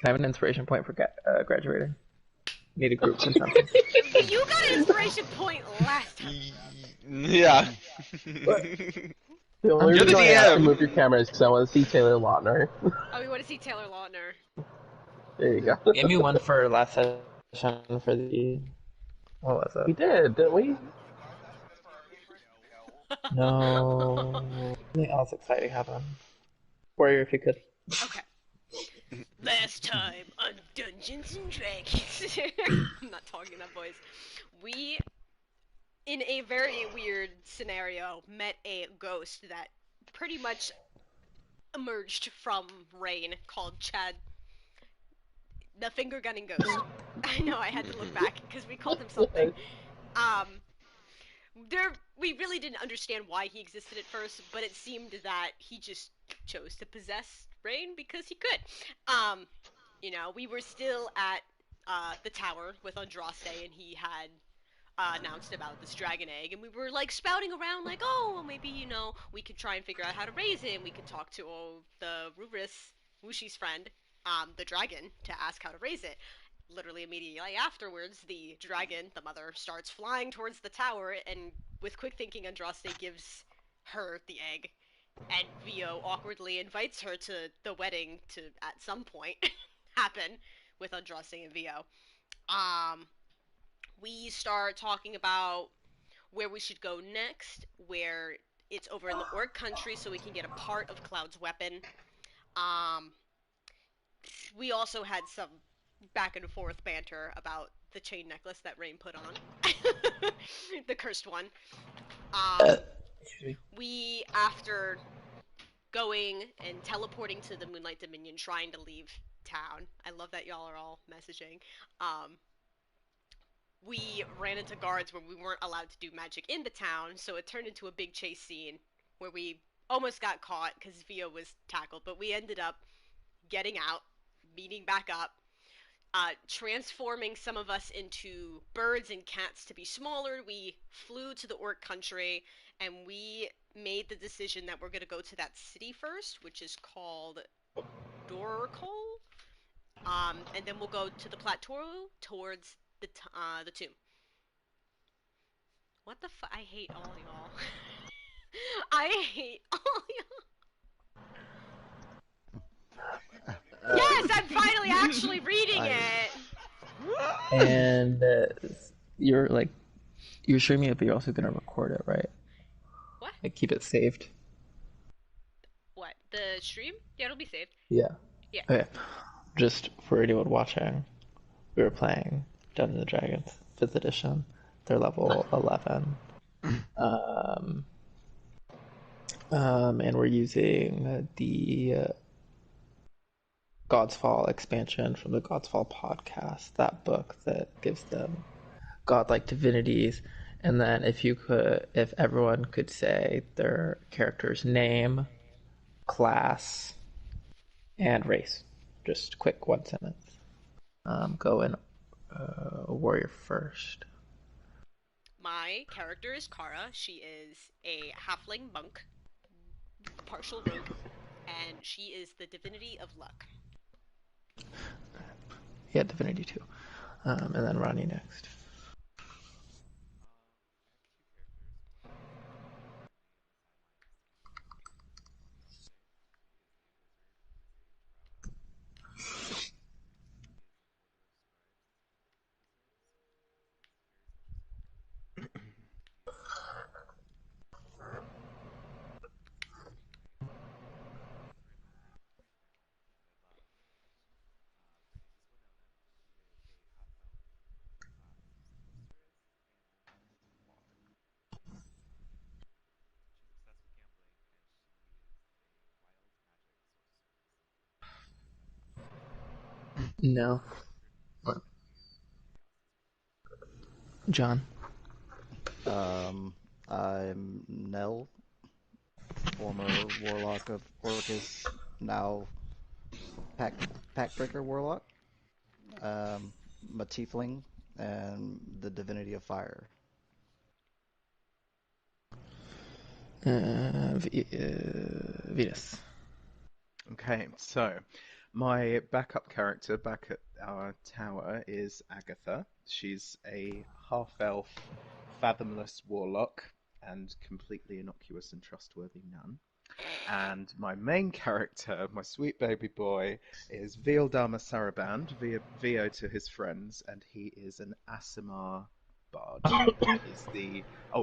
Can I have an inspiration point for graduating? Need a group consensus. You got an inspiration point last time. Yeah. What? The only You're the reason I asked to DM. move your camera is because I want to see Taylor Lautner. Oh, we want to see Taylor Lautner. There you go. Gave me one for last session for the. What was We it? did, didn't we? No. Something else exciting happened. Warrior, if you could. Okay. Last time on Dungeons and Dragons. I'm not talking that voice. We, in a very weird scenario, met a ghost that pretty much emerged from Rain called Chad, the finger gunning ghost. I know I had to look back because we called him something. Um, we really didn't understand why he existed at first, but it seemed that he just chose to possess Rain because he could. We were still at the tower with Andraste, and he had announced about this dragon egg, and we were like spouting around like, oh, well, maybe we could try and figure out how to raise it, and we could talk to the Rubris, Wushi's friend, the dragon, to ask how to raise it. Literally immediately afterwards, the dragon, the mother, starts flying towards the tower, and with quick thinking, Andraste gives her the egg, and Vio awkwardly invites her to the wedding to, at some point, happen with Andraste and Vio. Um, we start talking about where we should go next, where it's over in the Orc country, so we can get a part of Cloud's weapon. Um, we also had some back and forth banter about the chain necklace that Rain put on. The cursed one. We, after going and teleporting to the Moonlight Dominion, trying to leave town. I love that y'all are all messaging. We ran into guards where we weren't allowed to do magic in the town, so it turned into a big chase scene where we almost got caught because Vio was tackled, but we ended up getting out, meeting back up, transforming some of us into birds and cats to be smaller. We flew to the Orc country, and we made the decision that we're going to go to that city first, which is called Dorkol. And then we'll go to the plateau towards the tomb. What the fuck? I hate all y'all. I hate all y'all. Yes, I'm finally actually reading it. And you're streaming it, but you're also gonna record it, right? What? Like keep it saved. What? The stream? Yeah, it'll be saved. Yeah. Yeah. Okay. Just for anyone watching, we were playing Dungeons and Dragons 5th edition. They're level 11. And we're using the God's Fall expansion from the God's Fall podcast, that book that gives them godlike divinities. And then if everyone could say their character's name, class, and race. Just quick one sentence. Go in warrior first. My character is Kara. She is a halfling monk, partial rogue, and she is the divinity of luck. Yeah, divinity too. And then Ronnie next. No. John. I'm Nell, former warlock of Orcus, now Packbreaker warlock. I'm a tiefling and the divinity of fire. Venus. Okay, so My backup character back at our tower is Agatha. She's a half-elf, fathomless warlock and completely innocuous and trustworthy nun. And my main character, my sweet baby boy, is Vealdama Saraband, Vio to his friends, and he is an Aasimar bard.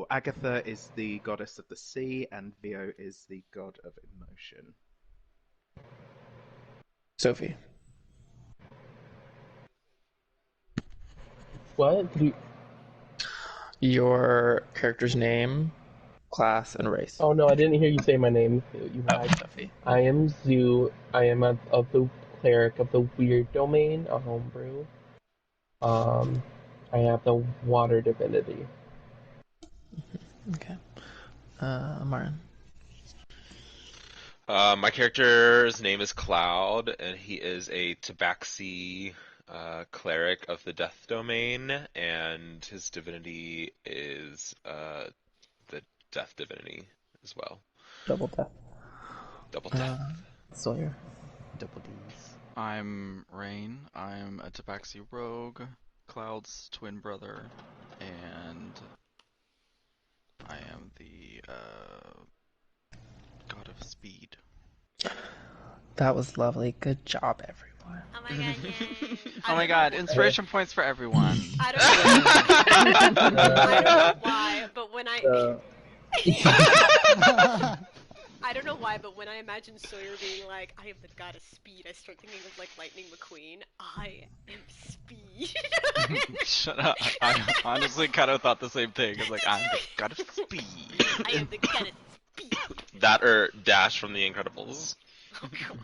Agatha is the goddess of the sea, and Vio is the god of emotion. Sophie. What? Your character's name, class, and race. Oh no, I didn't hear you say my name. You lied. Sophie. I am Zoo. I am of the cleric of the weird domain, a homebrew. I have the water divinity. Okay. Martin. My character's name is Cloud, and he is a Tabaxi cleric of the Death Domain, and his divinity is the Death Divinity as well. Double death. Double death. Sawyer. Double D's. I'm Rain. I'm a Tabaxi rogue, Cloud's twin brother, and I am the god of speed. That was lovely. Good job, everyone. Oh my god, yay. Oh my god, inspiration points for everyone. I don't know why, but when I don't know why, but when I imagine Sawyer being like, I am the god of speed, I start thinking of like Lightning McQueen. I am speed. Shut up. I honestly kind of thought the same thing. I was like, I'm the god of speed. I am the god of speed. That or Dash from The Incredibles. Oh god.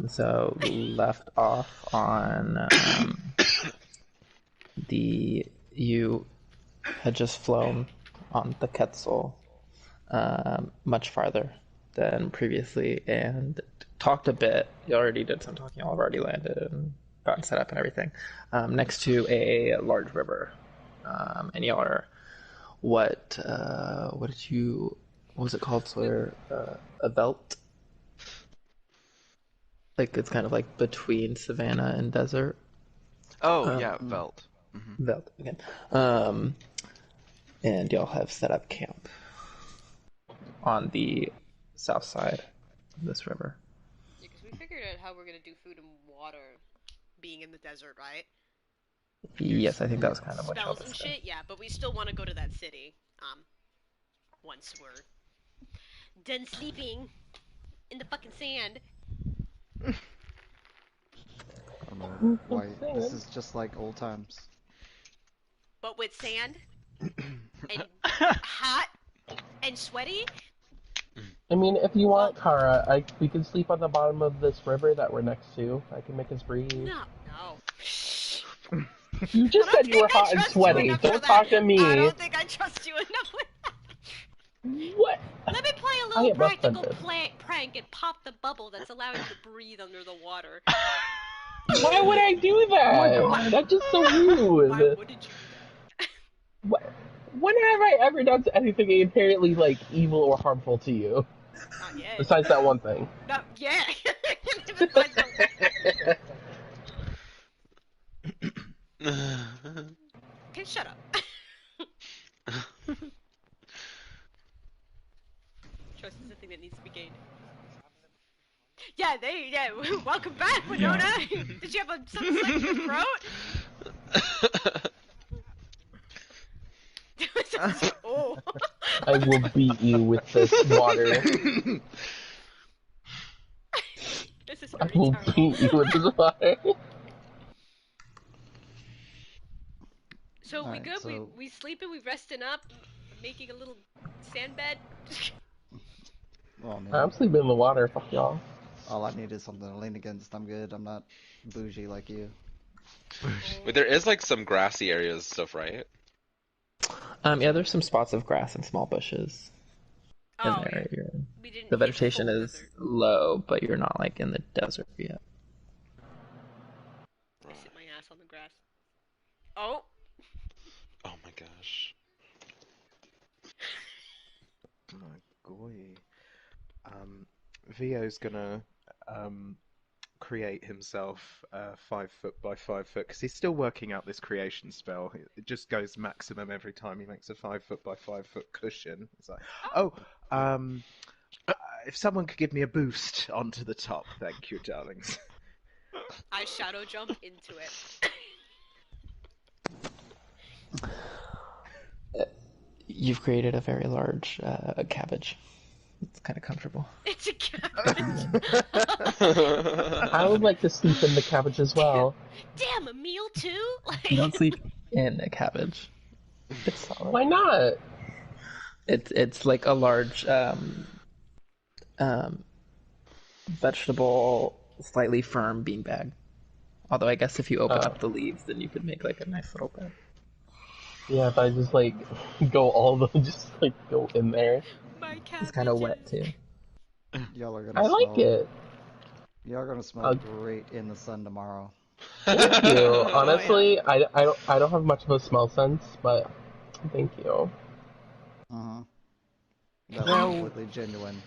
So we left off on you had just flown on the Quetzal much farther than previously and talked a bit. You already did some talking. Y'all have already landed and gotten set up and everything next to a large river, and y'all are what was it called, Sawyer? A veld? Like, it's kind of like between savannah and desert. Oh, yeah, Veld. Mm-hmm. Veld, okay. And y'all have set up camp on the south side of this river. Yeah, because we figured out how we're gonna do food and water being in the desert, right? Yes, I think that was kind of what y'all Spells and discussed. shit, yeah, but we still want to go to that city. Once we're done sleeping in the fucking sand. I don't know why. This is just like old times. But with sand and hot and sweaty. I mean, if you want, Kara, we can sleep on the bottom of this river that we're next to. I can make us breathe. No. You just said you were hot and sweaty. Don't talk to me. I don't think I trust you enough with that. What? Let me play a I little am practical offended. prank and pop the bubble that's allowing you to breathe under the water. Why would I do that? That's just so rude. Why wouldn't you do What? When have I ever done anything inherently like evil or harmful to you? that? Not yet. Besides that one thing. No, yeah. Besides the- Okay, shut up. Trust is a thing that needs to be gained. Yeah, welcome back, Winona! Did you have something stuck in your throat? Oh. I will beat you with this water. This is I very will terrible. beat you with this water. So we Alright, good? so- We sleeping? We resting up? Making a little sand bed? Well, I mean, I'm sleeping in the water, fuck y'all. all I need is something to lean against. I'm good. I'm not bougie like you. But there is like some grassy areas and stuff, right? Yeah, there's some spots of grass and small bushes in Oh, there. we didn't. The hit vegetation full is desert. low, but you're not like in the desert yet. I sit my ass on the grass. Oh. Oh my gosh. Oh, goy. Vio's gonna create himself 5 foot by 5 foot because he's still working out this creation spell. It just goes maximum every time he makes a 5 foot by 5 foot cushion. It's like, oh, if someone could give me a boost onto the top, thank you, darlings. I shadow jump into it. You've created a very large cabbage. It's kind of comfortable. It's a cabbage. I would like to sleep in the cabbage as well. Damn, a meal too? Like... You don't sleep in a cabbage. It's solid. Why not? It's like a large vegetable, slightly firm beanbag. Although I guess if you open up the leaves, then you could make like a nice little bed. Yeah, if I just like go in there. My cabbage. It's kind of wet too. Y'all are gonna I like smell, it. Y'all are gonna smell great in the sun tomorrow. Thank you. Honestly, I don't have much of a smell sense, but thank you. That was completely genuine.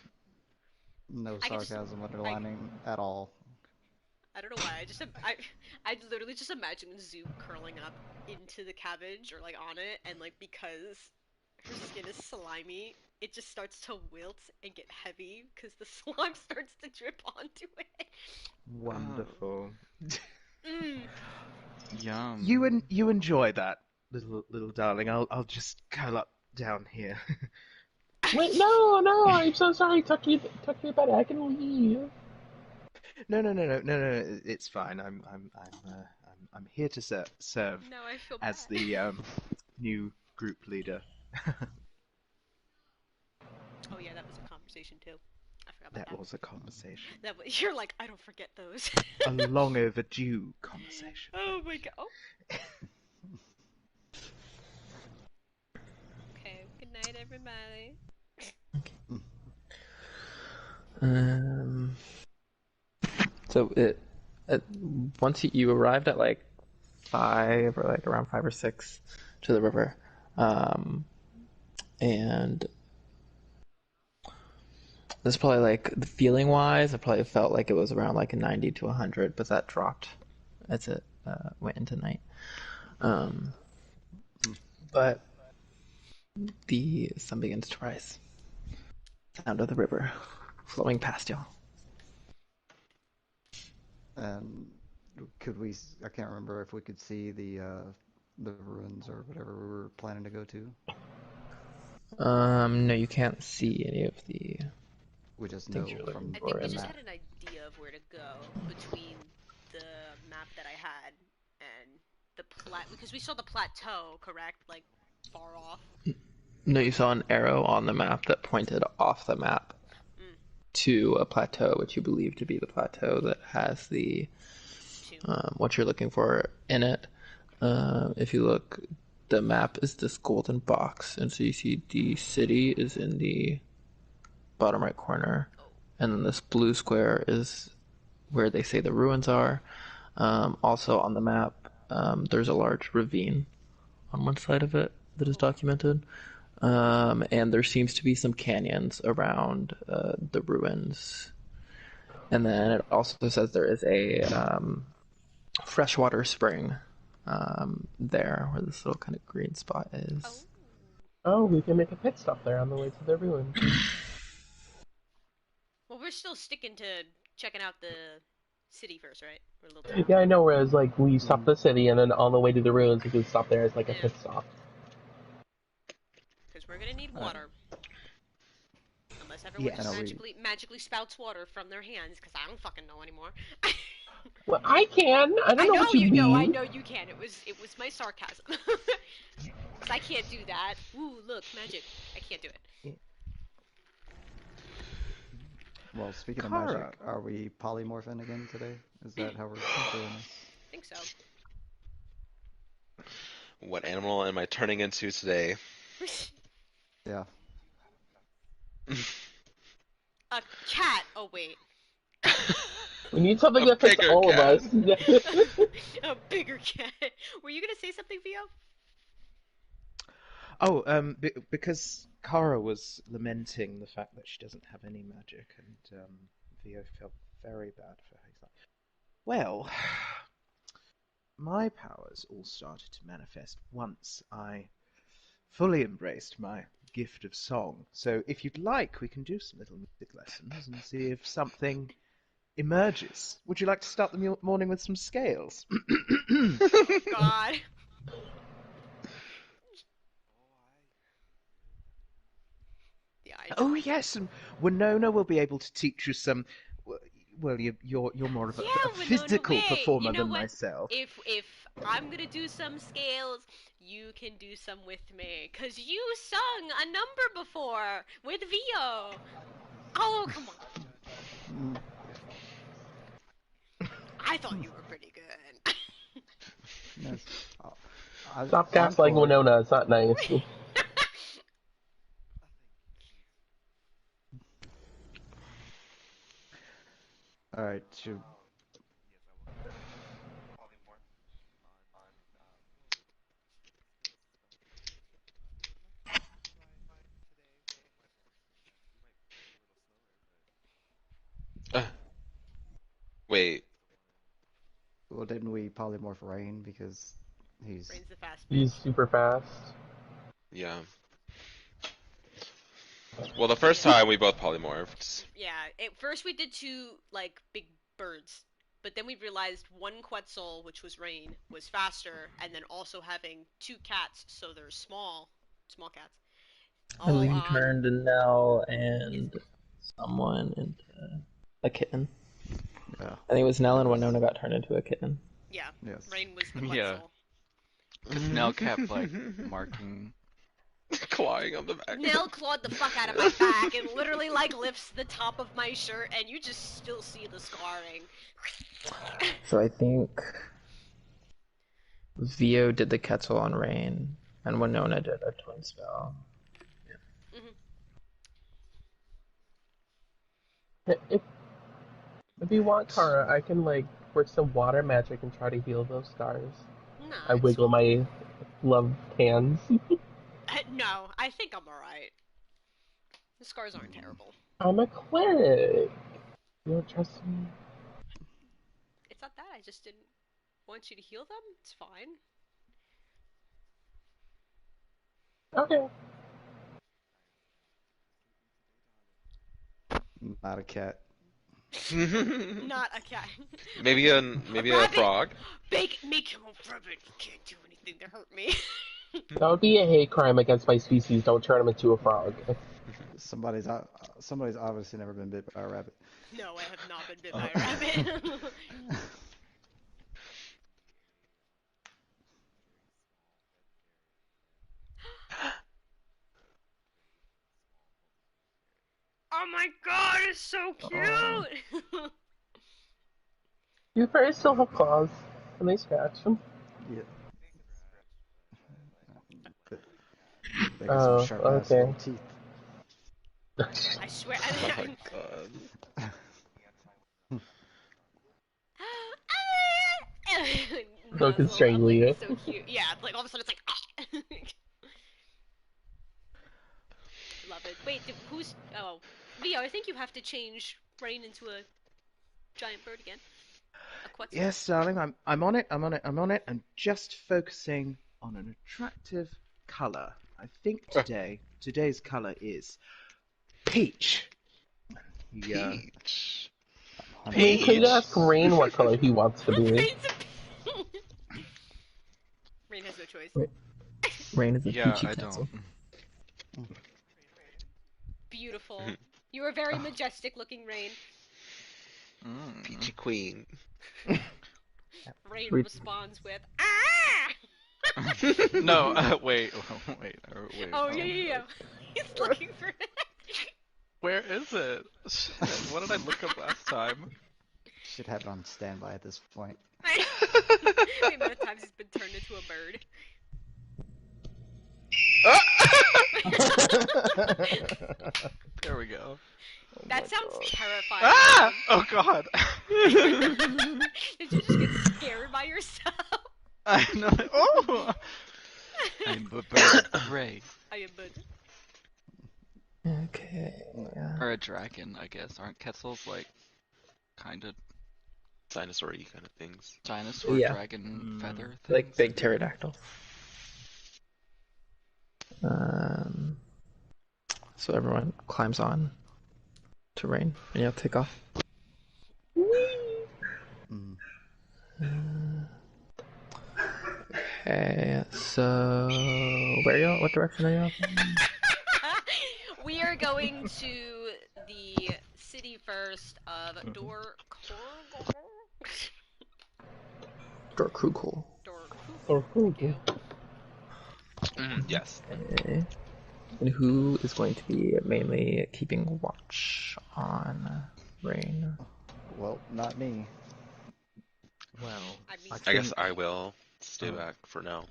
No I can just- sarcasm underlining at all. I don't know why. I literally just imagine Zoop curling up into the cabbage or like on it, and like because her skin is slimy, it just starts to wilt and get heavy because the slime starts to drip onto it. Wonderful. Mm. Yum. You enjoy that, little darling. I'll just curl up down here. Wait, no, I'm so sorry. Tuck your bed. I can leave. No. It's fine. I'm here to serve No, I feel as bad. the new group leader. Oh yeah, that was a conversation too. I forgot about that. That was a conversation. You're like, I don't forget those. A long overdue conversation. Oh my god. Oh. Okay. Good night, everybody. So once you arrived at like 5 or like around 5 or 6 to the river, and this is probably like the feeling wise, I probably felt like it was around like a 90 to 100, but that dropped as it went into night. But the sun begins to rise. Sound of the river flowing past y'all. And could we? I can't remember if we could see the ruins or whatever we were planning to go to. No, you can't see any of the. We just Things know you're from looking I for think we in just that. had an idea of where to go between the map that I had and the because we saw the plateau, correct? Like far off. No, you saw an arrow on the map that pointed off the map to a plateau, which you believe to be the plateau that has the what you're looking for in it. If you look, the map is this golden box, and so you see the city is in the bottom right corner, and then this blue square is where they say the ruins are. Also on the map, there's a large ravine on one side of it that is documented. And there seems to be some canyons around the ruins. And then it also says there is a freshwater spring there where this little kind of green spot is. Oh, we can make a pit stop there on the way to the ruins. Well, we're still sticking to checking out the city first, right? Or a little Yeah, I know. Whereas like we stop the city and then on the way to the ruins, we can stop there as like a pit stop. Because we're gonna need water. Unless everyone Yes. just magically spouts water from their hands, because I don't fucking know anymore. Well, I can. I don't know what you mean. know. I know you can. It was my sarcasm. Because I can't do that. Ooh, look, magic. I can't do it. Well, speaking of Kara. magic, are we polymorphing again today? Is that how we're doing this? I think so. What animal am I turning into today? Yeah. A cat. Oh wait. We need something A that fits bigger all of cat. us. A bigger cat. Were you gonna say something, Vio? Oh, because Kara was lamenting the fact that she doesn't have any magic, and Theo very bad for his life. Well, my powers all started to manifest once I fully embraced my gift of song. So if you'd like, we can do some little music lessons and see if something emerges. Would you like to start the morning with some scales? God. Yeah, I Oh yes, and Winona will be able to teach you some. Well, you're more of a Winona, physical wait. performer You know than what? myself. If I'm gonna do some scales, you can do some with me, cause you sung a number before with Vio. Oh, come on. I thought you were pretty good. Yes. Stop gaslighting Winona. It's not nice. All right. Should Wait. well didn't we polymorph Rain because he's Brain's the fast bitch. He's super fast. Yeah. Well, the first time we both polymorphed. Yeah, at first we did two, like, big birds, but then we realized one Quetzal, which was Rain, was faster, and then also having two cats, so they're small cats. And we turned Nell and someone into a kitten. Yeah. I think it was Nell and Winona got turned into a kitten. Yeah, Yes. Rain was the Quetzal. Yeah. Because Nell kept like marking. Clawing on the back. Nell clawed the fuck out of my back and literally, like, lifts the top of my shirt, and you just still see the scarring. So I think Vio did the Quetzal on Rain, and Winona did a twin spell. If you want, Kara, I can like work some water magic and try to heal those scars. No, I wiggle my gloved hands. No, I think I'm alright. The scars aren't terrible. I'm a cleric. You don't trust me? It's not that, I just didn't want you to heal them. It's fine. Okay. Not a cat. Not a cat. Maybe a frog. Make him a rabbit. He can't do anything to hurt me. That would be a hate crime against my species. Don't turn him into a frog. Somebody's obviously never been bit by a rabbit. No, I have not been bit by a rabbit. Oh my god, it's so cute! Your furries still have claws, and they scratch them. Yeah. They got some sharp ass little teeth. I swear. Oh my god. So can strangle you. So cute. Yeah, like all of a sudden it's like. Love it. Wait, who's? Oh, Vio. I think you have to change Rain into a giant bird again. A Quetzal. Yes, darling, I'm on it. I'm just focusing on an attractive color. I think today's color is peach. Yeah. Peach. Could you ask Rain what color he wants to be? Rain has no choice. Rain is a Yeah, peachy I Quetzal. don't. Beautiful. You are very majestic looking, Rain. Peachy Queen. Rain responds with ah. No, wait. Oh yeah. He's looking for it. Where is it? Shit, what did I look up last time? Should have it on standby at this point. The amount of times he's been turned into a bird. There we go. That sounds terrifying. Ah! Oh god. Did you just get scared by yourself? I know. Oh! I'm a bird of prey. I am bird. Okay. Or a dragon, I guess. Aren't Quetzals like kind of Dinosaur-y kind of things. dinosaur Yeah. dragon feather things. Like big pterodactyls. So everyone climbs on to Rain, and you'll take off. Mm. Okay, so where are y'all? What direction are y'all? We are going to the city first of Dorkrugel. Or Google. Yes. Okay. And who is going to be mainly keeping watch on Rain? Well, not me. Well, I mean, I guess I will stay back for now.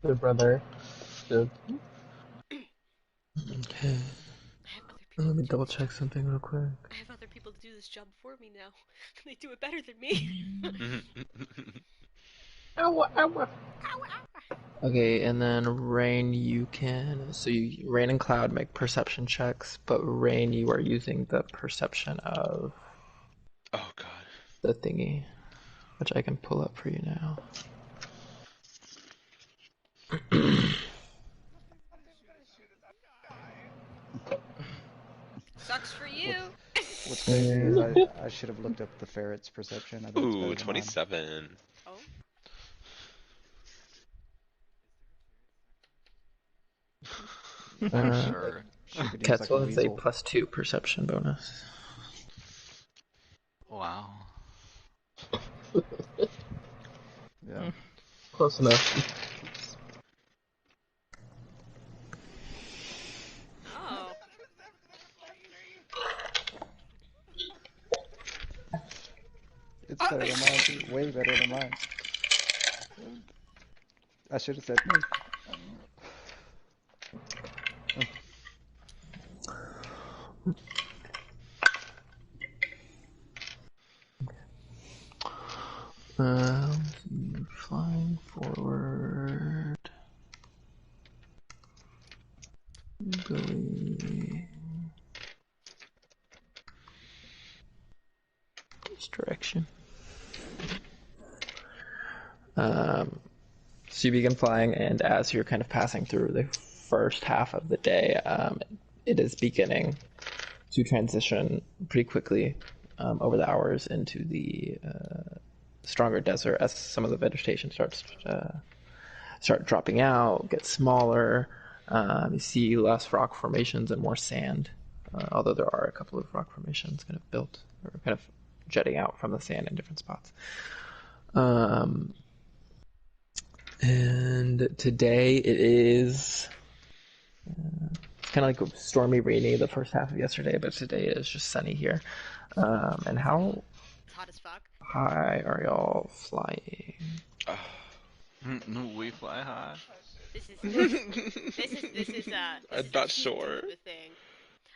The brother. The Okay. I have other people Let to me do double this check job. something real quick. I have other people to do this job for me now. They do it better than me. Ow. Okay, and then Rain, you can. So Rain and Cloud make perception checks, but Rain, you are using the perception of Oh god. the thingy, which I can pull up for you now. Sucks for you. What's crazy is I should have looked up the ferret's perception. I bet it's better Ooh, than 27. Oh. I'm sure. She could use like a Ketzel has a weasel. +2 perception bonus. Wow. Yeah. Close enough. Oh. It's better than mine too. Way better than mine. I should have said me. Flying forward. Going this direction. So you begin flying, and as you're kind of passing through the first half of the day, it is beginning to transition pretty quickly over the hours into the stronger desert as some of the vegetation starts start dropping out, get smaller. You see less rock formations and more sand, although there are a couple of rock formations kind of built or kind of jetting out from the sand in different spots. And today it is kind of like stormy, rainy the first half of yesterday, but today is just sunny here. And how It's hot as fuck. high are y'all flying? We fly high. This is I'm the not heat sure. of the thing.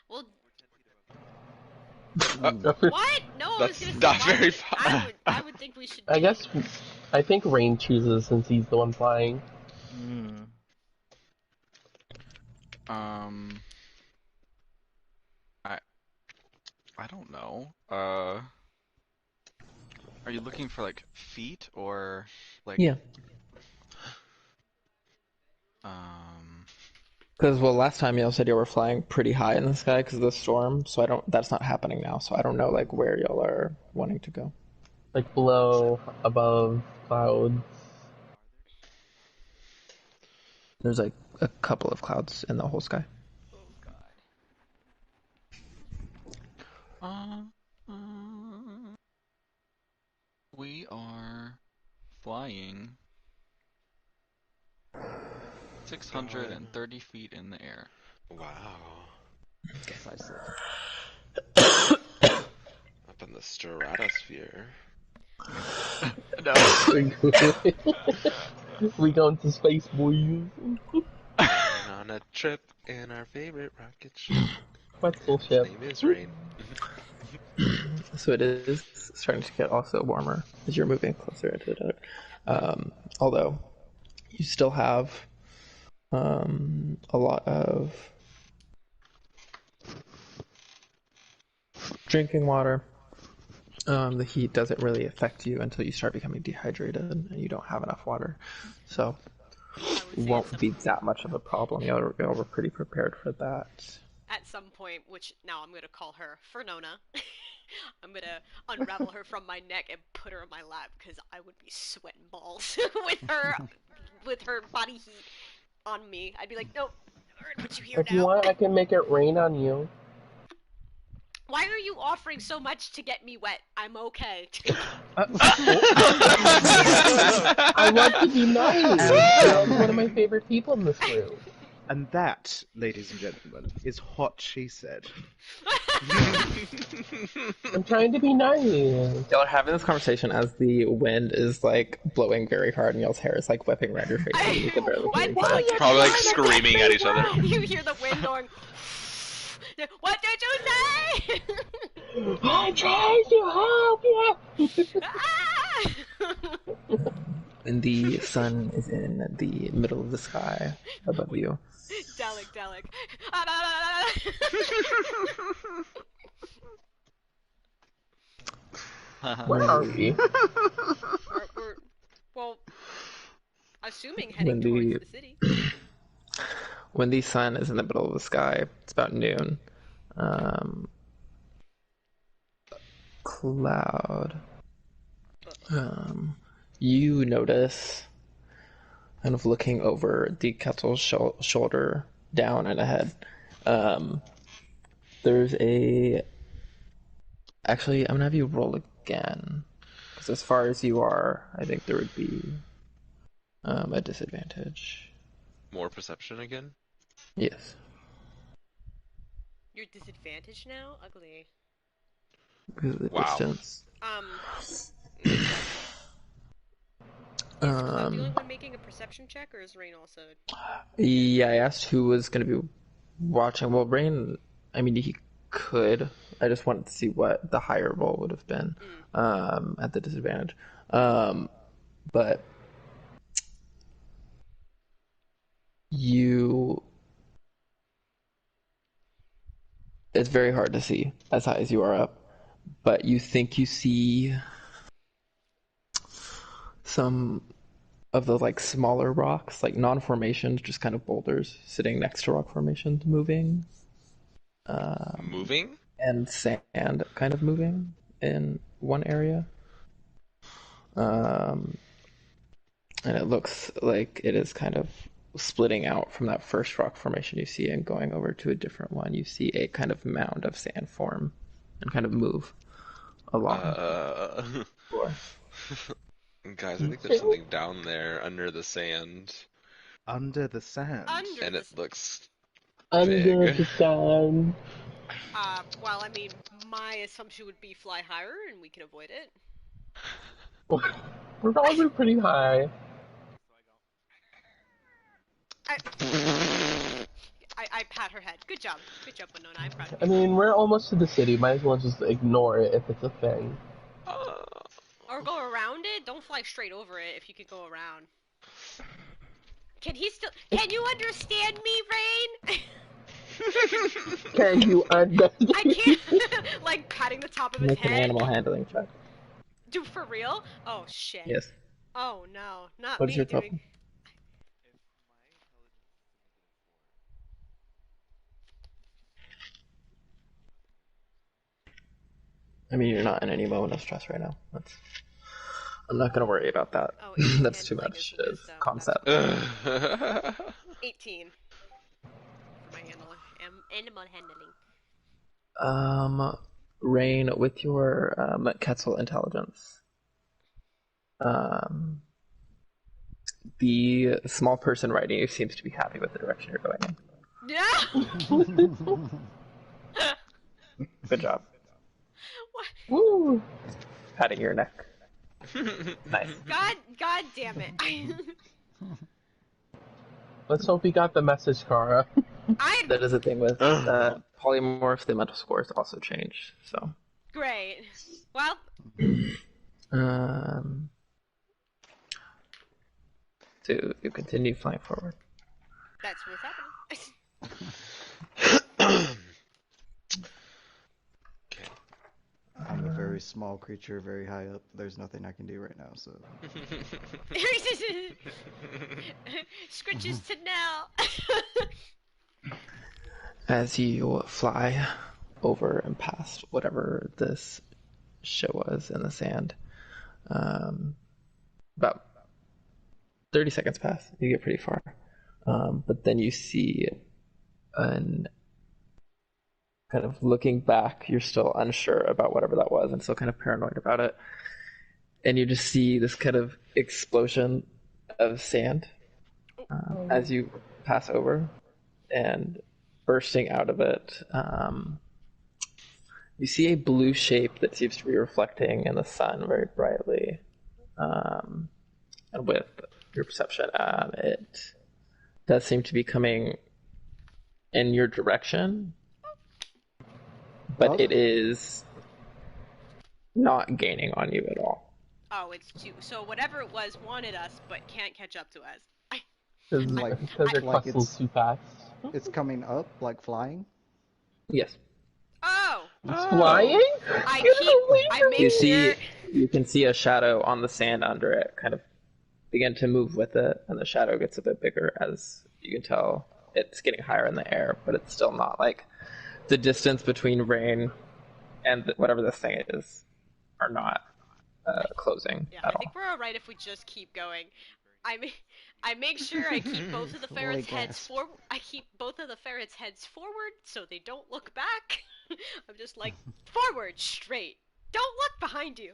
Well, What? no, I was That's gonna say not why very would- far. I would think we should. I guess I think Rain chooses since he's the one flying. I don't know. Are you looking for like feet or like? Yeah. Because last time y'all said y'all were flying pretty high in the sky because of the storm, so I don't. That's not happening now, so I don't know like where y'all are wanting to go. Like below, above, clouds. There's like a couple of clouds in the whole sky. Oh god. We are flying 630 feet in the air. Wow. Precisely. Up in the stratosphere. No. We going to space, boys. On a trip in our favorite rocket ship. Pretzel His ship. name is Rain. So it is starting to get also warmer as you're moving closer into the desert. Although you still have a lot of drinking water, The heat doesn't really affect you until you start becoming dehydrated and you don't have enough water. So I would it say won't be that much of a problem. You're pretty prepared for that. at some point, which now I'm gonna call her Fernona. I'm gonna unravel her from my neck and put her in my lap because I would be sweating balls with her body heat on me. I'd be like, nope, I'm gonna put you here If you now. want, I can make it rain on you. Why are you offering so much to get me wet? I'm okay. I want to be nice. You're one of my favorite people in this room. And that, ladies and gentlemen, is what she said. I'm trying to be nice. Y'all are having this conversation as the wind is like blowing very hard and y'all's hair is like whipping around your face. And you can barely hear each other. Probably like screaming at each other. You hear the wind going. What did you say? I'm trying to help you. And the sun is in the middle of the sky above you. Delic. Where are we? We're, well, assuming heading towards the city. When the sun is in the middle of the sky, it's about noon. Cloud. You notice, kind of looking over the Quetzal's shoulder, down and ahead. There's a. Actually, I'm gonna have you roll again, because as far as you are, I think there would be a disadvantage. More perception again? Yes. You're disadvantaged now? Ugly. Because of the Wow. distance. Is Cloud the only one making a perception check, or is Rain also? Yeah, I asked who was going to be watching. Well, Rain, I mean, he could. I just wanted to see what the higher roll would have been at the disadvantage. But it's very hard to see as high as you are up. But you think you see some of the like smaller rocks, like non-formations, just kind of boulders sitting next to rock formations moving. Moving? And sand kind of moving in one area. And it looks like it is kind of splitting out from that first rock formation you see and going over to a different one. You see a kind of mound of sand form and kind of move along the floor. Guys, I think there's something down there under the sand. Under the sand. And it looks Under big. the sun. Well, I mean, my assumption would be fly higher and we can avoid it. We're probably pretty high. I pat her head. Good job, Winona. I'm proud of you. I mean, we're almost to the city. Might as well just ignore it if it's a thing. Or go around it. Don't fly straight over it. If you could go around. Can you understand me, Rain? Can you understand? I can't. Like patting the top of his Make head. an animal handling check. Dude, for real? Oh shit. Yes. Oh no, not What me is your doing. total? I mean, you're not in any moment of stress right now. I'm not gonna worry about that. Oh, That's too much concept. 18 for my animal handling. Rain, with your Quetzal intelligence, the small person riding you seems to be happy with the direction you're going in. Yeah. Good job. What? Woo! Patting your neck. Nice. God damn it. Let's hope he got the message, Kara. That is a thing with polymorphs. The mental scores also change. So. Great. Well. So you continue flying forward. That's what's happening. I'm a very very small creature, very high up. There's nothing I can do right now, so. Scritches to now. As you fly over and past whatever this show was in the sand, about 30 seconds pass. You get pretty far. But then you see an kind of looking back, you're still unsure about whatever that was and still kind of paranoid about it. And you just see this kind of explosion of sand as you pass over, and bursting out of it, you see a blue shape that seems to be reflecting in the sun very brightly. And with your perception, it does seem to be coming in your direction, but it is not gaining on you at all. Oh, it's too. So whatever it was wanted us, but can't catch up to us. Because they're like crossing too fast. It's coming up, like flying? Yes. Oh! It's flying? I make sure. You can see a shadow on the sand under it kind of begin to move with it, and the shadow gets a bit bigger as you can tell it's getting higher in the air, but it's still not like the distance between rain and whatever this thing is are not closing Yeah, at I think we're alright if we just keep going. I make sure I keep both of the ferrets' heads forward. I keep both of the ferrets' heads forward so they don't look back. I'm just like, forward, straight. Don't look behind you.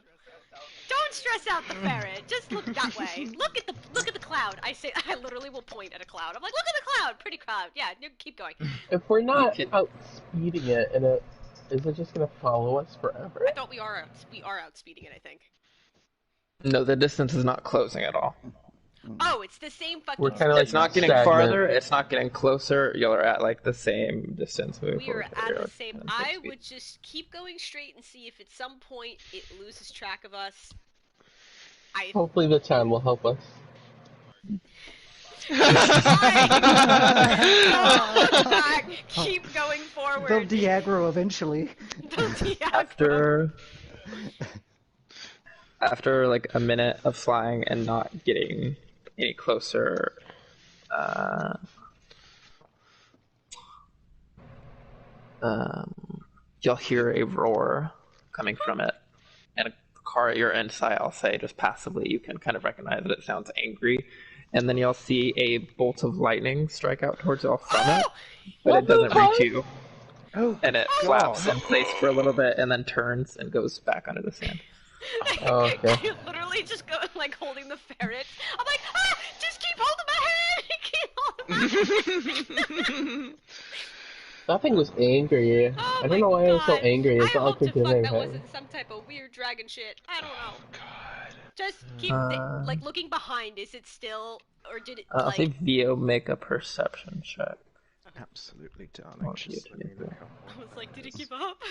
Don't stress out the ferret. Just look that way. Look at the cloud. I literally will point at a cloud. I'm like, look at the cloud, pretty cloud. Yeah, keep going. If we're not outspeeding it, is it just gonna follow us forever? I thought we are outspeeding it. I think. No, the distance is not closing at all. Oh, it's the same fucking. We're kind of like It's not getting farther. It's not getting closer. You're at like the same distance moving forward. We are at the same. I would just keep going straight and see if at some point it loses track of us. Hopefully the town will help us. Don't look back. Keep going forward. They'll de-aggro eventually. After like a minute of flying and not getting any closer, you'll hear a roar coming from it, and a car at your end side, I'll say, just passively, you can kind of recognize that it sounds angry, and then you'll see a bolt of lightning strike out towards you from it, but it doesn't reach you. And it flaps in place for a little bit and then turns and goes back under the sand. Oh, okay. I literally just go like holding the ferret. I'm like, just keep holding my head. Keep holding my head. That thing was angry. Oh I don't know why it was so angry. It's I not like hope we're to fuck giving that her. wasn't some type of weird dragon shit. I don't know. Oh god. Just keep like looking behind. Is it still, or did it I'll say Vio make a perception check. Absolutely, darling. Just let me look up. I was like, did it give up?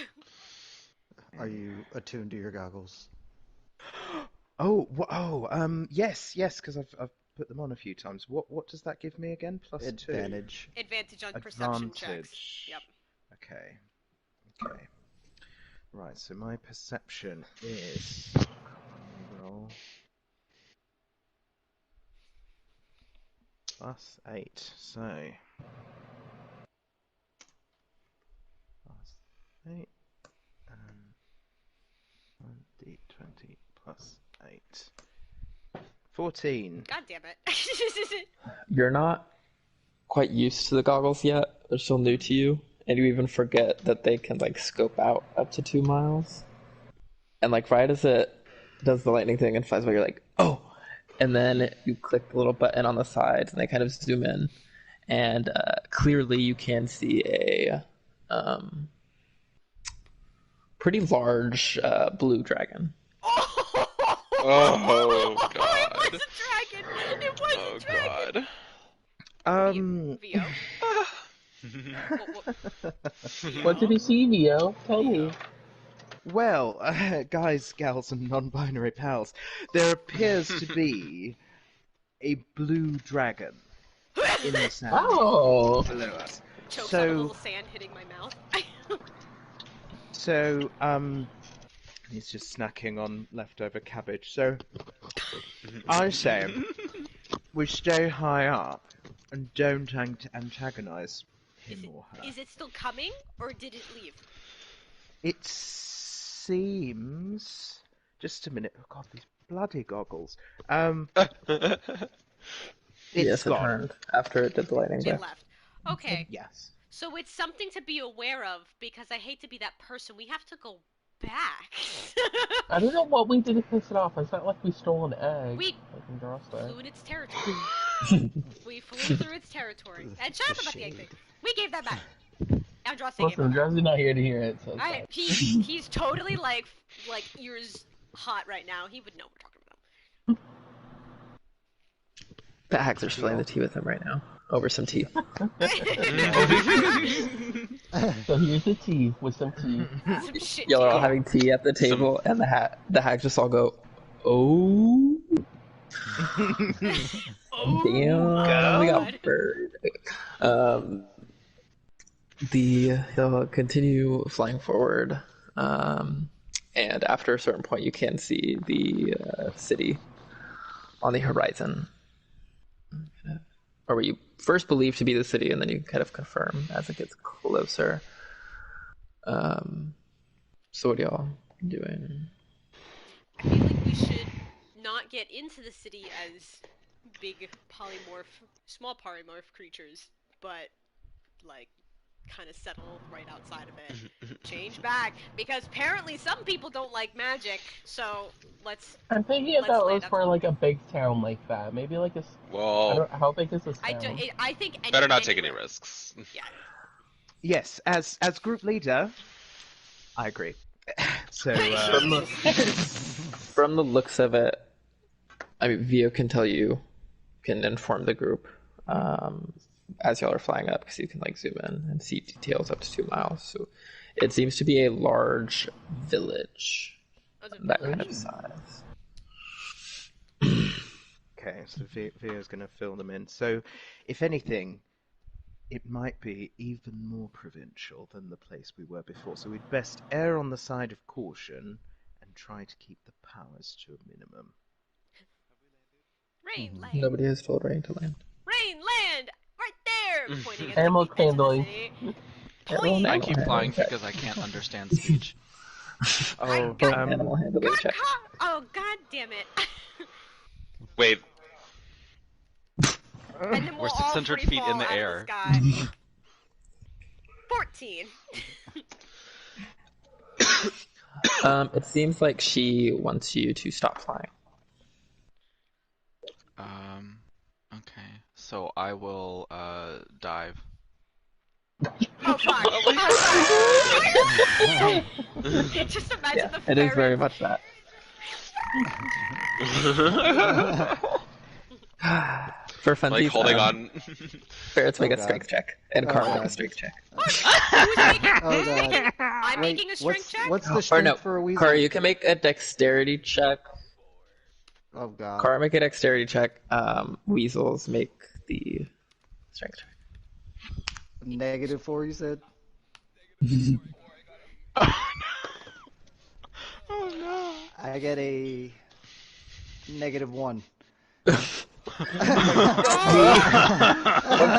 Are you attuned to your goggles? Yes, because I've put them on a few times. What does that give me again? Plus Advantage. 2? Advantage on perception checks. Yep. Okay. Right, so my perception is... roll... plus 8, so... plus 8... 1d20 plus 8... 14. God damn it. You're not quite used to the goggles yet. They're still new to you. And you even forget that they can like scope out up to 2 miles. And like right as it does the lightning thing and flies by, you're like, oh! And then you click the little button on the sides and they kind of zoom in. And clearly you can see a pretty large blue dragon. Oh god. It was a dragon. It was a dragon. God. Vio. What did he see, Vio? Tell me. Well, guys, gals, and non-binary pals, there appears to be a blue dragon in the sand Oh. below us. Chokes on a little sand hitting my mouth. He's just snacking on leftover cabbage. So, I say we stay high up and don't antagonize him or her. Is it still coming, or did it leave? It seems. Just a minute. Oh God, these bloody goggles. It's Yes, it gone. turned after it did the lightning It back. left. Okay, Yes. so it's something to be aware of, because I hate to be that person. We have to go back. I don't know what we did to piss it off. It's not like we stole an egg. We Like in Jarostar. flew in its territory. We flew through its territory. And shut up about the egg thing. We gave that back. Andross gave it Listen, back. Drowsy's not here to hear it, so it's fine. He's totally like ears hot right now. He would know what we're talking about. The hags are spilling the tea with him right now over some tea. So here's the tea with some tea. Some shit. Y'all are all tea. having tea at the table, and the hags just all go, "Oh, Oh, damn, we God. got burned." They'll continue flying forward, and after a certain point, you can see the city on the horizon, or what you first believe to be the city, and then you kind of confirm as it gets closer. So what are y'all doing? I feel like we should not get into the city as big small polymorph creatures, but like kind of settle right outside of it. Change back, because apparently some people don't like magic. So let's. I'm thinking Let's about lay it was that for down. like a big town like that. Maybe like a. I Well, don't, how big is this I town? think better not take any risks. Yeah. Yes, as group leader, I agree. So, From the looks of it, I mean, Vio can inform the group as y'all are flying up, because you can like zoom in and see details up to 2 miles. So it seems to be a large village, that kind of size. okay, so Vio's going to fill them in. So, if anything, it might be even more provincial than the place we were before. So we'd best err on the side of caution and try to keep the powers to a minimum. Rain, land. Nobody has told Rain to land. Rain, land, right there. Pointing at Animal the edge of the handling. city. Everyone I Point. keep flying because I can't understand speech. Oh, Animal handling check. Oh, god damn it. Wait, And then we'll We're all 600 free feet fall in the out of air. sky. 14. It seems like she wants you to stop flying. Okay. So I will dive. Oh fuck. Just imagine the It is very fairies. much that. For funsies, like holding on. Ferrets make Oh, a strength check, and Carl make a God. strength check. Who's making, Oh, God. I'm Wait, making a strength check? what's the Or strength no, for a weasel? Carl, you can make a dexterity check. Oh, God. Carl, make a dexterity check. Weasels make the strength check. -4, you said? Oh no! I get a -1. Once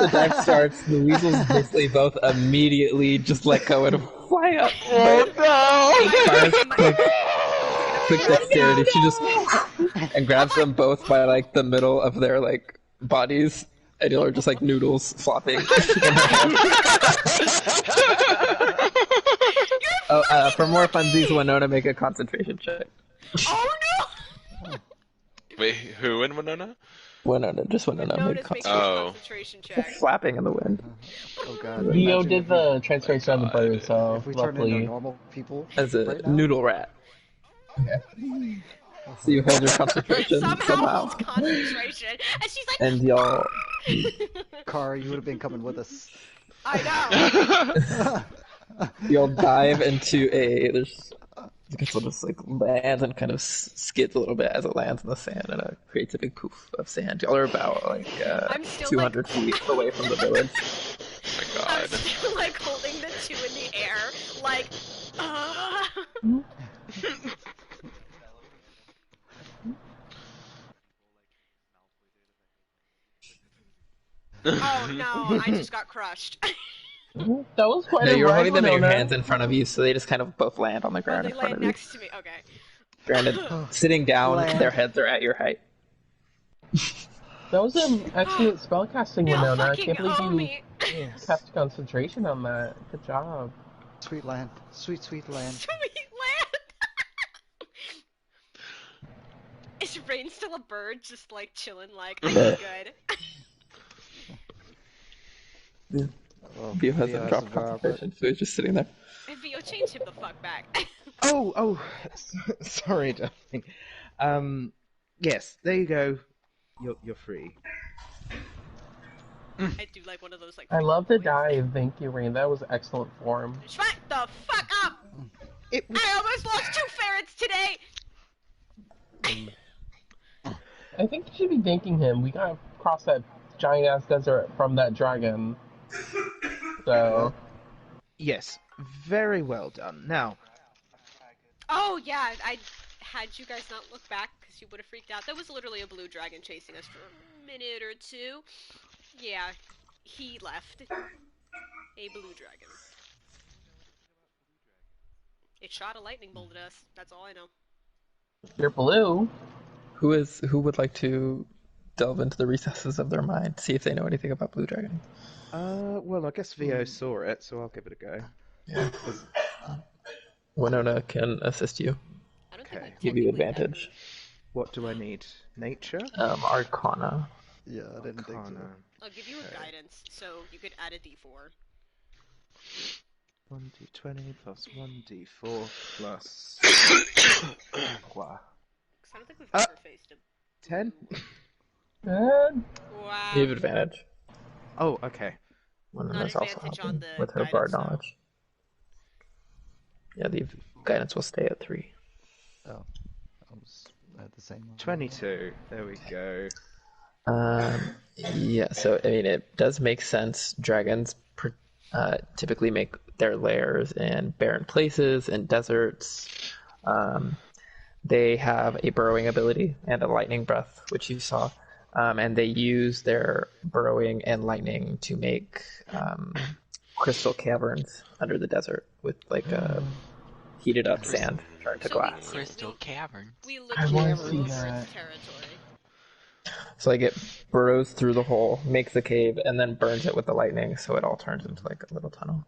the dive starts, the weasels basically both immediately just let go and fly up. Quick dexterity, she just and grabs them both by like the middle of their like bodies, and you're just like noodles flopping. For more funsies, Winona make a concentration check. Oh Wait, who in Winona? Winona, just Winona no! make Notice making concentration. a Oh. concentration check. Flapping in the wind. Oh, God. Leo Imagine did if the transformation on the bird, we, so if we turn into luckily. normal people As a right now? noodle rat. So you hold your concentration Somehow somehow, holds concentration. And she's like, and y'all Car, you would have been coming with us. I know. you'll dive into I guess it'll just like lands and kind of skids a little bit as it lands in the sand, and it creates a big poof of sand. Y'all are about like I'm still 200 feet away from the village. Oh my I'm god. still like holding the two in the air, like, Oh no, I just got crushed. That was quite No, a you were ride, holding them in your Winona. hands in front of you, so they just kind of both land on the Oh, ground they in front land of you. next to me. Okay. Granted, Oh, sitting down, land. their heads are at your height. That was an excellent spellcasting, Now Winona. I fucking can't believe owe you me. Yes. kept concentration on that. Good job. Sweet land. Sweet, sweet land. Sweet land. Is Rain still a bird, just like chilling? Like I did good. Well, Vio Theo hasn't has dropped to drop it. concentration, so he's just sitting there. And Vio, change him the fuck back. Oh, sorry, darling. Yes, there you go. You're free. I do like one of those like. I love the voices. dive. Thank you, Rain. That was excellent form. Shut the fuck up! It was I almost lost 2 ferrets today. I think you should be thanking him. We gotta cross that giant ass desert from that dragon. So yes, very well done. Now, Oh yeah, I had you guys not look back because you would have freaked out. That was literally a blue dragon chasing us for a minute or two. Yeah, he left. A blue dragon. It shot a lightning bolt at us. That's all I know. you're blue. Who would like to delve into the recesses of their mind, see if they know anything about Blue Dragon? well, I guess Vio saw it, so I'll give it a go. Yeah. Winona can assist you, I don't Okay. think we give you technically advantage. What do I need? Nature? Arcana. Yeah, I didn't think so. Arcana. I'll give you a Okay. guidance, so you could add a d4. 1d20 plus 1d4 plus... Wow. 'Cause I don't think we've Ah. ever faced him. 10? And Wow. You have advantage. Oh, okay. Winona's Not also advantage helping on the with her bard guidance, though. knowledge. Yeah, the guidance will stay at 3. Oh, I was at the same one. 22. There we go. Yeah, so I mean, it does make sense. Dragons typically make their lairs in barren places and deserts. They have a burrowing ability and a lightning breath, which you saw, and they use their burrowing and lightning to make crystal caverns under the desert with like heated up sand turned to So we- glass. Crystal Cavern. We I wanna legit see over that. its territory. So like it burrows through the hole, makes a cave, and then burns it with the lightning, so it all turns into like a little tunnel.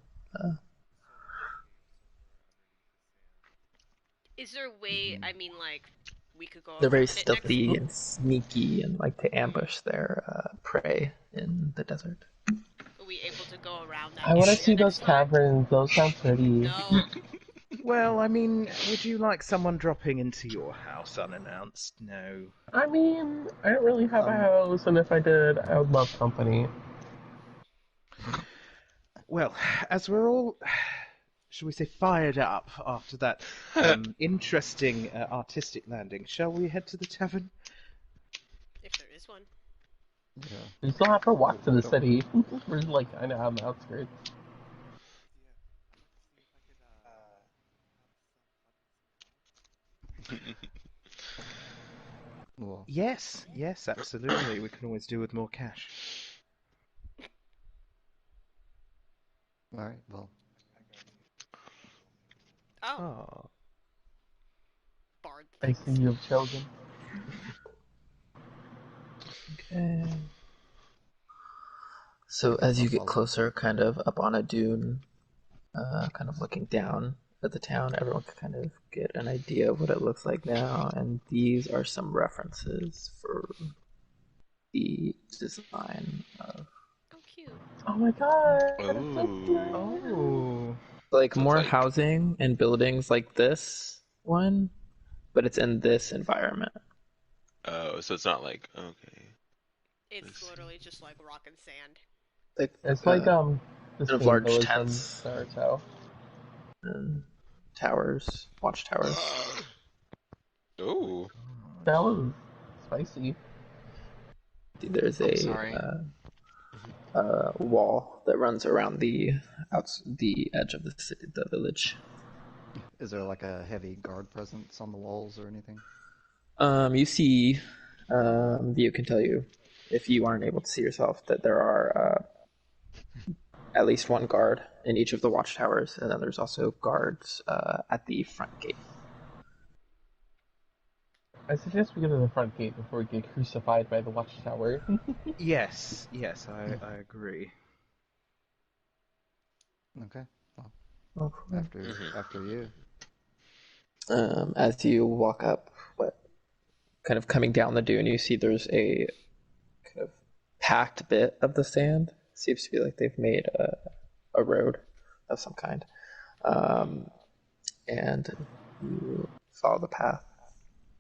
Is there a way, I mean, like, we could go They're very around it next- stealthy and sneaky and like to ambush their prey in the desert. Are we able to go around that I want to area see those next time? caverns. Those sound pretty. No. Well, I mean, would you like someone dropping into your house unannounced? No. I mean, I don't really have a house, and if I did, I would love company. Well, as we're all, shall we say, fired up after that interesting artistic landing, shall we head to the tavern? If there is one. Yeah. You still have to walk to the city. We're like kind of on the outskirts. Well, Yes, absolutely. We can always do with more cash. all right. Well, Oh, Oh. bard I things. see you have chosen. Okay. So as you get closer, kind of up on a dune, kind of looking down at the town, everyone can kind of get an idea of what it looks like now. And these are some references for the design of Oh, cute. Oh my god! That's so Ooh. cute. Oh. like So it's more like- housing and buildings like this one, but it's in this environment. Oh, so it's not like okay. It's literally just like rock and sand. Like It's like the kind of same large village from tents. Naruto. and towers, watchtowers. Ooh. That was spicy. There's I'm a sorry. wall that runs around the edge of the city, the village. is there like a heavy guard presence on the walls or anything? You see, View can tell you, if you aren't able to see yourself, that there are at least one guard in each of the watchtowers, and then there's also guards at the front gate. I suggest we go to the front gate before we get crucified by the watchtower. Yes, I agree. Okay. Well, Oh, cool. after you. As you walk up, kind of coming down the dune, you see there's a kind of packed bit of the sand. Seems to be like they've made a road of some kind. And you follow the path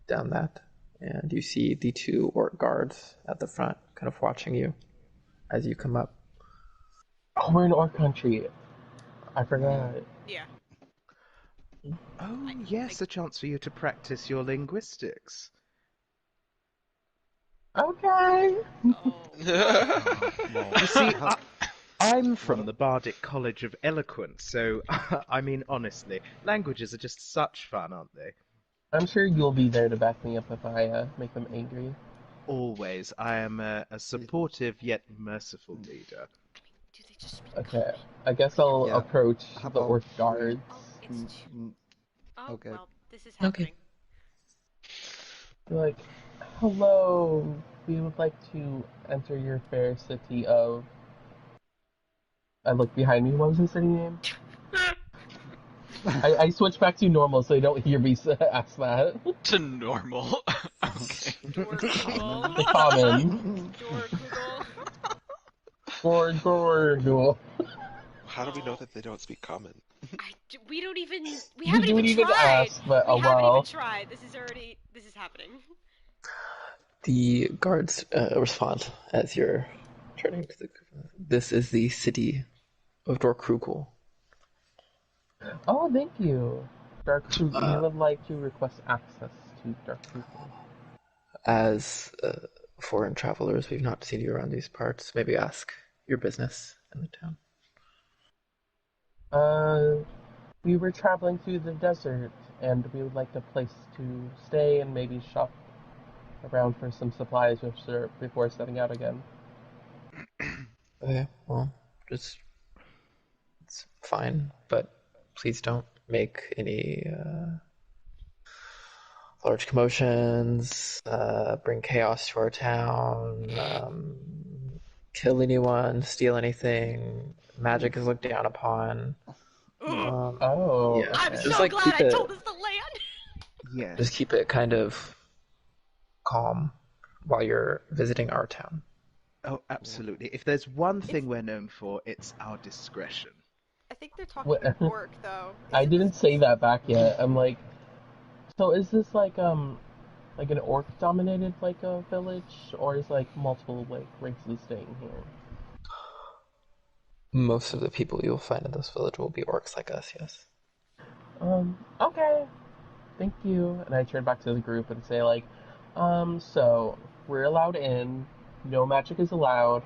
down that, and you see the two orc guards at the front kind of watching you as you come up. Oh, we're in Orc country. I forgot. Yeah. Oh, yes, a chance for you to practice your linguistics. Okay. Oh. You see, I'm from the Bardic College of Eloquence, so, I mean, honestly, languages are just such fun, aren't they? I'm sure you'll be there to back me up if I make them angry. Always. I am a supportive yet merciful leader. Do they just speak Okay, common? I guess I'll Yeah. approach How the about Orc we- guards. Oh, it's two. Oh, Okay. well, this is happening. Be like, hello, we would like to enter your fair city of... I look behind me, what was his city name? I switch back to normal so they don't hear me ask that. To normal. Okay. Dorkugel. The common. Dorkugel. Gorgorgol. How do we know that they don't speak common? We don't even. We We haven't didn't even even tried. ask, but We oh haven't well. even tried. This is happening. The guards respond as you're turning to the. This is the city of Dorkrugel. Oh, thank you. Dark Fruit, we would like to request access to Dark Fruit. As foreign travelers, we've not seen you around these parts. Maybe ask your business in the town. We were traveling through the desert, and we would like a place to stay and maybe shop around for some supplies before setting out again. Okay, well, it's fine, but please don't make any large commotions, bring chaos to our town, kill anyone, steal anything. Magic is looked down upon. Oh, Yeah. I'm Just, so like, glad keep I it- told us the land. Yes. Just keep it kind of calm while you're visiting our town. Oh, absolutely. If there's one thing we're known for, it's our discretion. I think they're talking What- in orc though. I didn't say that back yet. I'm like, so is this like an orc dominated like a village, or is like multiple like races staying here? Most of the people you'll find in this village will be orcs like us, yes. Okay. Thank you. And I turn back to the group and say like, so we're allowed in, no magic is allowed,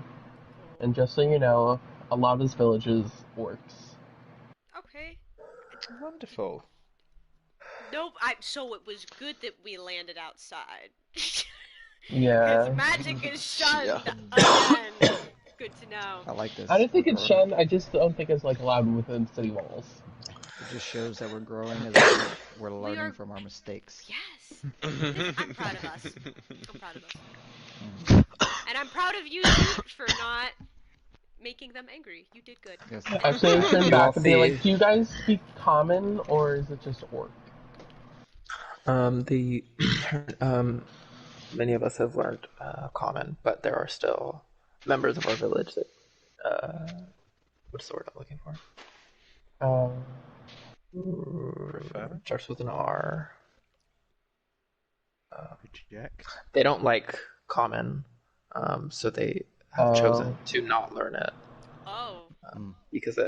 and just so you know, a lot of this village is orcs. Okay. Wonderful. Nope. So it was good that we landed outside. Yeah. Because magic is shunned Yeah. again. Good to know. I like this. I don't think We're it's growing. shunned, I just don't think it's like allowed within city walls. It just shows that we're growing as a group. We're We learning are- from our mistakes. Yes. I'm proud of us. I'm proud of us. And I'm proud of you too for not making them angry. You did good. Yes. Actually, I turn You back all and be see- like, do you guys speak common, or is it just orc? The many of us have learned common, but there are still members of our village that what's the word I'm looking for? Prefer? Starts with an R. Reject? They don't like common, so they have chosen to not learn it Oh. because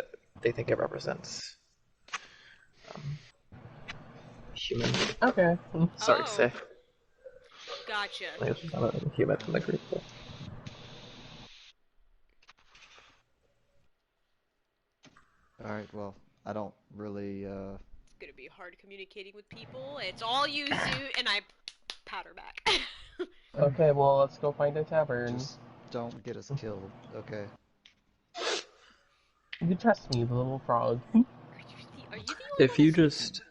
they think it represents human. Okay. Sorry Oh. to say, Gotcha. there's another human in the group. But... Alright, well, I don't really, It's gonna be hard communicating with people. It's all you, Zoot, and I pat her back. Okay, well, let's go find a tavern. Just don't get us killed, okay? You can trust me, the little frog. Are you the only If one you who's... just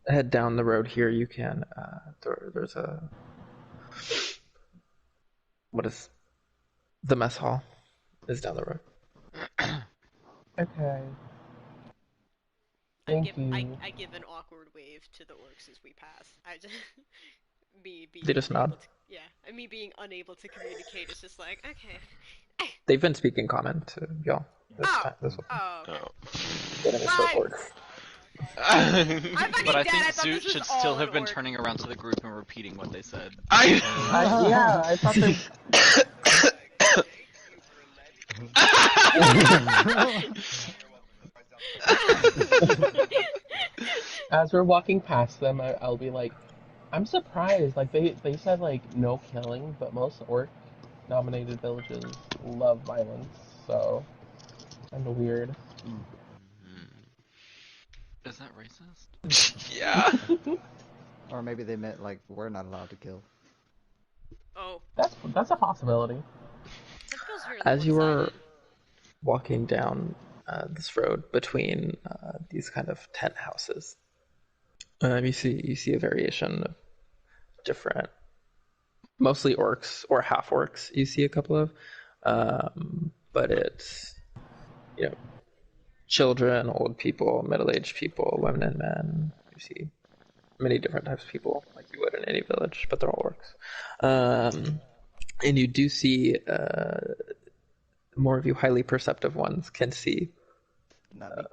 head down the road here, you can. There's a what is the mess hall is down the road. Okay. I Thank give you. I give an awkward wave to the orcs as we pass. I just me being They just unable nod. to, yeah, and me being unable to communicate is just like, okay. They've been speaking common to y'all this Oh, time. This one. oh, okay. Oh. They never spoke Fine. orcs. I'm fucking But I dead. think I thought Zoot this was should all still an have been orc. turning around to the group and repeating what they said. Yeah, I thought they... As we're walking past them, I'll be like, I'm surprised. Like, they said, like, no killing, but most orc-dominated villages love violence, so... Kinda weird. Is that racist? Yeah. Or maybe they meant, like, we're not allowed to kill. Oh, That's a possibility. that feels very As you were one-sided. walking down this road between these kind of tent houses, you see a variation of different, mostly orcs or half orcs. You see a couple of, but it's children, old people, middle-aged people, women and men. You see many different types of people, like you would in any village, but they're all orcs. And you do see more of you highly perceptive ones can see Not me.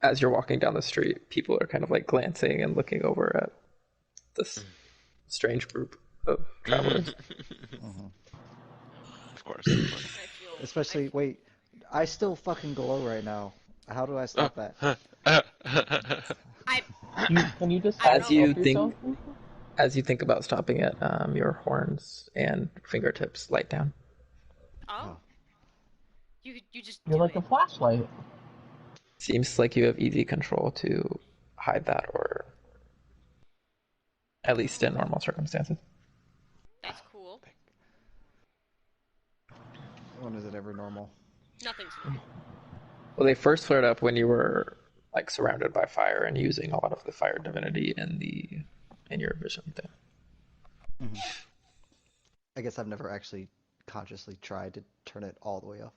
as you're walking down the street, people are kind of like glancing and looking over at this strange group of travelers. Mhm. Of course, of course. I feel. Especially, wait, I still fucking glow right now. How do I stop that? I Can you just I don't As know. you help yourself? think about stopping it, your horns and fingertips light down. Oh, you just You're do like it. a flashlight. Seems like you have easy control to hide that, or at least in normal circumstances. That's cool. When is it ever normal? Nothing's normal. Well, they first flared up when you were like surrounded by fire and using a lot of the fire divinity in your vision thing. Mhm. I guess I've never actually consciously tried to turn it all the way off.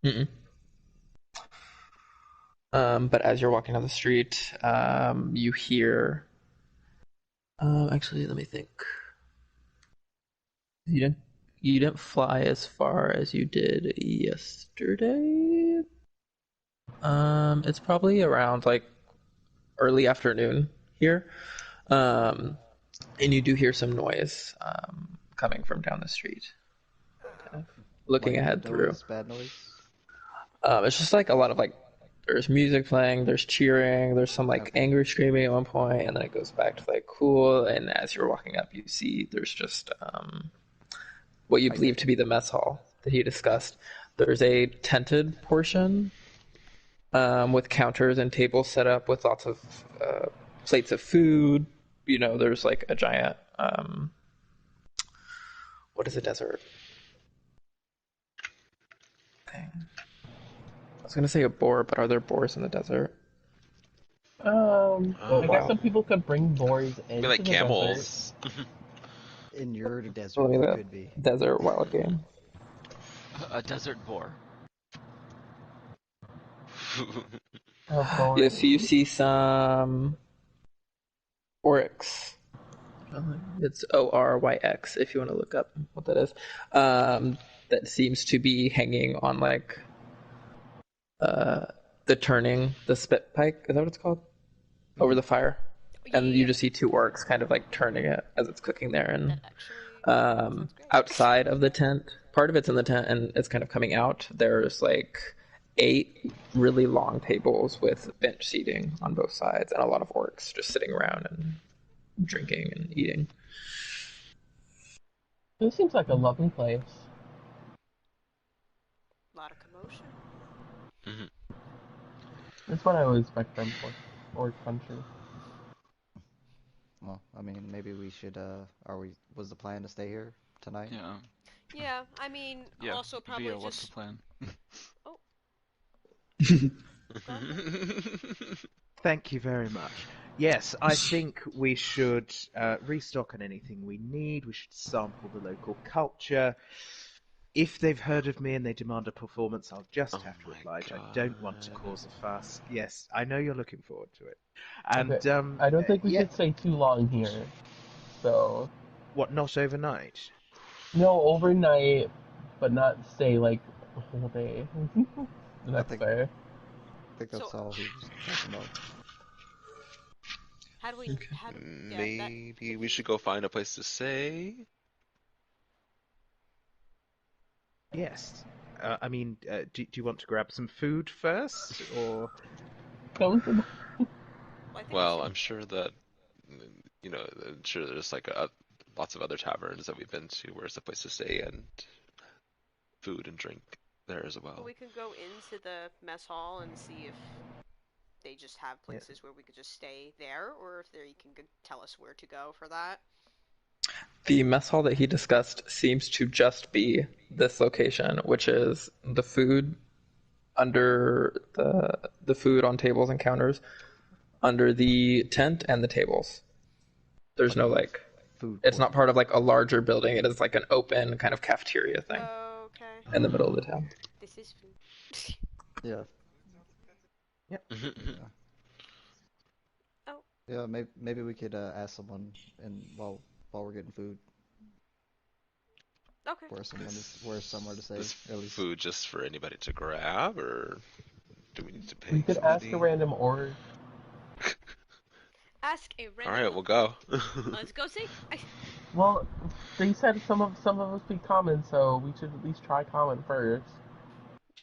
Mm-mm. But as you're walking down the street, you hear. Actually, let me think. You didn't fly as far as you did yesterday. It's probably around like early afternoon here. And you do hear some noise coming from down the street. Kind of looking Like ahead good through. noise, bad noise. It's just like a lot of like there's music playing, there's cheering, there's some like Okay. angry screaming at one point, and then it goes back to like cool. And as you're walking up, you see there's just what you believe to be the mess hall that he discussed. There's a tented portion with counters and tables set up with lots of plates of food. There's like a giant what is a desert thing? I was gonna say a boar, but are there boars in the desert? Oh, I guess wow. some people could bring boars Be into like the desert. camels. In your desert, Let me it look. could be. Desert wild game. A desert boar. Oh, boring. Yes, you see some oryx. It's Oryx if you want to look up what that is. That seems to be hanging on like the spit pike. Is that what it's called? Over the fire. And you Yeah. just see two orcs kind of like turning it as it's cooking there. And That actually sounds great. outside of the tent, part of it's in the tent and it's kind of coming out. There's like 8 really long tables with bench seating on both sides and a lot of orcs just sitting around and drinking and eating. This seems like a lovely place. A lot of commotion. Mhm. That's what I would expect them for. Or country. Well, I mean, maybe we should. Was the plan to stay here tonight? Yeah. Yeah, I mean, Yeah. also probably Via, what's the just. plan? Oh, go on. Thank you very much. Yes, I think we should restock on anything we need. We should sample the local culture. If they've heard of me and they demand a performance, I'll just Oh have to my oblige. I don't want to god. cause a fuss. Yes, I know you're looking forward to it. Okay. And I don't think we yeah, should stay too long here. So, what? Not overnight? no, overnight, but not stay like the whole day. The I next think day. I think So, that's all he was talking about. how do we. How do. Yeah, that. Maybe we should go find a place to stay. Yes. I mean, do you want to grab some food first, or? Come to the- Well, I think we Well, should. I'm sure that, I'm sure there's like lots of other taverns that we've been to where it's a place to stay and food and drink there as well. We could go into the mess hall and see if they just have places where we could just stay there, or if they can tell us where to go for that. The mess hall that he discussed seems to just be this location, which is the food under the food on tables and counters under the tent and the tables. There's no like Food. it's court. not part of like a larger building. It is like an open kind of cafeteria thing Okay. in the middle of the town. This is food. Yeah. Mhm. Yeah. Maybe we could ask someone, and while we're getting food, Okay. where somewhere to stay. Is At least. food just for anybody to grab, or do we need to pay We could ask a somebody? random org. Ask a random. All right, we'll go. Let's go see. Well, they said some of us speak common, so we should at least try common first.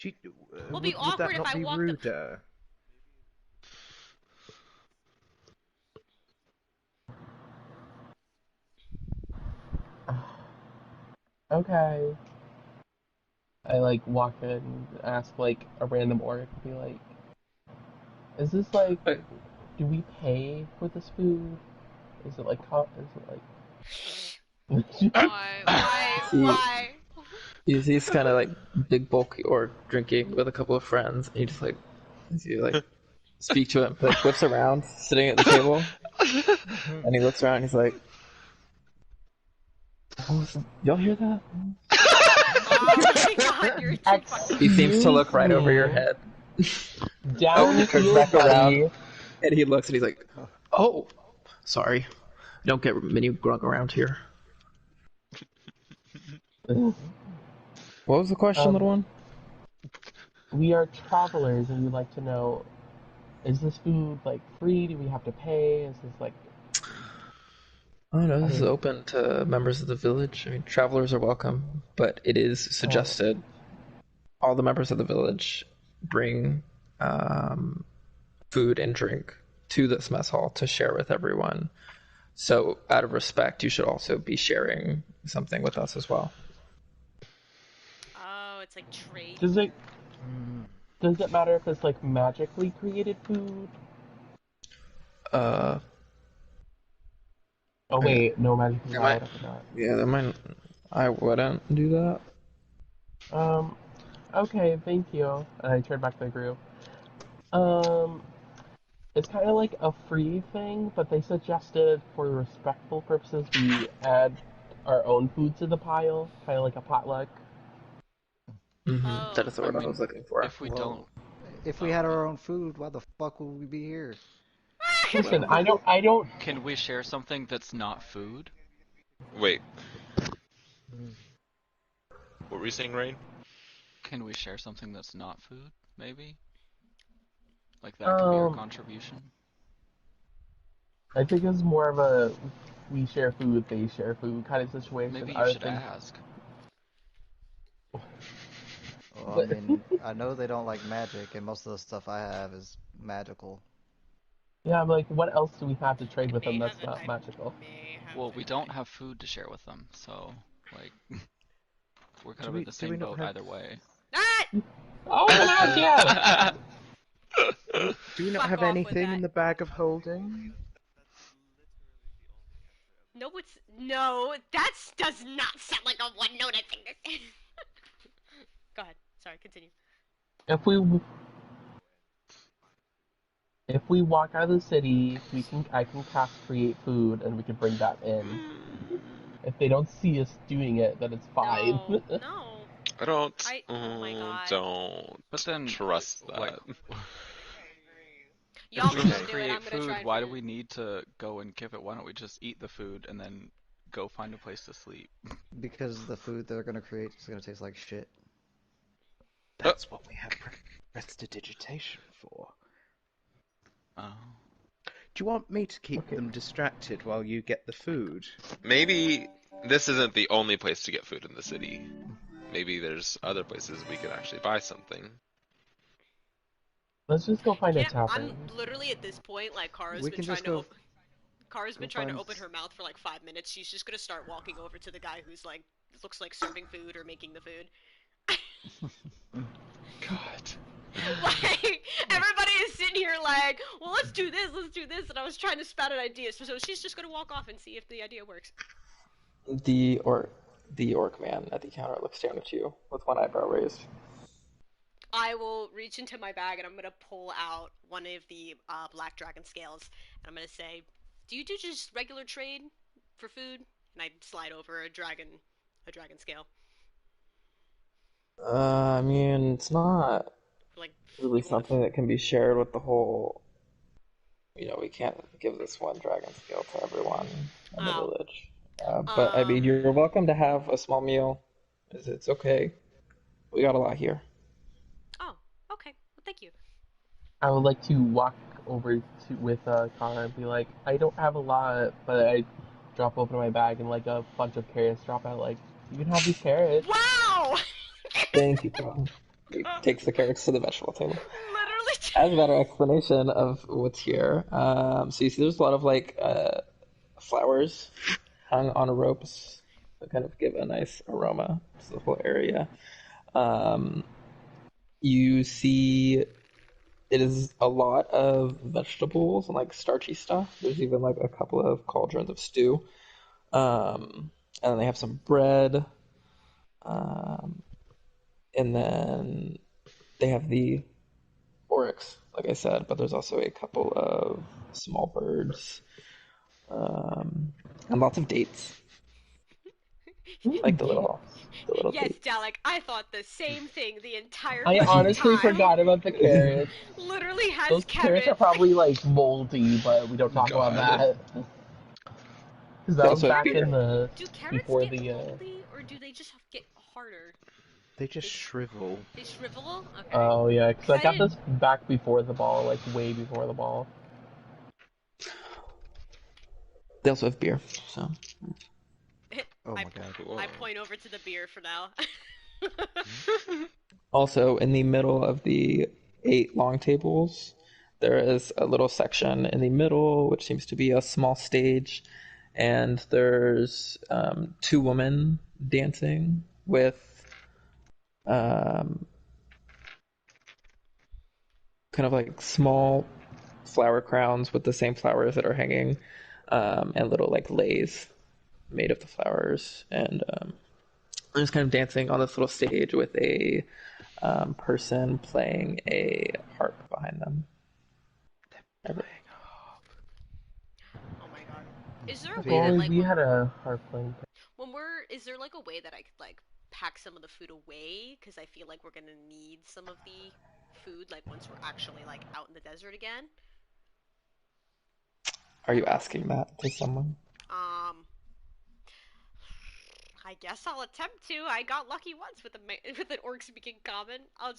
It'll be Would awkward that if not I be walk up- ruder? Okay. I like walk in and ask like a random orc, be like, is this like, But do we pay for this food? Is it like, Why? See- Why? he's kind of like big bulky orc drinking with a couple of friends, and you just like as you like speak to him, like whips around, sitting at the table, and he looks around. And he's like, oh, y'all hear that? Oh my god, you're too fucking. He seems to look right Excuse over your me. head, Down He turns here, back buddy. around. And he looks and he's like, oh, sorry, don't get many grunk around here. What was the question, little one? We are travelers, and we'd like to know: is this food like free? Do we have to pay? Is this like? Oh no, this is open to members of the village. I mean, travelers are welcome, but it is suggested all the members of the village bring food and drink to this mess hall to share with everyone. So, out of respect, you should also be sharing something with us as well. Oh, it's like trade. Does it matter if it's like magically created food? Oh wait, no magic is allowed. I forgot. Yeah, I wouldn't do that. Okay, thank you. And I turn back to the group. It's kind of like a free thing, but they suggested for respectful purposes we add our own food to the pile, kind of like a potluck. Oh. That is the word I mean, was looking for. If we don't, If we had our own food, why the fuck would we be here? Listen, I don't. can we share something that's not food? Wait. What were you saying, Rain? Can we share something that's not food? Maybe. Like that could be our contribution. I think it's more of a we share food, they share food kind of situation. Maybe I you should think- ask. Well, I mean, I know they don't like magic, and most of the stuff I have is magical. Yeah, I'm like, what else do we have to trade with them May that's have a not type- magical? may have Well, a we don't type. have food to share with them, so like we're kind Do of we- in the do we same not boat have- either way. Ah! Oh my god! Do we not Fuck have off with anything that. in the bag of holding? No, that does not sound like a one-noted thing to say. Go ahead. Sorry, continue. If we walk out of the city, I can cast create food and we can bring that in. If they don't see us doing it, then it's fine. No. I don't. Oh my god. Don't. But then, trust that. like, Y'all if we can can do it. create I'm gonna food, try and why do figure- we need to go and give it? Why don't we just eat the food and then go find a place to sleep? Because the food they're gonna create is gonna taste like shit. That's what we have prestidigitation for. Oh. Do you want me to keep them distracted while you get the food? Maybe this isn't the only place to get food in the city. Maybe there's other places we could actually buy something. Let's just go find a I'm tavern. literally at this point, like, Kara's We been can trying just to go. open. Kara's been go trying to find open her mouth for like 5 minutes. She's just gonna start walking over to the guy who's like, looks like serving food or making the food. God. Like, everybody is sitting here like, well, let's do this, and I was trying to spout an idea, so she's just gonna walk off and see if the idea works. The orc man at the counter looks down at you with one eyebrow raised. I will reach into my bag and I'm gonna pull out one of the black dragon scales, and I'm gonna say, do you do just regular trade for food? And I slide over a dragon scale. I mean, it's not Like, really you want something that can be shared with the whole. You know, we can't give this one dragon scale to everyone in the village. But I mean, you're welcome to have a small meal. It's okay. We got a lot here. Oh, okay. Well, thank you. I would like to walk over with Connor and be like, I don't have a lot, but I drop open my bag and like a bunch of carrots drop out. Like, you can have these carrots. Wow! Thank you, Connor. He takes the carrots to the vegetable table. Literally. As a better explanation of what's here, so you see there's a lot of like flowers hung on ropes that kind of give a nice aroma to the whole area. You see it is a lot of vegetables and like starchy stuff. There's even like a couple of cauldrons of stew. And then they have some bread. And then they have the oryx, like I said, but there's also a couple of small birds. And lots of dates. Like the little Yes, dates. Dalek, I thought the same thing the entire I fucking honestly time. forgot about the carrots. Literally has Those carrots are probably like moldy, but we don't talk about that. Because that was Also back beer. in the Do carrots before get the moldy, or do they just get harder? They just shrivel. They shrivel? Okay. Oh yeah, because I got didn't- this back before the ball, like way before the ball. They also have beer, so. Oh I, my god. I point over to the beer for now. Also, in the middle of the 8 long tables, there is a little section in the middle, which seems to be a small stage, and there's 2 women dancing with kind of like small flower crowns with the same flowers that are hanging, and little like leis made of the flowers, and they're just kind of dancing on this little stage with a person playing a harp behind them. Oh my god. Is there a If way that only like we had a harp playing. is there like a way that I could like pack some of the food away? Because I feel like we're gonna need some of the food like once we're actually like out in the desert again. Are you asking that to someone? I guess I'll attempt to. I got lucky once with with an orc speaking common. I'll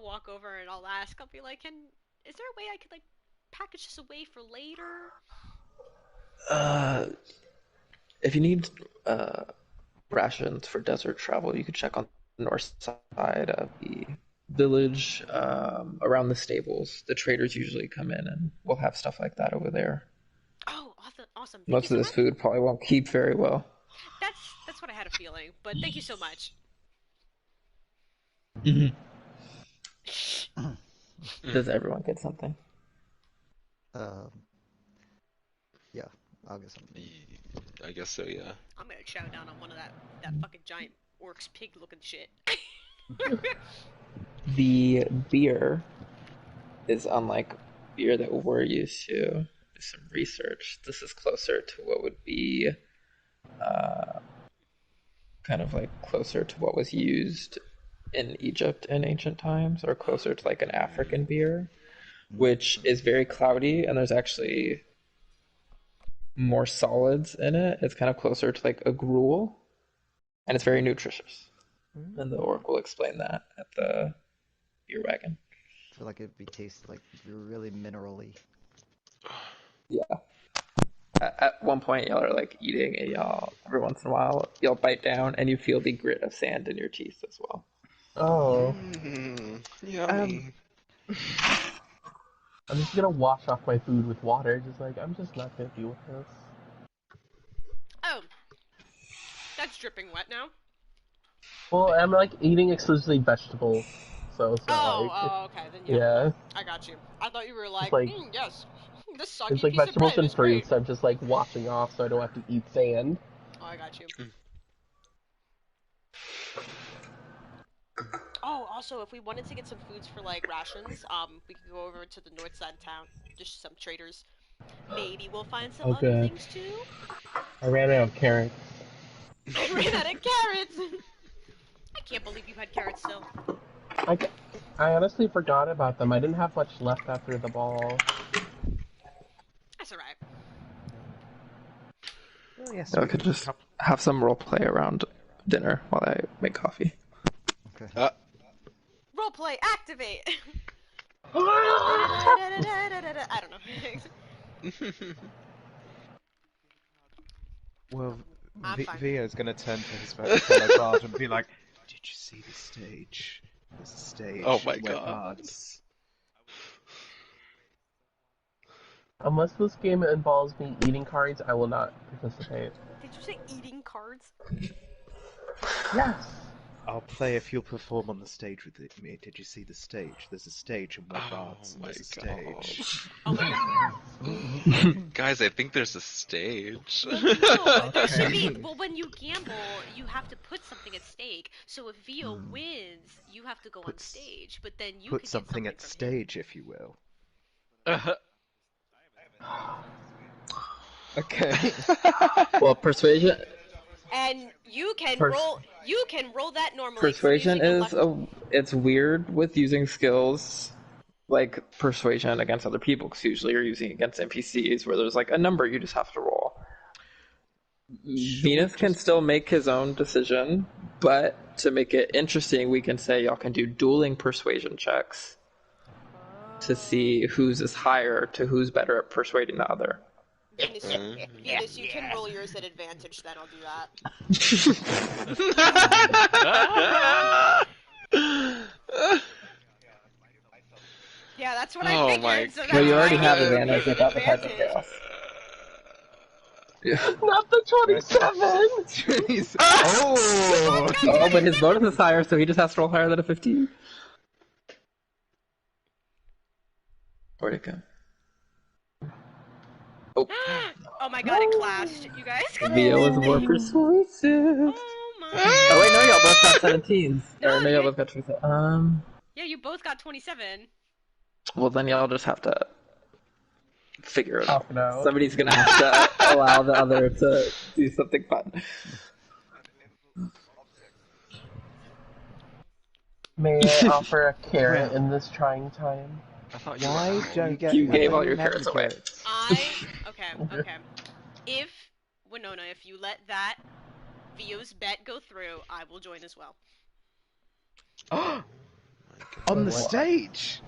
walk over and I'll ask. I'll be like, is there a way I could like package this away for later? If you need rations for desert travel, you could check on the north side of the village, around the stables. The traders usually come in, and we'll have stuff like that over there. Oh, awesome. Thank Most you of so this much. food probably won't keep very well. That's what I had a feeling, but thank you so much. Does everyone get something? Yeah, I'll get something. I guess so. Yeah. I'm gonna chow down on one of that fucking giant orc's pig looking shit. The beer is unlike beer that we're used to. Do some research. This is closer to what would be kind of like closer to what was used in Egypt in ancient times, or closer to like an African beer, which is very cloudy, and there's actually more solids in it. It's kind of closer to like a gruel, and it's very nutritious. And the orc will explain that at the beer wagon. I feel like it'd be taste like really minerally. Yeah. At one point, y'all are like eating, and y'all every once in a while y'all bite down, and you feel the grit of sand in your teeth as well. Oh. Yummy. I'm just gonna wash off my food with water. Just like, I'm just not gonna deal with this. Oh, that's dripping wet now. Well, I'm like eating exclusively vegetables, so it's not like. Oh, okay, then Yeah. I got you. I thought you were like, like- yes, this soggy It's like piece of vegetables bread and is great. fruits. I'm just like washing off so I don't have to eat sand. Oh, I got you. Oh, also, if we wanted to get some foods for like rations, we could go over to the north side of town. Just some traders. Maybe we'll find some other Okay. things too. I ran out of carrots. I ran out of carrots. I can't believe you had carrots still. I honestly forgot about them. I didn't have much left after the ball. That's alright. Well, yes, So I could just have some role play around dinner while I make coffee. Okay. Roleplay activate. I don't know. Well, I'm fine. Vio's going to turn to his fellow bard and be like, "Did you see the stage? There's a stage Oh my where God. bards." Unless this game involves me eating cards, I will not participate. Did you say eating cards? Yes! I'll play if you'll perform on the stage with me. Did you see the stage? There's a stage and we're Oh bards. my There's a stage. Oh my god. Guys, I think there's a stage. Well, no, there should be. Okay. Well, when you gamble, you have to put something at stake. So if Vio wins, you have to go on Put- stage. But then you Put could something get at something from him. stage, if you will. Okay. Well, persuasion. And you can Pers- roll. You can roll that normally. Persuasion using is it's weird with using skills like persuasion against other people, because usually you're using it against NPCs where there's like a number you just have to roll. Venus can still make his own decision, but to make it interesting, we can say y'all can do dueling persuasion checks to see whose is higher to who's better at persuading the other. Venus, Venus, you can roll yours at advantage. Then I'll do that. Yeah, that's what I Oh figured. my So God. that's Well, you already why have I gave advantage you without the type of advantage. chaos. Yeah. Not the 27! Oh! Oh, but his bonus is higher, so he just has to roll higher than a 15. Where'd it go? Oh, Oh my god, it clashed. You guys. Vio is more persuasive. Oh my. Oh wait, no, y'all both got 17s. No, Or no, you y'all didn't. both got 27. Yeah, you both got 27. Well, then y'all just have to figure it out. Talk it out. Somebody's gonna have to allow the other to do something fun. May I offer a carrot in this trying time? I thought you Why were out. don't You I gave thought all you your had carrots the away. Okay. If Winona, if you let that Vio's bet go through, I will join as well. On the What? stage!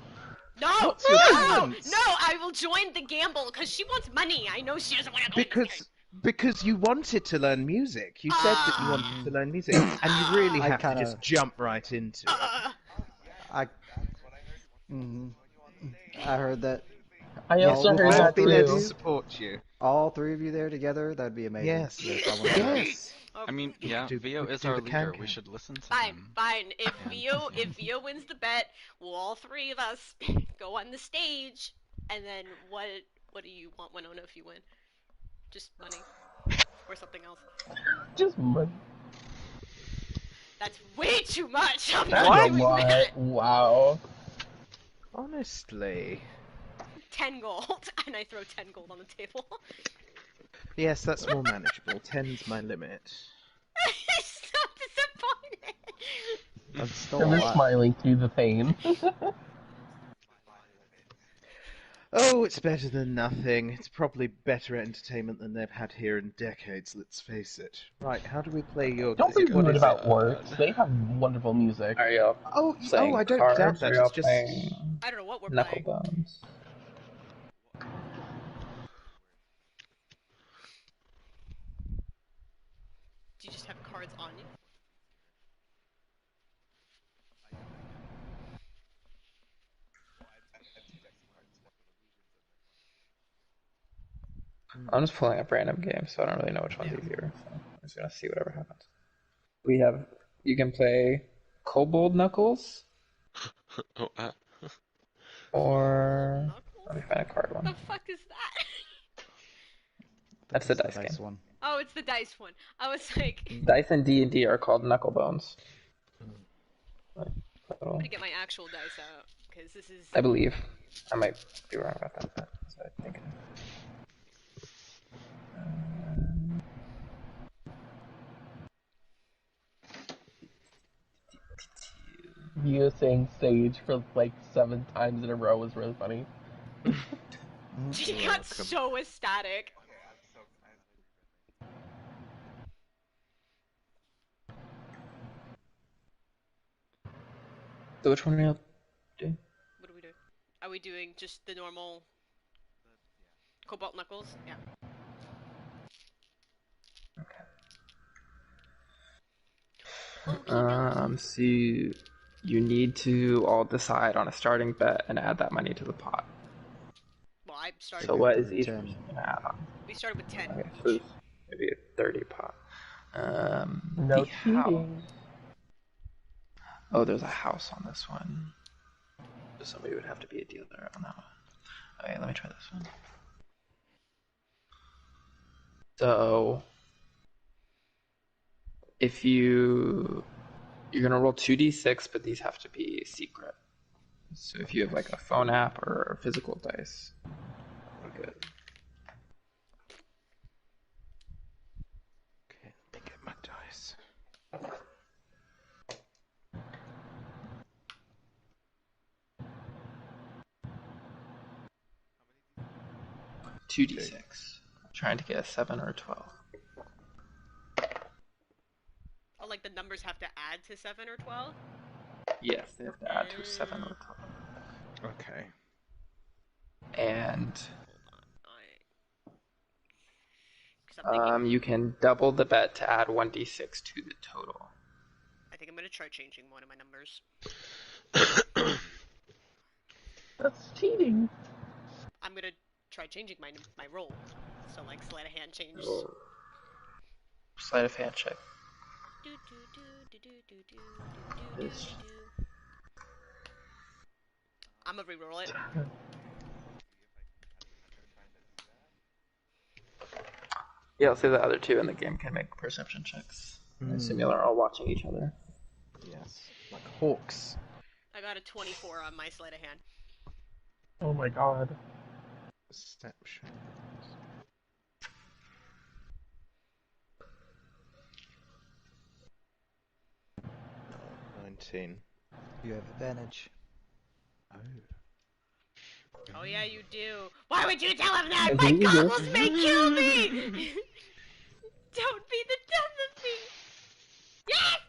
No, What's your no, difference? no! I will join the gamble because she wants money. I know she doesn't want to go. Because you wanted to learn music. You said that you wanted to learn music. And you really I have to kinda- just jump right into it. I heard that. I Yeah, also we'll heard all that be Be there to too. support you. All three of you there together, that'd be amazing. Yes. I wanna do that. Yes. I mean, yeah, do- Vio we is do our the leader. can-can. We should listen to Fine, him. fine. If Vio wins the bet, we'll all three of us go on the stage, and then what do you want, Winona, if you win? Just money. Or something else. Just money. That's way too much. I'm That's not a doing lot. that. Wow. Honestly. 10 gold, and I throw 10 gold on the table. Yes, that's more manageable. 10's my limit. He's so disappointed. That's still a Never lot. smiling through the pain. Oh, it's better than nothing. It's probably better entertainment than they've had here in decades, let's face it. Right, how do we play your... Don't be what rude is about it? works. They have wonderful music. Are y'all playing I don't cards, doubt or that. are y'all It's just... playing I don't know what we're knuckle playing. bones? Do you just have cards on you? I'm just pulling up random games, so I don't really know which one's easier. So I'm just gonna see whatever happens. You can play Kobold Knuckles, Oh, or Knuckles? let me find a card What one. the fuck is that? That's the That's dice game. one. Oh, it's the dice one. I was like, Dice and D&D are called knuckle bones. Like, I'm little- gonna get my actual dice out, because this is... I believe. I might be wrong about that, but that's what I think. You saying sage for like 7 times in a row was really funny. He You're got welcome. so ecstatic. So which one are you doing? What are we doing? Are we doing just the normal... Cobalt Knuckles? Yeah. So you need to all decide on a starting bet and add that money to the pot. Well, I started... So what is each 10. person gonna add on? We started with 10 Okay, each. so maybe a 30 pot. No The house. cheating. Oh, there's a house on this one. So somebody would have to be a dealer on that one. Okay, let me try this one. So if you're gonna roll 2d6, but these have to be secret. So if you have like a phone app or physical dice, we're good. Okay, let me get my dice. 2d6. I'm trying to get a 7 or a 12. Oh, like the numbers have to add to 7 or 12? Yes, they have to add to a 7 or 12. Okay. And Hold on. 'Cause I'm thinking... you can double the bet to add 1d6 to the total. I think I'm gonna try changing one of my numbers. That's cheating. I'm gonna try changing my roll. So, like, sleight of hand change. Oh. Sleight of hand check. I'm gonna reroll it. Yeah, I'll say the other two in the game can make perception checks. I assume you're all watching each other. Yes. Like hawks. I got a 24 on my sleight of hand. Oh my god. Perception. 19. You have advantage. Oh. Oh yeah, you do. Why would you tell him that? I My think you do. goggles may kill me! Don't be the death of me! Yes!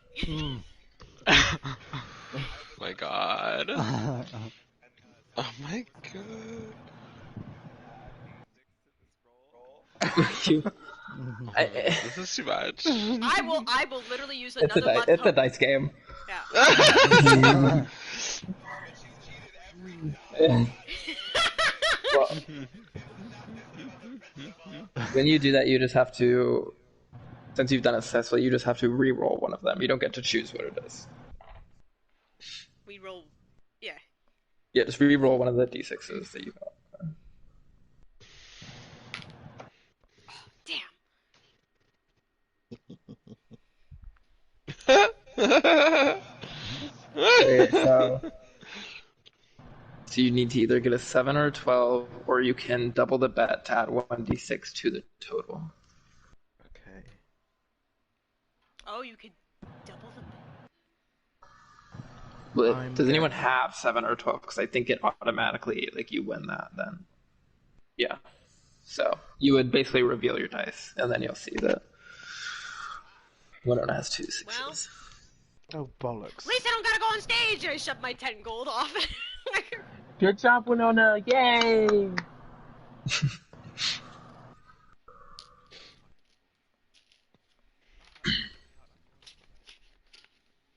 My god. Oh my god. You- This is too much. I will literally use it's another luck it's a token. dice game. Yeah. Well, when you do that, you just have to, since you've done it successfully, you just have to re-roll one of them. You don't get to choose what it is. We roll. Yeah. Yeah, just re-roll one of the d6s that you got. Damn. Wait, so you need to either get a 7 or a 12, or you can double the bet to add 1d6 to the total. Okay. Oh, you could double the. But does anyone have 7 or 12? Because I think it automatically, like, you win that then. Yeah. So you would basically reveal your dice, and then you'll see that Winona has 2 6s. Oh, bollocks. At least I don't gotta go on stage! I shoved my 10 gold off. Good job, Winona! Yay!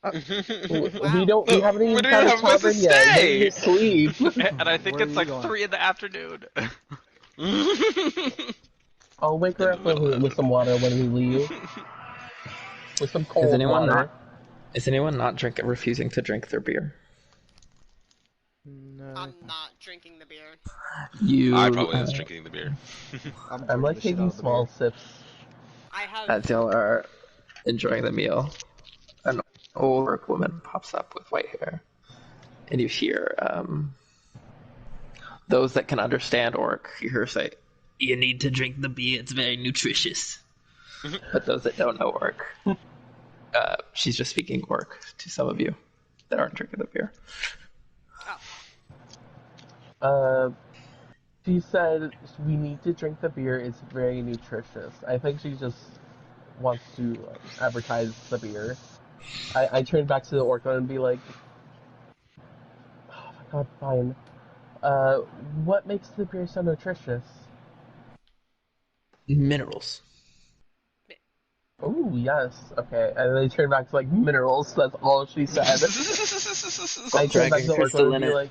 We don't. We haven't even found a tavern yet. Maybe stay. he's asleep. And I think Where it's are you like going? 3 in the afternoon. I'll wake her up with some water when we leave. With some cold water. Is anyone not refusing to drink their beer? No. I'm not drinking the beer. I probably was drinking the beer. I'm like taking small sips. I have. As y'all are enjoying the meal, an old orc woman pops up with white hair, and you hear those that can understand orc. You hear her say, "You need to drink the beer; it's very nutritious." But those that don't know orc, she's just speaking orc to some of you that aren't drinking the beer. She said we need to drink the beer. It's very nutritious. I think she just wants to advertise the beer. I turn back to the orca and be like, "Oh my god, fine. What makes the beer so nutritious?" Minerals. Oh yes, okay. And then I turn back to like minerals. That's all she said. I turn back to the orca and be like,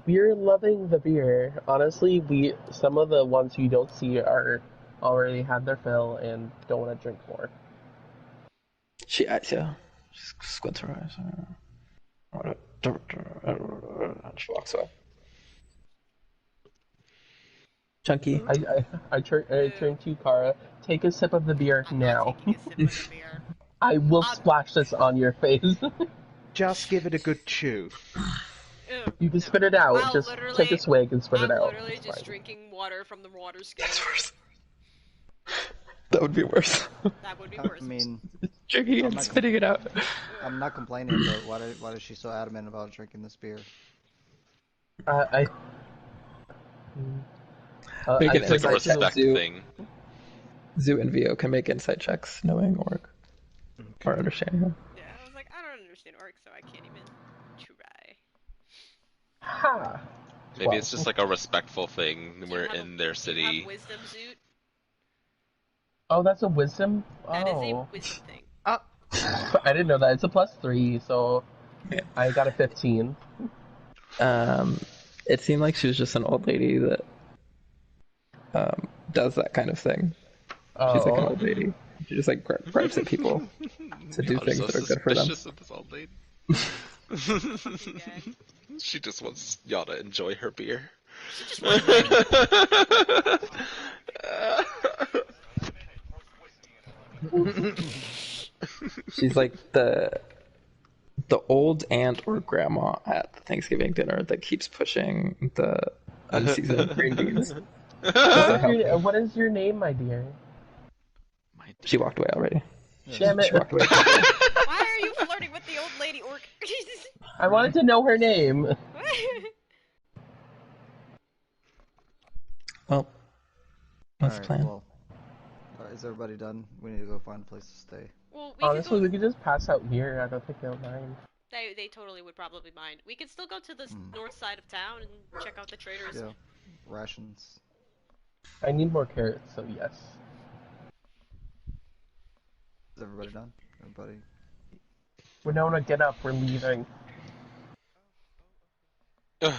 we're loving the beer. Honestly, some of the ones you don't see are already had their fill and don't want to drink more. She squints her eyes. She walks away. Chunky. I turn to Kara. Take a sip of the beer now. Taking a sip of the beer. I will splash this on your face. Just give it a good chew. Ew, You can spit it out. Well, Just literally, take a swig and spit I'm it out. literally It's just fine. drinking water from the water skin. That's worse. That would be worse. That would be worse. I mean, Drinking and spitting it out. I'm not complaining, but why is she so adamant about drinking this beer? I Make it It's like a Insight check. respect thing. Zoo and Vio can make insight checks knowing orc or understanding them. Yeah, I was like, I don't understand orc, so I can't even try. Ha! Maybe it's just like a respectful thing. Do you We're have in their Do you have city. wisdom, Zoot? Oh, that's a wisdom? That is a Oh. wisdom thing. I didn't know that. It's a +3, so I got a 15. It seemed like she was just an old lady that does that kind of thing. She's like an old lady. She just like gripes at people to do God, I'm things so that are good for them. suspicious of this old lady. Fucking gag. She just wants y'all to enjoy her beer. She just wants She's like the old aunt or grandma at the Thanksgiving dinner that keeps pushing the unseasoned green beans. What is your name, my dear? She walked away already. Damn it. She walked away. Why are you flirting with the old lady orc? I wanted to know her name. Well, what's the Alright, plan? well, is everybody done? We need to go find a place to stay. Well, Honestly, we could just pass out here. I don't think they'll mind. They totally would probably mind. We could still go to the north side of town and check out the traders. Yeah, rations. I need more carrots, so yes. Is everybody done? Everybody? Winona, get up. We're leaving. God.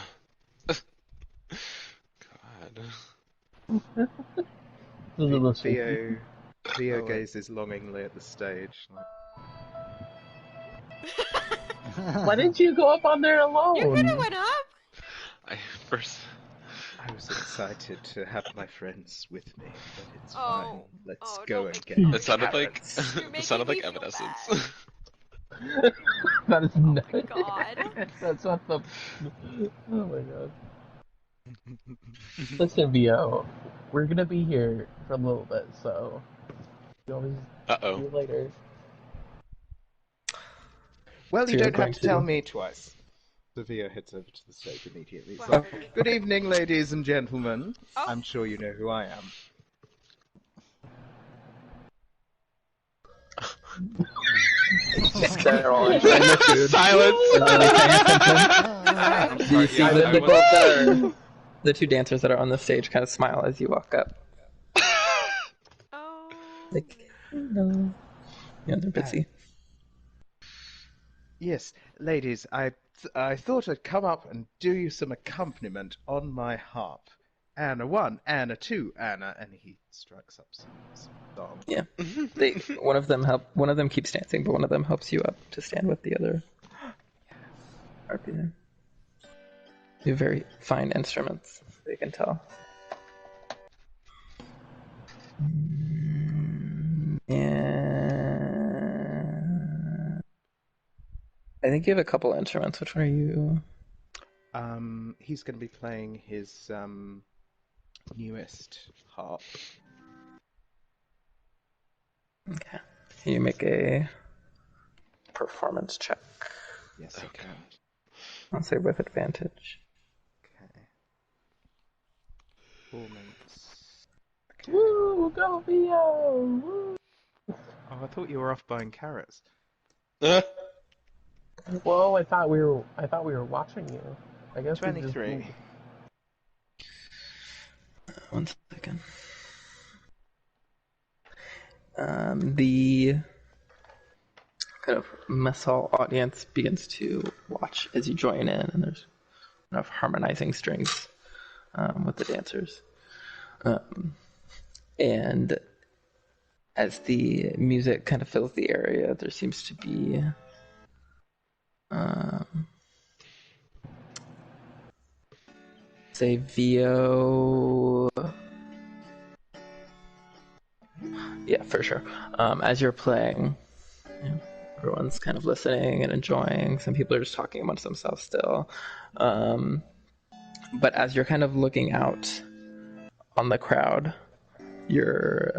Theo gazes longingly at the stage. Why didn't you go up on there alone? You could have went up. First, I was excited to have my friends with me, but it's Oh. fine. Let's Oh, go don't and make get me- the It sounded like carrots. You're it sounded making like me feel Evanescence. bad. That is Oh my not. god. That's not the. Oh my god. Listen, VO, we're gonna be here for a little bit, so you always see Uh-oh. you later. Well, So you you're don't have going to tell to- me twice. Sophia heads over to the stage immediately. What So, happened? good evening, ladies and gentlemen. Oh. I'm sure you know who I am. They're all enjoying their food. Silence. They're not really paying attention. I'm Do you sorry. see Yeah, the, I the, was. girls that are, the two dancers that are on the stage kind of smile as you walk up? Oh. Like, hello. Yeah, they're busy. Yes, ladies, I thought I'd come up and do you some accompaniment on my harp. Anna 1, Anna 2, Anna, and he strikes up some song. Yeah. One of them keeps dancing, but one of them helps you up to stand with the other harpy there. They have very fine instruments, they can tell. And I think you have a couple instruments. Which one are you? He's going to be playing his newest harp. Okay. Can you make a performance check? Yes, I can. I'll say with advantage. Okay. Performance. Okay. Woo, go VO! Woo. Oh, I thought you were off buying carrots. Whoa, I thought we were watching you. I guess we just 23. 1 second. The kind of mess hall audience begins to watch as you join in, and there's enough harmonizing strings with the dancers. And as the music kind of fills the area, there seems to be say VO. Yeah, for sure. As you're playing, everyone's kind of listening and enjoying. Some people are just talking amongst themselves still. But as you're kind of looking out on the crowd, your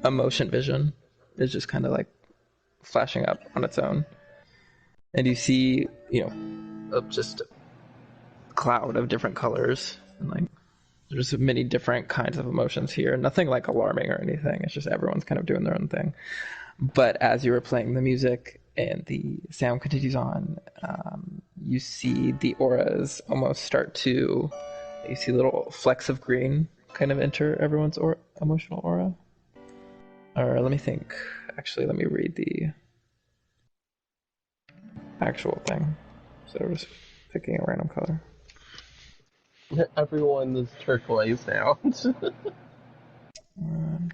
emotion vision is just kind of like flashing up on its own. And you see, just a cloud of different colors. And like, there's many different kinds of emotions here. Nothing like alarming or anything. It's just everyone's kind of doing their own thing. But as you were playing the music and the sound continues on, you see the auras almost start to, you see little flecks of green kind of enter everyone's emotional aura. Or let me think. Actually, let me read the actual thing. So we're just picking a random color. everyone is turquoise now.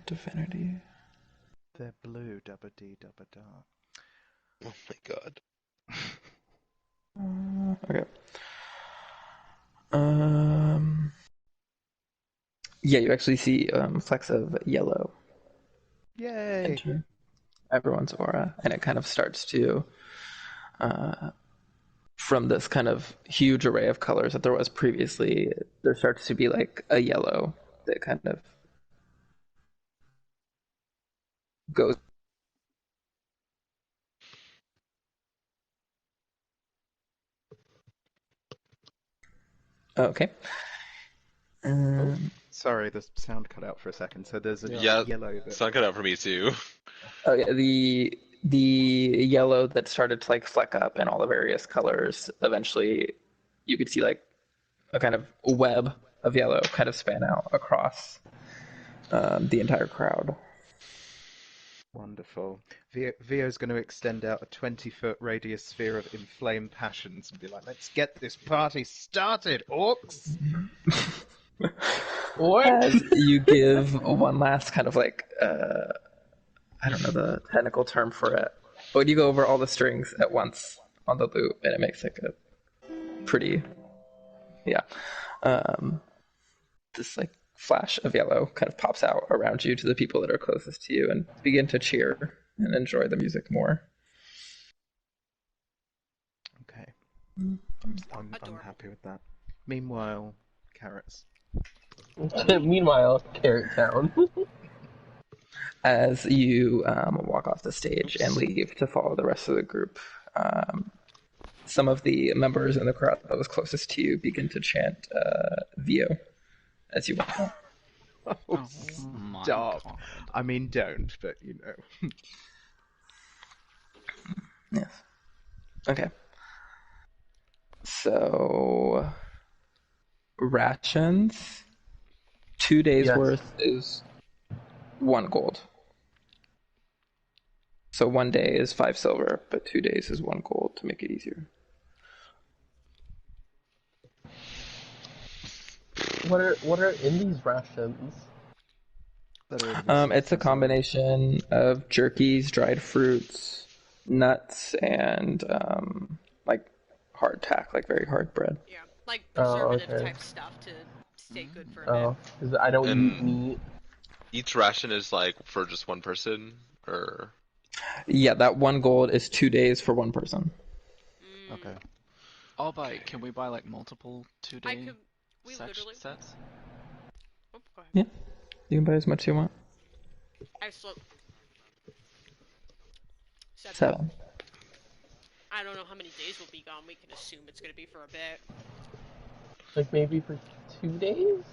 Divinity. They're blue, dabba dee dabba da. Oh my god. Okay. Yeah, you actually see flecks of yellow Yay! enter everyone's aura, and it kind of starts to, from this kind of huge array of colors that there was previously, there starts to be like a yellow that kind of goes. Okay. Sorry, the sound cut out for a second. So there's a Yeah, yellow that... sun cut out for me too. Oh yeah, the yellow that started to like fleck up in all the various colors. Eventually, you could see like a kind of web of yellow kind of span out across the entire crowd. Wonderful. Vio's going to extend out a 20-foot radius sphere of inflamed passions and be like, let's get this party started, orcs! As you give one last kind of like, I don't know the technical term for it, but you go over all the strings at once on the loop, and it makes like a pretty, yeah. this like flash of yellow kind of pops out around you to the people that are closest to you and begin to cheer and enjoy the music more. Okay. Mm. I'm happy with that. Meanwhile, carrots. Meanwhile, Carrot Town. As you walk off the stage and leave to follow the rest of the group, some of the members in the crowd that was closest to you begin to chant Vio as you walk out. Oh, my stop. God. I mean, don't, but you know. Yes. Okay. So, rations, 2 days Yes. worth is 1 gold. So 1 day is 5 silver, but 2 days is 1 gold to make it easier. What are in these rations? That are in It's a combination of jerkies, dried fruits, nuts, and like hardtack, like very hard bread. Yeah, like Oh, preservative okay. type stuff to stay good for a Oh, bit. because I don't And- eat meat. Each ration is like for just one person, or Yeah, that 1 gold is 2 days for 1 person. Okay. I'll buy. Can we buy like multiple 2-day We literally. sets? Oh, go ahead. Yeah, you can buy as much as you want. I slow. 7. I don't know how many days we'll be gone. We can assume it's gonna be for a bit. Like maybe for 2 days?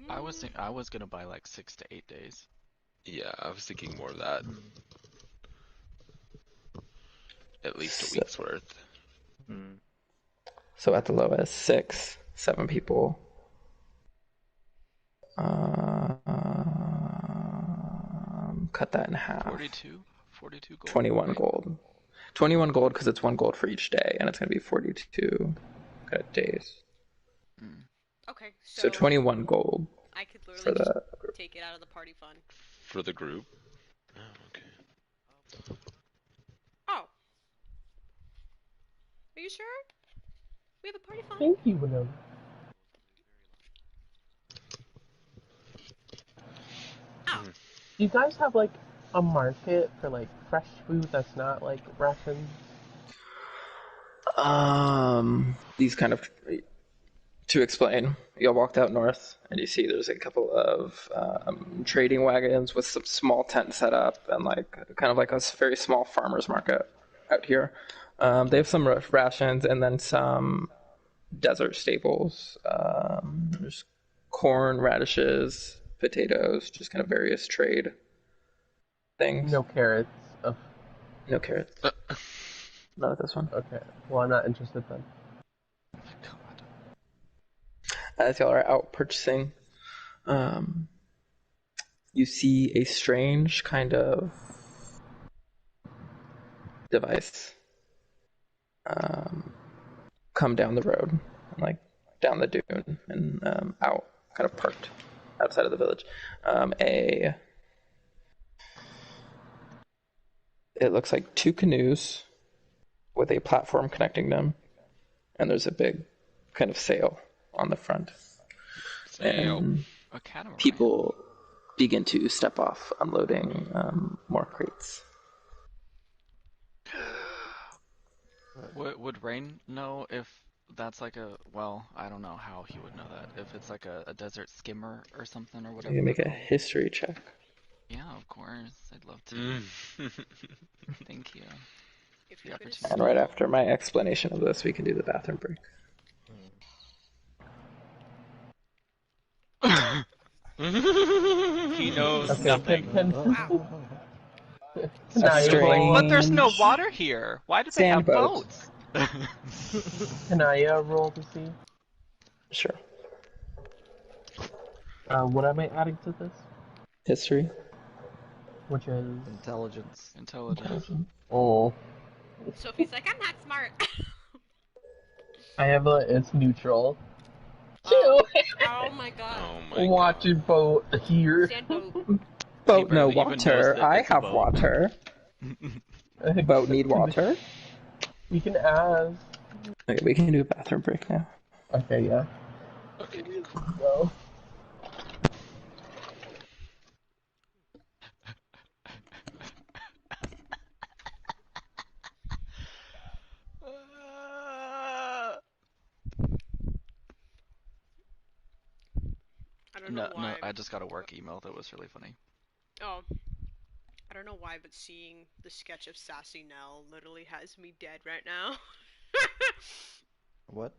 I was gonna buy like 6 to 8 days. yeah, I was thinking more of that. At least a So- week's worth. So at the lowest, 6, 7 people. Cut that in half. 42 gold. 21 right? gold. 21 gold because it's 1 gold for each day, and it's going to be 42 days. Okay, So 21 gold I could for literally just the group. take it out of the party fund. For the group? Oh, okay. Oh. Are you sure? We have a party fund? Thank you, Winona. Oh. Do you guys have like a market for like fresh food that's not like rations? These kind of, to explain, you walked out north and you see there's a couple of trading wagons with some small tent set up and like kind of like a very small farmer's market out here. They have some rations and then some desert staples. There's corn, radishes, potatoes, just kind of various trade things. No carrots. Oh, No carrots. Not at this one. okay. Well, I'm not interested then. God. As y'all are out purchasing, you see a strange kind of device come down the road, like down the dune and out, kind of parked outside of the village. It looks like 2 canoes with a platform connecting them, and there's a big kind of sail on the front. Sail. And A catamaran. people begin to step off, unloading more crates. Would Rain know if that's like a, well, I don't know how he would know that. If it's like a desert skimmer or something or whatever. You can make they're a called. history check. Yeah, of course. I'd love to. Thank you. If The you could opportunity. And right after my explanation of this, we can do the bathroom break. He knows Okay, nothing. Strange. But there's no water here. Why do they Sand have boats. boats? Can I roll to see? Sure. What am I adding to this? History. Which is Intelligence. Intelligence. oh, Sophie's like, I'm not smart. I have it's neutral. Oh, oh my god. Oh my Watch god. it boat here. Sandboat. Boat no barely even water. knows that I it's a have boat. water. Boat need water. We can ask. Okay, we can do a bathroom break now. Okay, yeah. Okay. So, I don't know No, why. I just got a work email that was really funny. Oh, I don't know why, but seeing the sketch of Sassy Nell literally has me dead right now. What?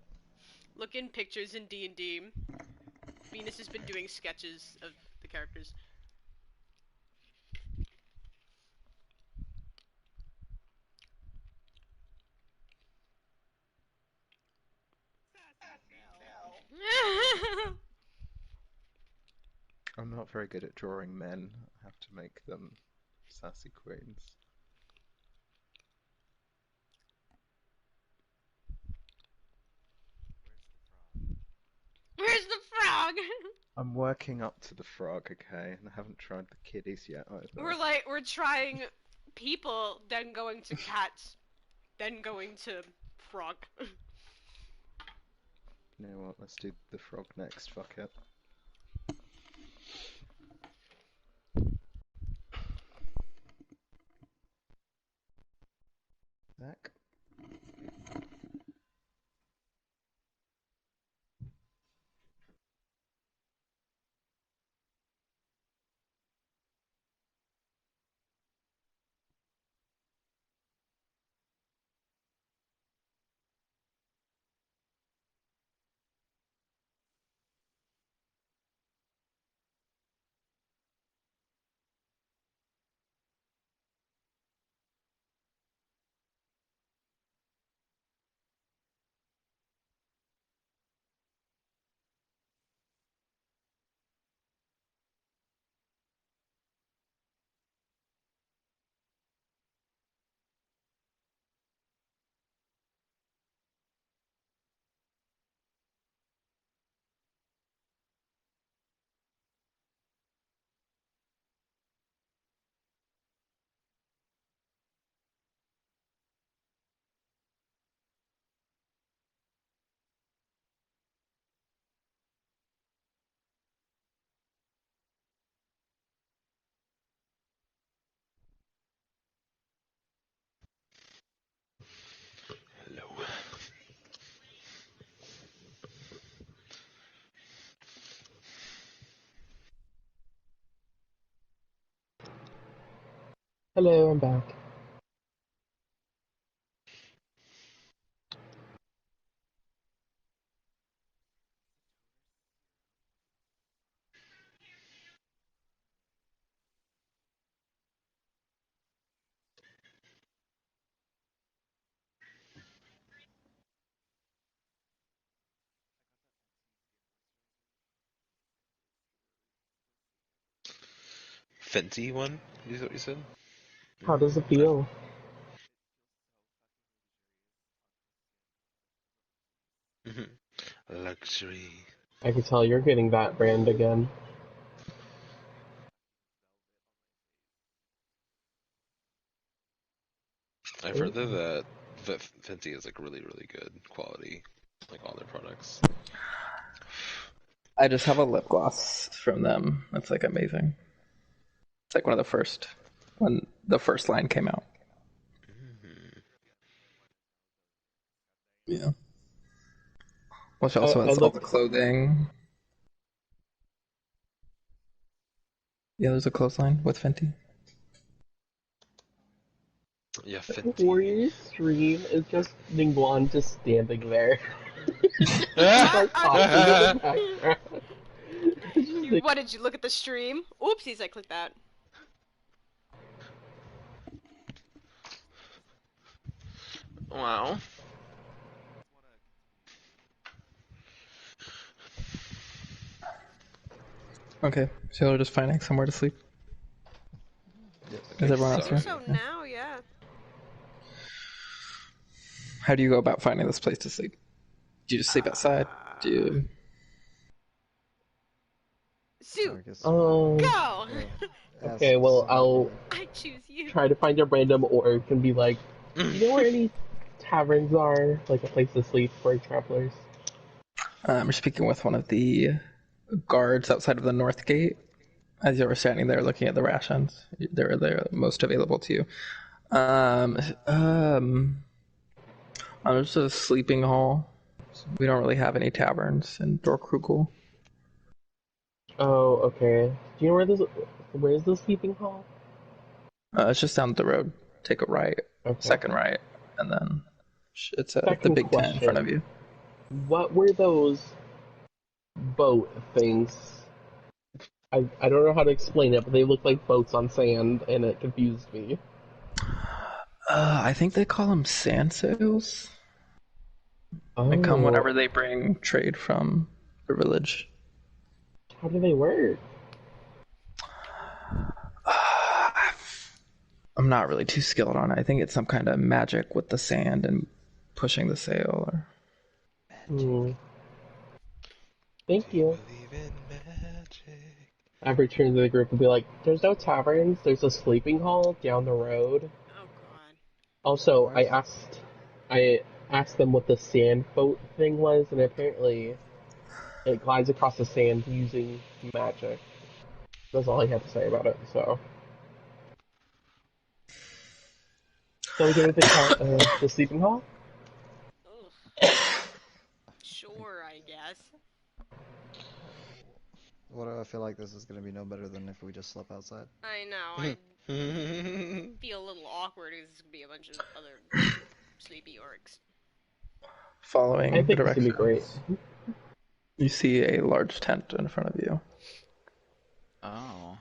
Look in pictures in D&D. Venus has been doing sketches of the characters. I'm not very good at drawing men. I have to make them sassy queens. Where's the frog? I'm working up to the frog, okay? And I haven't tried the kitties yet either. We're trying people, then going to cats, then going to frog. You know what? Let's do the frog next. Fuck it. Zach? Hello. hello, I'm back. Fenty one? Is what you said? How does it Okay. feel? Luxury. I can tell you're getting that brand again. I've heard that Fenty is like really, really good quality, like all their products. I just have a lip gloss from them. It's like amazing. It's like one of the first when the first line came out. Yeah. Which also I has all the looked. clothing. Yeah, there's a clothesline with Fenty. Yeah, Fenty. Warrior's stream is just Ningguan just standing there. Ah, Like talking in the background. It's just like, what did you look at the stream? Oopsies, I clicked that. Wow. Okay, so we're just finding somewhere to sleep. Yes. Is Okay, everyone I else think here? so now, yeah. How do you go about finding this place to sleep? Do you just sleep outside? Do you... Sue, I guess. um. go! Ask Okay, well, somebody I'll that. I choose you. try to find a random orc and be like, do you know where any taverns are? Like a place to sleep for travelers? You're speaking with one of the guards outside of the north gate. As you were standing there looking at the rations, they're the most available to you. There's a sleeping hall. We don't really have any taverns in Dorkrugel. Oh, okay. Do you know where's the sleeping hall? It's just down the road. Take a right, Okay. second right, and then it's the Second big tent in front of you. What were those boat things? I don't know how to explain it, but they look like boats on sand, and it confused me. I think they call them sand sails. Oh. They come whenever they bring trade from the village. How do they work? I'm not really too skilled on it. I think it's some kind of magic with the sand and pushing the sail. Or... Thank you. Believe in magic. I return to the group and be like, there's no taverns, there's a sleeping hall down the road. Oh god. Also, I asked them what the sand boat thing was, and apparently it glides across the sand using magic. That's all I had to say about it, so. So we go to the sleeping hall? Ugh. Sure, I guess. What do I feel like this is gonna be no better than if we just slept outside? I know, I'd feel a little awkward because there's gonna be a bunch of other sleepy orcs. Following I the think it's gonna be directions, great. you see a large tent in front of you. Oh.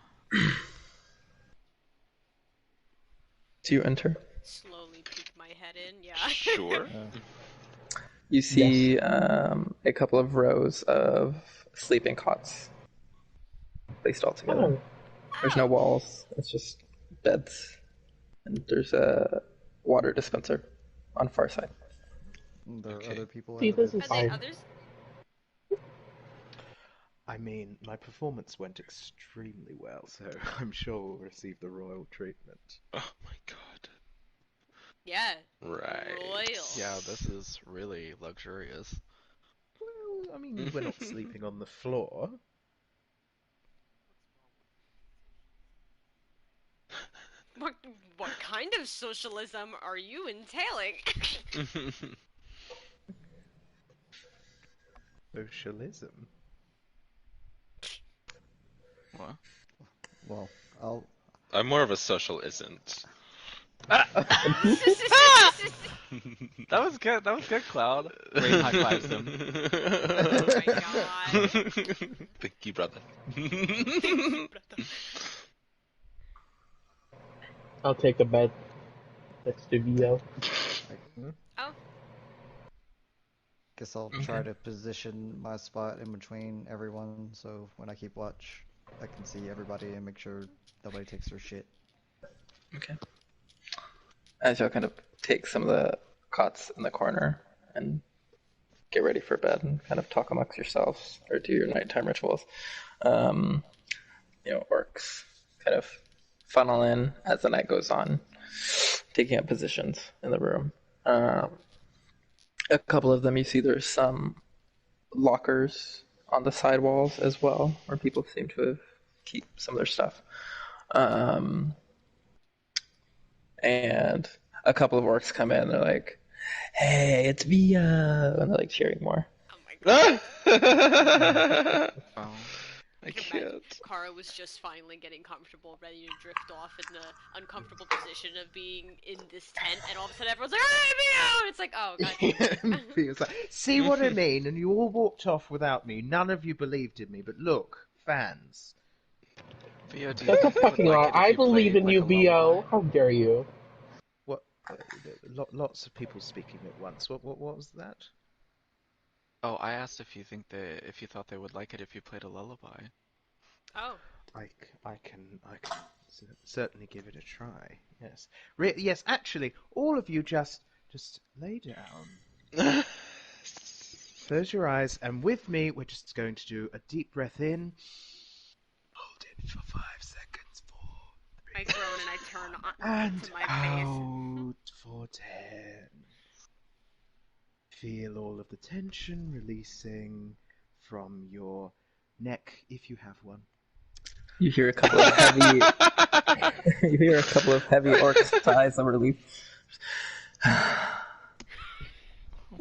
Do you enter? Slowly peek my head in, yeah. Sure. You see a couple of rows of sleeping cots placed all together. Oh. There's no walls. It's just beds, and there's a water dispenser on the far side. There are Okay. other people See, in the this bed. is Are they fine. others? I mean, my performance went extremely well, so I'm sure we'll receive the royal treatment. Oh my god. Yeah. Right. Royal. Yeah, this is really luxurious. Well, I mean, we're not sleeping on the floor. What kind of socialism are you entailing? Socialism. What? Well, I'll. I'm more of a social isn't. That was good. That was good, Cloud. Rain high fives him. Oh my god. Thank you, brother. I'll take a bed next to Vio. Oh, Guess I'll try to position my spot in between everyone, so when I keep watch, I can see everybody and make sure nobody takes their shit. Okay. As y'all kind of take some of the cots in the corner and get ready for bed and kind of talk amongst yourselves or do your nighttime rituals, orcs kind of funnel in as the night goes on, taking up positions in the room. A couple of them, you see there's some lockers on the side walls as well, where people seem to have keep some of their stuff. And a couple of orcs come in, and they're like, "Hey, it's Via," and they're like cheering more. oh my god. Oh. I can imagine can't. Kara was just finally getting comfortable, ready to drift off in the uncomfortable position of being in this tent, and all of a sudden everyone's like, "Hey, Mio!" And it's like, oh god. Feels like, see what I mean? And you all walked off without me. None of you believed in me, but look, fans. Vio, do you That's a think you would fucking like lie. it if I you believe played in like you, a Vio. lullaby? How dare you? What? Lots of people speaking at once. What was that? Oh, I asked if you thought they would like it if you played a lullaby. Oh. I can certainly give it a try. Yes. Yes, actually, all of you just lay down. Close your eyes, and with me, we're just going to do a deep breath in. Hold it for 5 seconds. 4, 3, I groan and I turn and to my face. out for 10. feel all of the tension releasing from your neck, if you have one. You hear a couple of heavy. You hear a couple of heavy orc sighs of relief.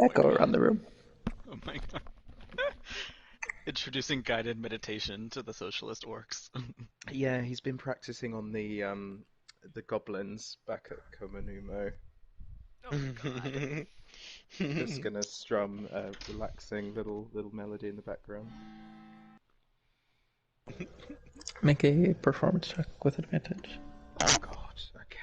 Echo around the room. Oh my god. Introducing guided meditation to the socialist orcs. Yeah, he's been practicing on the goblins back at Komanumo. Oh my god. Just gonna strum a relaxing little melody in the background. Make a performance check with advantage. Oh god, okay.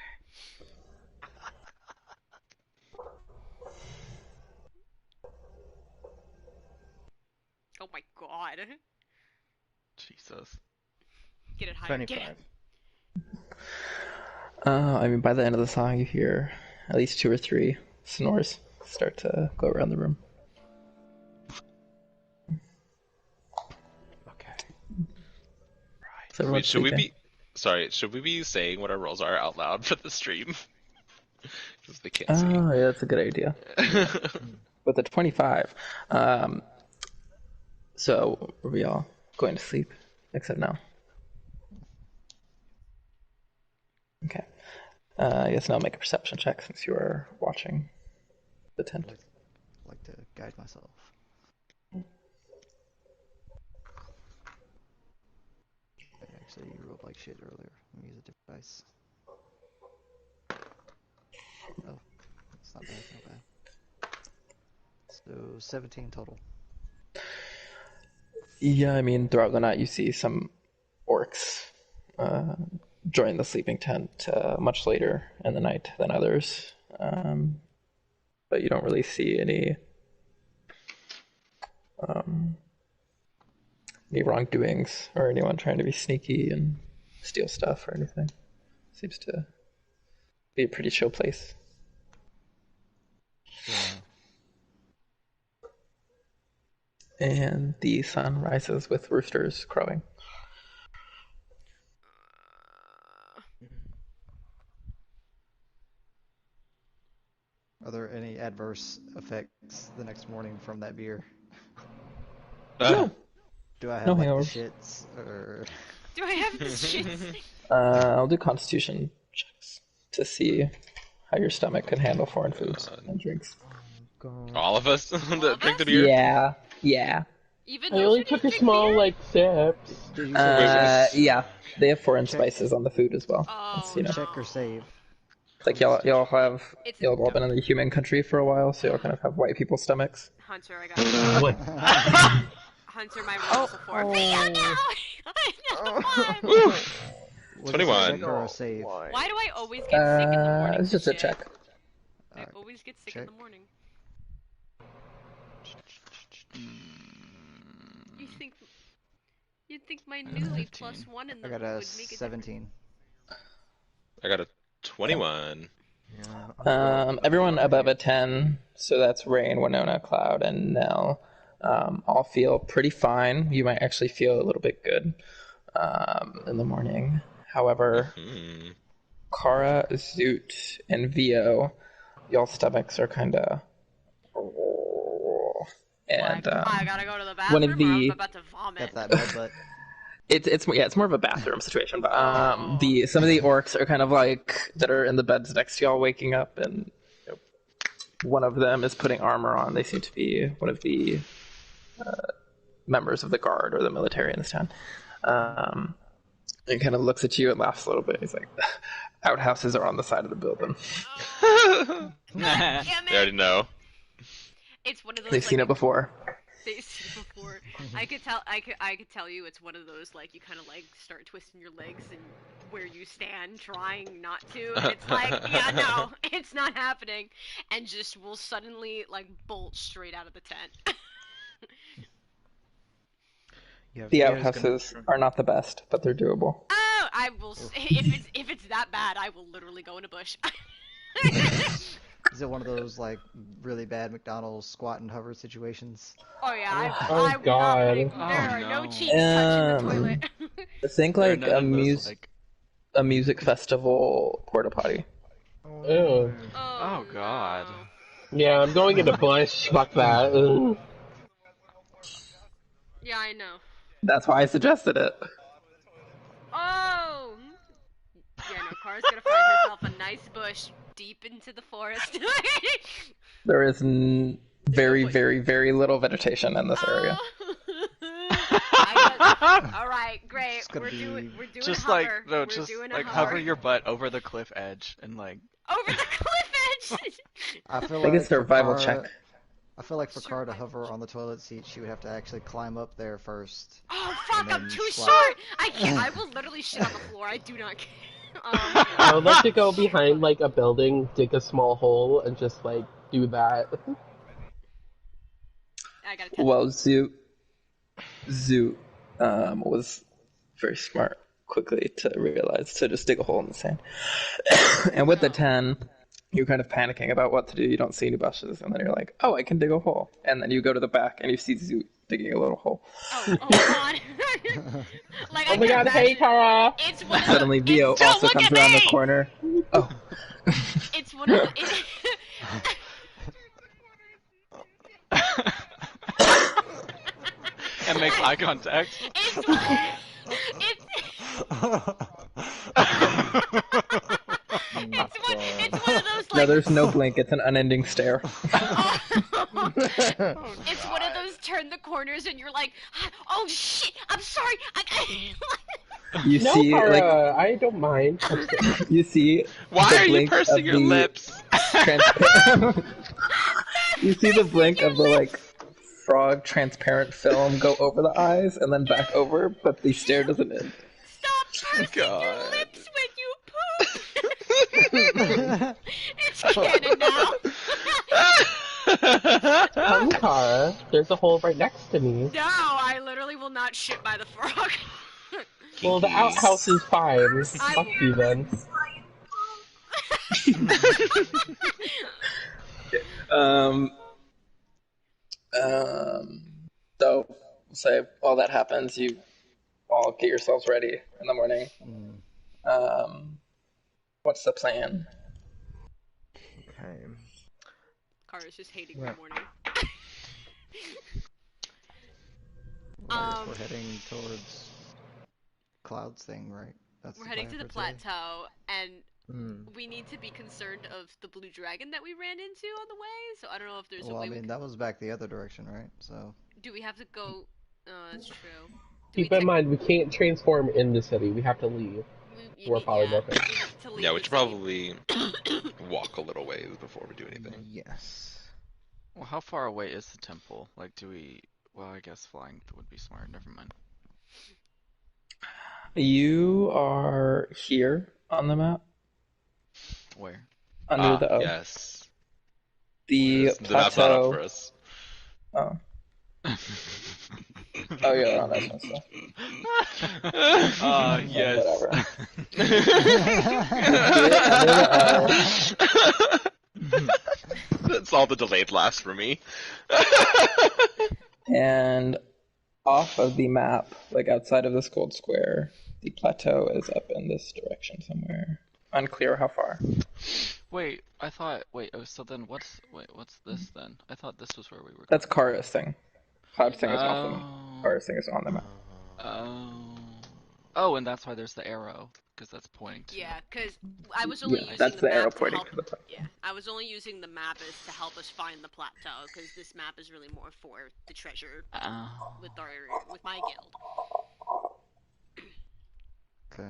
Oh my god. Jesus. Get it higher. 25. Get it. I mean, by the end of the song, you hear at least 2 or 3 snores start to go around the room. Okay. So everyone's Wait, should we sleeping. should we be saying what our rolls are out loud for the stream? Because they can't see. Oh, yeah, that's a good idea. With the 25, so are we all going to sleep? Except now. Okay. I guess now make a perception check since you are watching the tent. I'd like to guide myself. Actually, you rolled like shit earlier. Let me use a different dice. Oh, it's not bad, not bad. So 17 total. Yeah, I mean, throughout the night you see some orcs join the sleeping tent much later in the night than others. But you don't really see any wrongdoings or anyone trying to be sneaky and steal stuff or anything. Seems to be a pretty chill place. Yeah. And the sun rises with roosters crowing. Are there any adverse effects the next morning from that beer? No. Do I have No like the hangovers. shits or? Do I have the shits? I'll do constitution checks to see how your stomach can handle foreign foods and drinks. All of us that drink the us? beer? Yeah. Even I those only who took don't a drink small, beer? like, sips. Did you say Yeah. They have foreign Check. spices on the food as well. Oh, It's, you know, check or save? it's like y'all It's all been in the human country for a while, so y'all kind of have white people stomachs. Hunter, I got What? Hunter, my roll is a 4. oh. No! Was it a 21. check or a save? Why do I always get sick in the morning? It's just a shit? check. I always get sick in check. the morning. You'd think my newly 15. +1 in the I got would a make a difference. 17. I got a 21. Everyone above a 10, so that's Rain, Winona, Cloud, and Nell, all feel pretty fine. You might actually feel a little bit good in the morning. However, Kara, Zoot, and Vio, y'all stomachs are kind of... And I gotta go to the bathroom one of or the- I'm about to vomit. Got that med butt. it's more of a bathroom situation, but some of the orcs are kind of like that are in the beds next to y'all waking up, and you know, one of them is putting armor on. They seem to be one of the members of the guard or the military in this town. And kind of looks at you and laughs a little bit. He's like, outhouses are on the side of the building. Damn They already it! know. It's one of those. They've like, seen it before. They've seen it before. I could tell you it's one of those like you kind of like start twisting your legs and where you stand, trying not to. And it's like, yeah, no, it's not happening, and just will suddenly like bolt straight out of the tent. Yeah, The Vio's outhouses gonna are not the best, but they're doable. Oh, I will. If it's that bad, I will literally go in a bush. Is it one of those like really bad McDonald's squat and hover situations? Oh yeah, Oh, I'm God. not putting, Oh, there are no no. cheeks touching the toilet. Think There are like none of those, a music festival porta potty. Ew. Oh, God. Yeah, I'm going into bush. Fuck that. Ugh. Yeah, I know. That's why I suggested it. Oh! Yeah, no, Kara's gonna find herself a nice bush deep into the forest. There is very, bush. very, very little vegetation in this area. Alright, great. It's gonna We're be doing Just hover. like no, We're just doing like a hover your butt over the cliff edge and like. over the cliff edge. I feel Make a like for survival Kara, check. I feel like for Kara to Survival hover on the toilet seat, she would have to actually climb up there first. Oh fuck! And I'm then too slide. short. I can't. I will literally shit on the floor. I do not care. I would like to go behind like a building, dig a small hole, and just like do that. I got a 10. Well, Zoot was very smart quickly to realize to just dig a hole in the sand. And with the 10, you're kind of panicking about what to do. You don't see any bushes, and then you're like, oh, I can dig a hole. And then you go to the back, and you see Zoot digging a little hole. Oh god. Like, Oh I my can god, hey imagine- Kara! It's one of Suddenly, the, Vio it's, don't also look comes at around the me! corner. Oh. It's one of the, And makes eye contact. it's one of those No, like there's no blink. It's an unending stare. it's one of those turn the corners and you're like, oh shit, I'm sorry. You No, see, Kara, like, I don't mind. you see. Why the are you blink pursing of your the lips? You see the blink of the like frog transparent film go over the eyes and then back over, but the stare doesn't end. Stop pursing your God. lips when you poop. It's canon now. Come, Kara. There's a hole right next to me. No, I literally will not shit by the frog. Well, the outhouse is fine. Fuck you then. So, say all that happens, you all get yourselves ready in the morning. What's the plan? Okay. Kara's just hating the morning. We're heading towards Cloud's thing, right? That's We're the heading plan to the for today? plateau, and we need to be concerned of the blue dragon that we ran into on the way. So I don't know if there's a Well, way. I mean, that was back the other direction, right? So. Do we have to go? That's true. Keep in mind, we can't transform in the city. We have to leave. We're polymorphic. Yeah, we should probably walk a little ways before we do anything. Yes. Well, how far away is the temple? Like, do we? Well, I guess flying would be smart. Never mind. You are here on the map. Where? Under the O. Yes. The The map's not up plateau. for us. Oh. Oh, yeah, no, that's my stuff. Yes. That's all the delayed laughs for me. And off of the map, like outside of this gold square, the plateau is up in this direction somewhere. Unclear how far. Wait, I thought. Wait. Oh, so then what's? Wait, what's this then? I thought this was where we were. That's Kara's thing. Cloud's thing is off the map. Oh. Kara's thing is on the map. Oh, and that's why there's the arrow, because that's pointing to. Yeah, because I was only Yeah, using that's the the map arrow to pointing help. to the plateau. Yeah, I was only using the map as to help us find the plateau, because this map is really more for the treasure with my guild. Okay.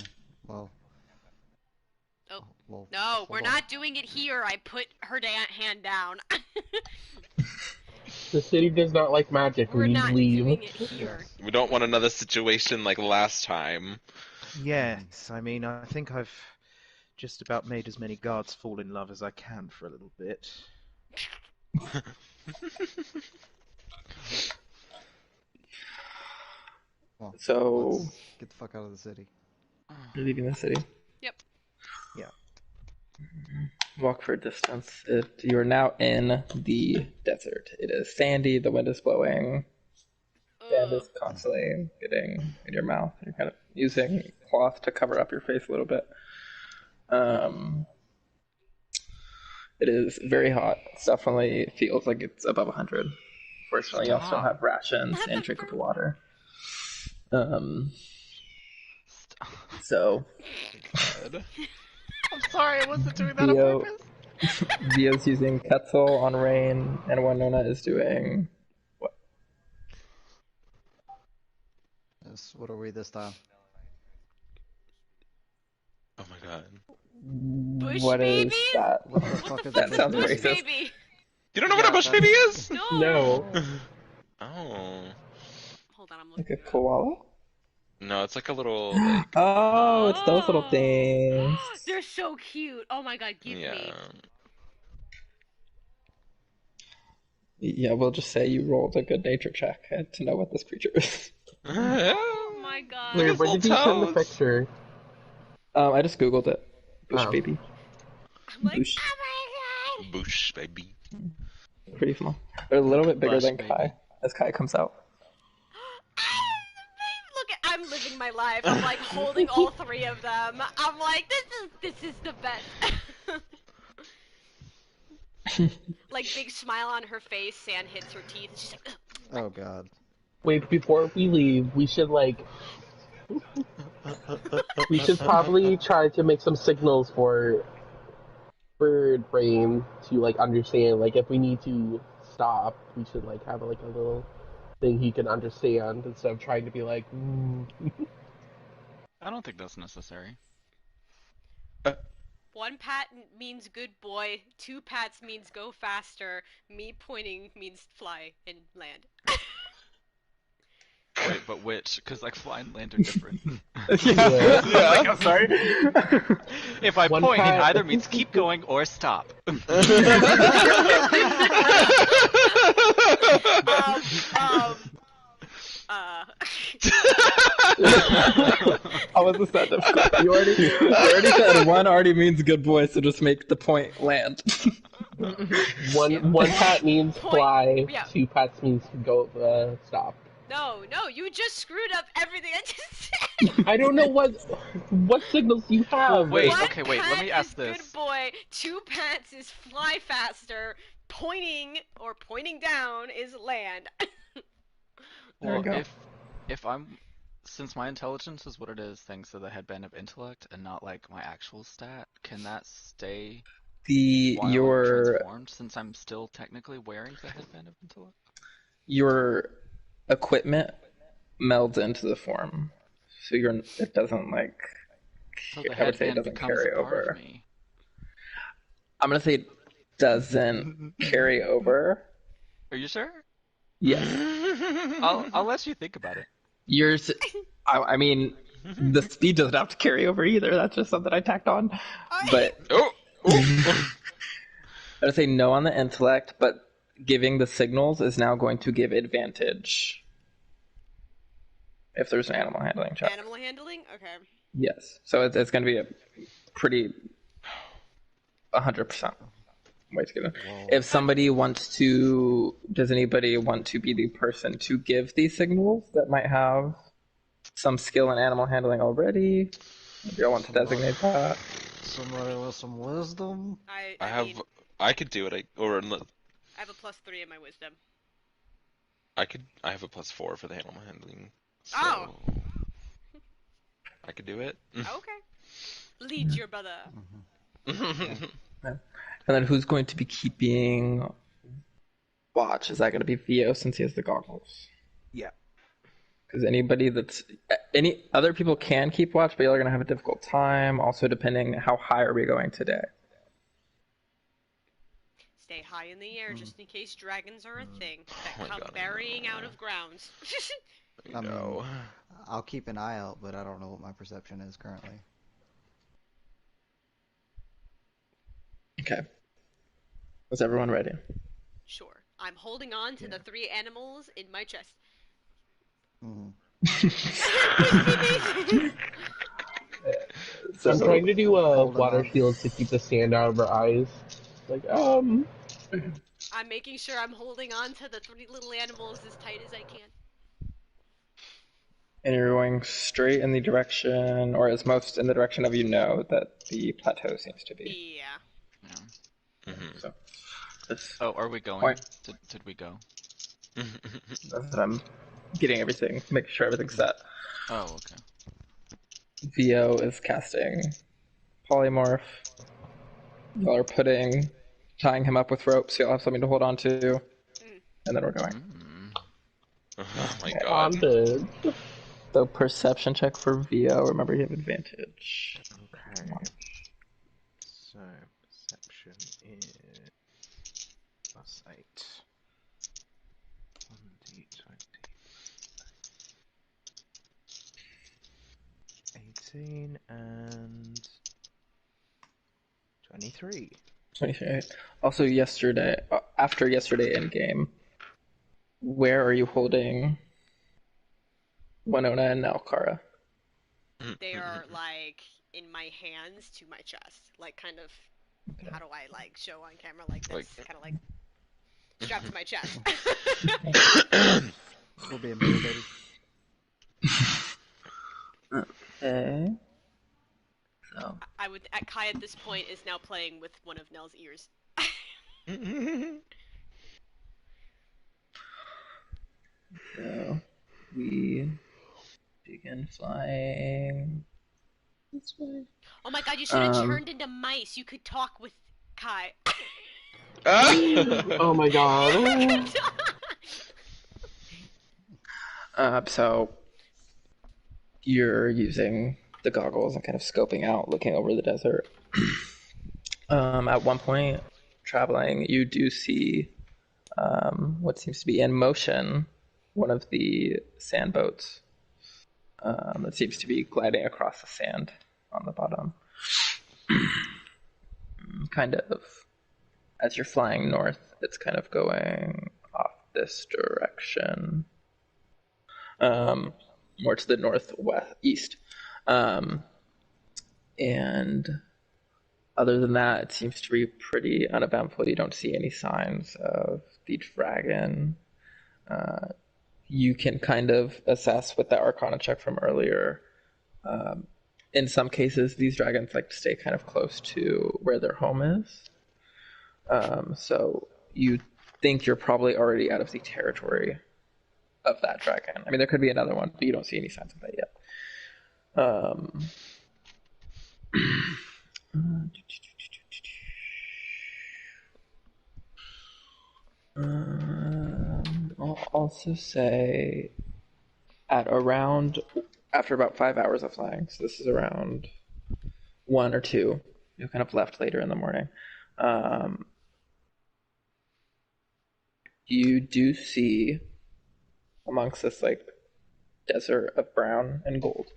Well. Oh. Well. No, hold we're on. not doing it here. I put her hand down. The city does not like magic. We're We not leave. doing it here. We don't want another situation like last time. Yes, I mean, I think I've just about made as many guards fall in love as I can for a little bit. Well, So, let's get the fuck out of the city. you're leaving the city. Yep. Yeah. Walk for a distance. You are now in the desert. It is sandy, the wind is blowing, sand is constantly getting in your mouth. You're kind of using cloth to cover up your face a little bit. It It is very hot. It definitely feels like it's above 100. Fortunately, y'all still have rations and drinkable water. So, I'm sorry, I wasn't doing that on purpose. Vio's using Quetzal on Rain, and Winona is doing what? What are we this time? Oh my god. Bush What babies? is that? What the fuck is That bush sounds Bush baby? racist. baby. You don't know what a bush baby is? No. Oh. Hold on, I'm Like looking. a koala? No, it's like a little like Oh, it's those little Oh. things. They're so cute. Oh my god, give me. Yeah, we'll just say you rolled a good nature check to know what this creature is. Oh my god. Where did you send the picture? I just googled it. Bush Oh. baby. I'm like, Bush. oh my god. Bush baby. Pretty small. They're a little bit bigger Bush than baby. Kai, as Kai comes out. Look at, I'm living my life. I'm like holding all three of them. I'm like, this is the best. Like big smile on her face, sand hits her teeth, and she's like, ugh. Oh god. Wait, before we leave, we should probably try to make some signals for bird brain to understand. Like if we need to stop, we should have a little thing he can understand instead of trying to be like. I don't think that's necessary. One pat means good boy, two pats means go faster, me pointing means fly and land. Wait, but which? Because like fly and land are different. Yeah. Like, I'm sorry. If I One point, pat- it either means keep going or stop. How was this that difficult? You already said one already means good boy, so just make the point land. One pat means Point. fly, Yeah. two pats means go stop. No, you just screwed up everything I just said. I don't know what signals you have. Well, wait. One Okay, wait, let me pat ask is this. good boy, two pats is fly faster, pointing down is land. There Well, you go. if I'm, since my intelligence is what it is, thanks to the headband of intellect, and not like my actual stat, can that stay while I'm transformed? Since I'm still technically wearing the headband of intellect. Your equipment melds into the form, so it doesn't So the I would say it headband doesn't becomes carry a part over. of me. I'm gonna say it doesn't carry over. Are you sure? Yes. I'll let you think about it. Yours. I mean, the speed doesn't have to carry over either. That's just something I tacked on. But I'd say no on the intellect, but giving the signals is now going to give advantage if there's an animal handling check. Animal handling? Okay. Yes. So it's going to be a pretty 100% way to give it. If somebody wants to, does anybody want to be the person to give these signals that might have some skill in animal handling already? If you all want to designate that. Somebody with some wisdom? I could do it. I have a +3 in my wisdom. I have a +4 for the animal handling. So Oh. I could do it. Okay. Lead your brother. And then who's going to be keeping watch? Is that going to be Theo since he has the goggles? Yeah. Because any other people can keep watch, but you're going to have a difficult time. Also, depending how high are we going today? Stay high in the air just in case dragons are a thing that come burying out of grounds. I mean, I'll keep an eye out, but I don't know what my perception is currently. Okay. Is everyone ready? Sure. I'm holding on to the 3 animals in my chest. So I'm trying to do a water shield to keep the sand out of our eyes. I'm making sure I'm holding on to the 3 little animals as tight as I can. And you're going straight in the direction, or as most in the direction of that the plateau seems to be. Yeah. Mhm. So this Oh, are we going? point, Did we go? that's what I'm getting everything, making sure everything's set. Oh, okay. VO is casting polymorph. Y'all are tying him up with ropes, so you'll have something to hold on to, and then we're going. Oh my Okay. god. Bondage. So perception check for VO. Remember, you have advantage. Okay. So, perception is +8. 1d20. 18 and 23. 23. Also, after yesterday in game, where are you holding Winona and now Kara? They are like in my hands to my chest, like kind of. Okay. How do I like show on camera like this? Like- Kind of like strapped to my chest. We're being motivated. Okay. So. Kai at this point is now playing with one of Nell's ears. So we begin flying this way. Oh my god, you should have turned into mice. You could talk with Kai. Oh my god. So you're using the goggles and kind of scoping out, looking over the desert. At one point, traveling, you do see what seems to be in motion one of the sand boats that seems to be gliding across the sand on the bottom. Kind of, as you're flying north, it's kind of going off this direction, more to the northwest, and other than that, it seems to be pretty uneventful. You don't see any signs of the dragon. You can kind of assess with the Arcana check from earlier. In some cases, these dragons like to stay kind of close to where their home is. So you think you're probably already out of the territory of that dragon. I mean, there could be another one, but you don't see any signs of that yet. I'll also say after about 5 hours of flying, so this is around 1 or 2, you kind of left later in the morning. You do see amongst this like desert of brown and gold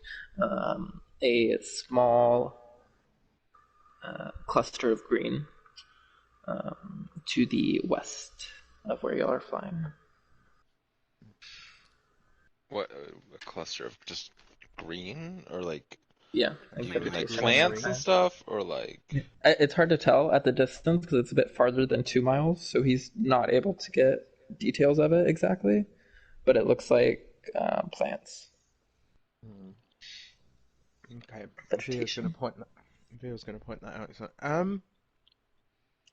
a small cluster of green to the west of where y'all are flying. What, a cluster of just green, or like Yeah, do you that mean would like be plants green. and stuff, or like? It's hard to tell at the distance because it's a bit farther than 2 miles, so he's not able to get details of it exactly, but it looks like plants. Okay, Vio's going to point that out. So,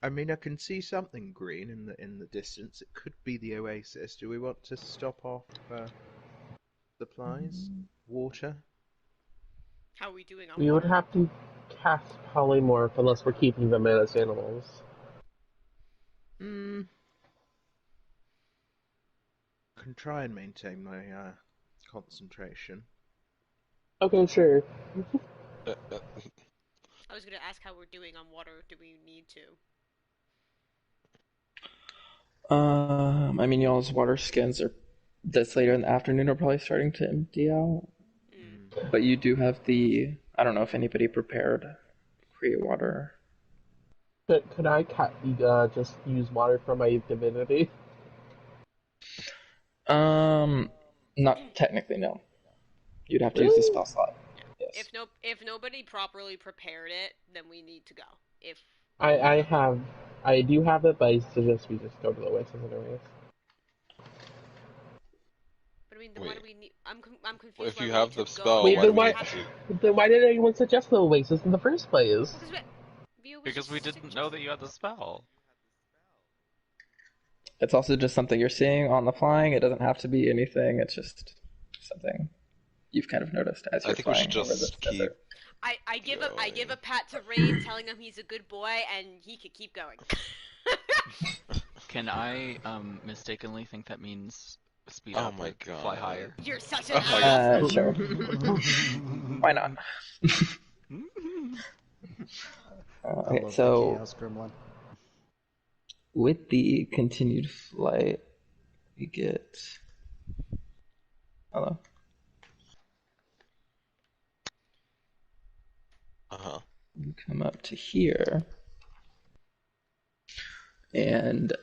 I mean, I can see something green in the distance. It could be the oasis. Do we want to stop off supplies, water? How are we doing on We would water? have to cast polymorph unless we're keeping them as animals. Can try and maintain my concentration. Okay, sure. I was gonna ask how we're doing on water. Do we need to? I mean, y'all's water skins are this later in the afternoon are probably starting to empty out, but you do have I don't know if anybody prepared create water. Could I just use water for my divinity? Not technically, no. You'd have to use the spell slot. Yes. If nobody properly prepared it, then we need to go. If I do have it, but I suggest we just go to the oasis anyways. But I mean, then why do we need? I'm confused. If why you we have need the to spell, go. Wait, why do we then need to? why did anyone suggest the oasis in the first place? Because Vio was Because just we didn't know that you had the spell. It's also just something you're seeing on the flying. It doesn't have to be anything. It's just something you've kind of noticed as I you're think we should flying over this just keep. desert. I give a going. pat to Rain, telling him he's a good boy and he could keep going. Can I mistakenly think that means speed Oh up, my like fly god. higher? You're such an Oh my ass. Sure. Why not? I Okay, love the so chaos gremlin. with the continued flight, we get. Hello. Uh-huh. You come up to here, and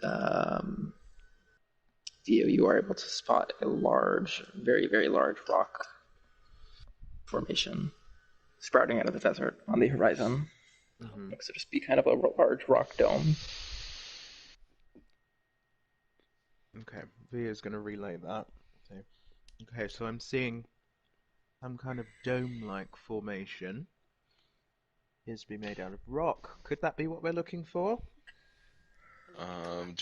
you are able to spot a large, very, very large rock formation sprouting out of the desert on the horizon. Mm-hmm. Looks to just be kind of a large rock dome. Okay, Via's going to relay that. Okay, so I'm seeing some kind of dome-like formation. Appears to be made out of rock. Could that be what we're looking for? Can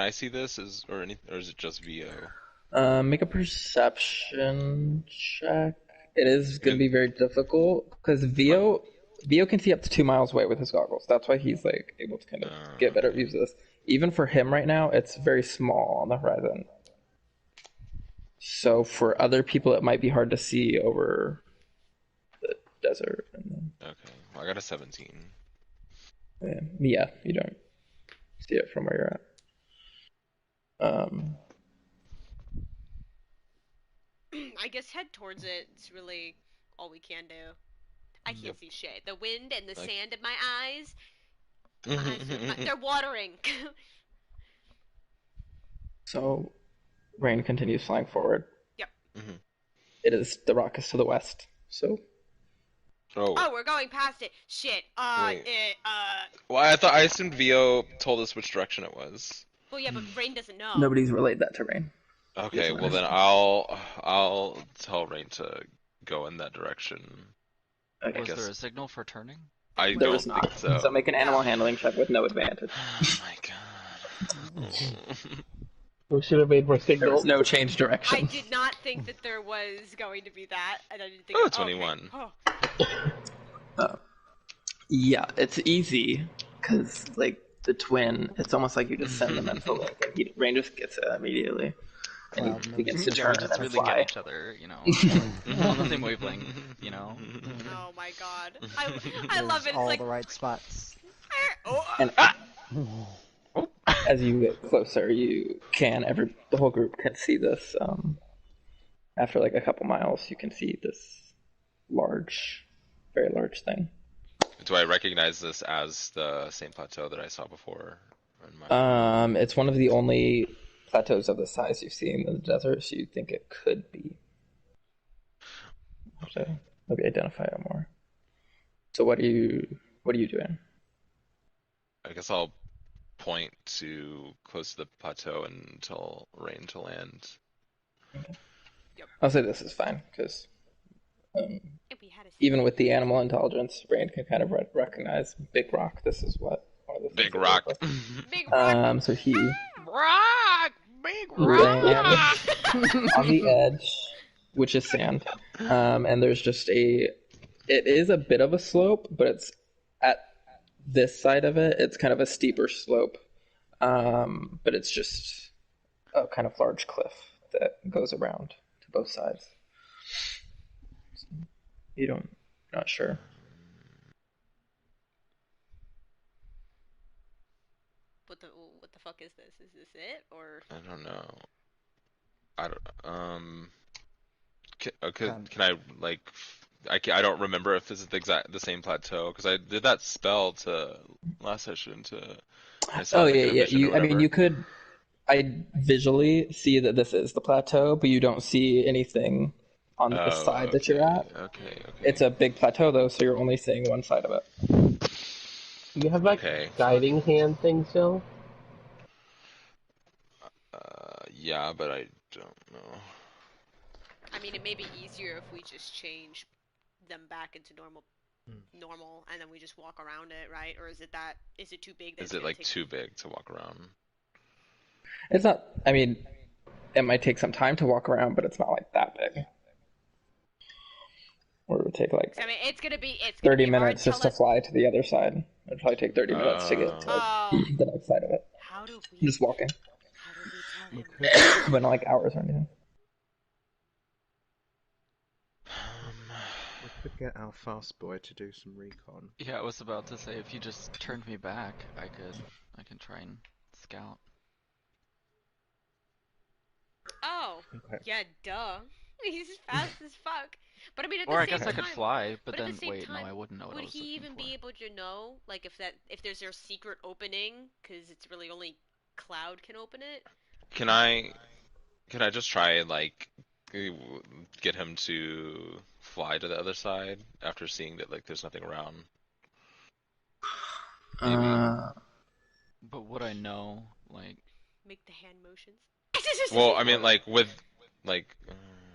I see this or is it just VO? Make a perception check. It is going to be very difficult because Vio can see up to 2 miles away with his goggles. That's why he's like able to kind of get better views of this. Even for him right now, it's very small on the horizon. So for other people, it might be hard to see over the desert. Okay, well, I got a 17. Yeah, you don't see it from where you're at. I guess head towards it. It's really all we can do. I can't Yep. see shit. The wind and the Like- sand in my eyes, they're watering. So Rain continues flying forward. Yep. The rock is to the west. So Oh, we're going past it. Shit. Wait. Well, I assumed VO told us which direction it was. Well, yeah, but Rain doesn't know. Nobody's relayed that to Rain. Okay, well then I'll tell Rain to go in that direction. Okay. Was there a signal for turning? I There don't was not. think so. So make an animal handling check with no advantage. Oh my god. We should have made more There was signals. no change I direction. did not think that there was going to be that, and I didn't think. Oh, 21. Okay. Oh. Yeah, it's easy because like the twin, it's almost like you just send them into the link, and Rain just gets it immediately, and Cloud he knows. begins to Yeah, turn we just and really fly. get each other, you know. On the same wavelength, you know. Oh my god. I love it. It's all like the right spots. And as you get closer, the whole group can see this. After like a couple miles, you can see this large, very large thing. Do I recognize this as the same plateau that I saw before? In my... It's one of the only plateaus of this size you've seen in the desert, so you think it could be. So maybe identify it more. So what are you doing? I guess I'll point to close to the plateau and tell Rain to land. Okay. Yep. I'll say this is fine because if we had a even with the animal intelligence, Rain can kind of recognize Big Rock. This is what one of the things Big it rock. looks like. big rock. So he Rock. Big ran rock. on the edge, which is sand, and there's just it is a bit of a slope, but it's at this side of it, it's kind of a steeper slope, but it's just a kind of large cliff that goes around to both sides. Not sure. What the fuck is this? Is this it or? I don't know. Can I like? I don't remember if this is the same plateau because I did that spell to last session to. I saw like, an emission or whatever. you could. I visually see that this is the plateau, but you don't see anything on the side that you're at. Okay. It's a big plateau though, so you're only seeing one side of it. Do you have like guiding hand thing still? Yeah, but I don't know. I mean, it may be easier if we just change them back into normal normal, and then we just walk around it, right? Or is it too big that Is it's it gonna like take... too big to walk around? It's not. I mean, it might take some time to walk around, but it's not like that big. Or it would take like I mean, it's gonna be 30 minutes just to Artella... fly to the other side. It'd probably take 30 minutes to get to the next side of it. How do we... Just walking. How do we tell him? But not like hours or anything. We could get our fast boy to do some recon. Yeah, I was about to say if you just turned me back, I can try and scout. Oh, Okay. yeah, duh. He's fast as fuck. But I mean, at Or the I same guess I time, could fly, but at the then same wait, no, time, I wouldn't know what I would was he looking even for. be able to know, like, if there's a secret opening, because it's really only Cloud can open it? Can I just try and like get him to fly to the other side after seeing that like there's nothing around? Maybe. But would I know, like... Make the hand motions. Well, I mean, like with like.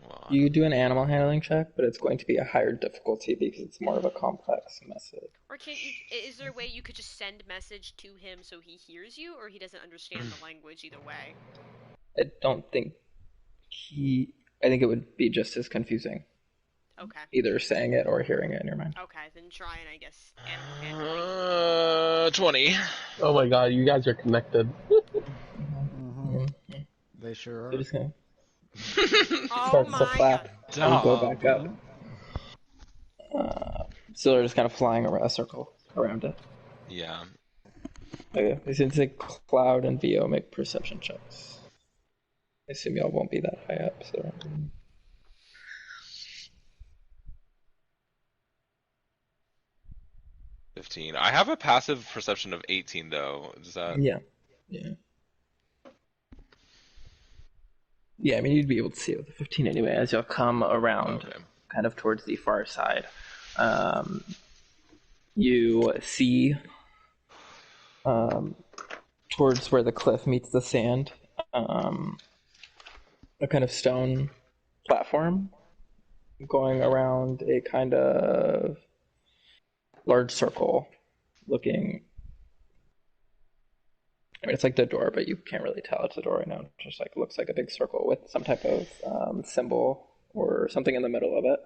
Well, You do an animal handling check, but it's going to be a higher difficulty because it's more of a complex message. Or can't you? Is there a way you could just send message to him so he hears you, or he doesn't understand the language either way? I don't think I think it would be just as confusing. Okay. Either saying it or hearing it in your mind. Okay, then try and I guess animal handling. 20. Oh my god, you guys are connected. They sure You're are. just gonna Oh starts to my flap god. and go back up. So they're just kind of flying around a circle around it. Yeah. Okay, since like Cloud and VO make perception checks. I assume y'all won't be that high up, so. 15. I have a passive perception of 18 though. Does that? Yeah. Yeah, I mean, you'd be able to see it with the 15 anyway as you'll come around kind of towards the far side. You see towards where the cliff meets the sand, a kind of stone platform going around a kind of large circle looking. I mean, it's like the door, but you can't really tell it's a door right now. It just like looks like a big circle with some type of symbol or something in the middle of it.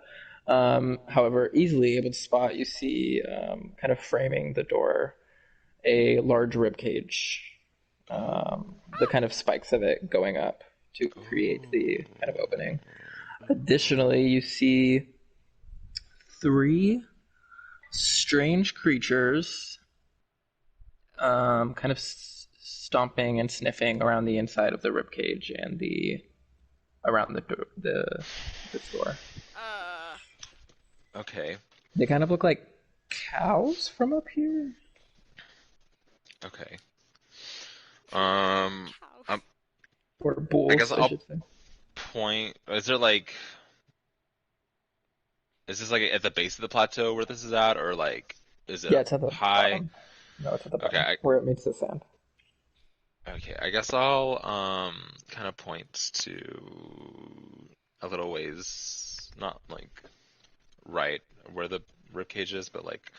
However, easily able to spot, you see kind of framing the door a large rib cage, the kind of spikes of it going up to create the kind of opening. Additionally, you see 3 strange creatures kind of stomping and sniffing around the inside of the ribcage and around the door. Okay. They kind of look like cows from up here. Okay. Or bulls, I guess I'll should say. point. Is this like at the base of the plateau where this is at, or like is it it's at the high? bottom. No, it's at the bottom, Okay. where it meets the sand. Okay, I guess I'll kind of point to a little ways, not like right where the ribcage is, but like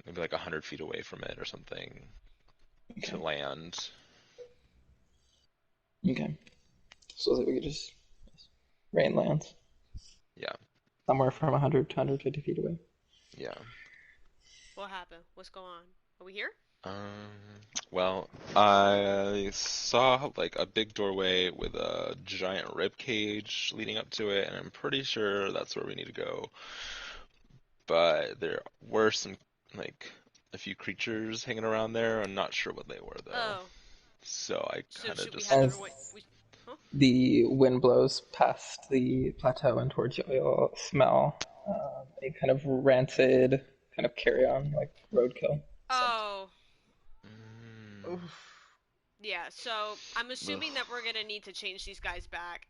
maybe like 100 feet away from it or something to land. Okay. So that we could just rain lands. Yeah. Somewhere from 100 to 150 feet away. Yeah. What happened? What's going on? Are we here? Well, I saw like a big doorway with a giant rib cage leading up to it, and I'm pretty sure that's where we need to go. But there were some like a few creatures hanging around there. I'm not sure what they were though. Oh. So I kind of just. As the wind blows past the plateau and towards you, you'll smell a kind of rancid, kind of carry-on, like roadkill. Oh. Yeah, so I'm assuming that we're gonna need to change these guys back.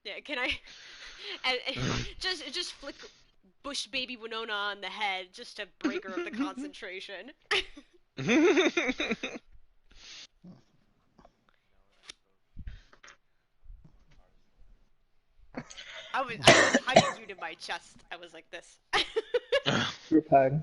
Yeah, can I and just flick Bush Baby Winona on the head just to break her of the concentration? I was hugging you to my chest. I was like this. Group hug.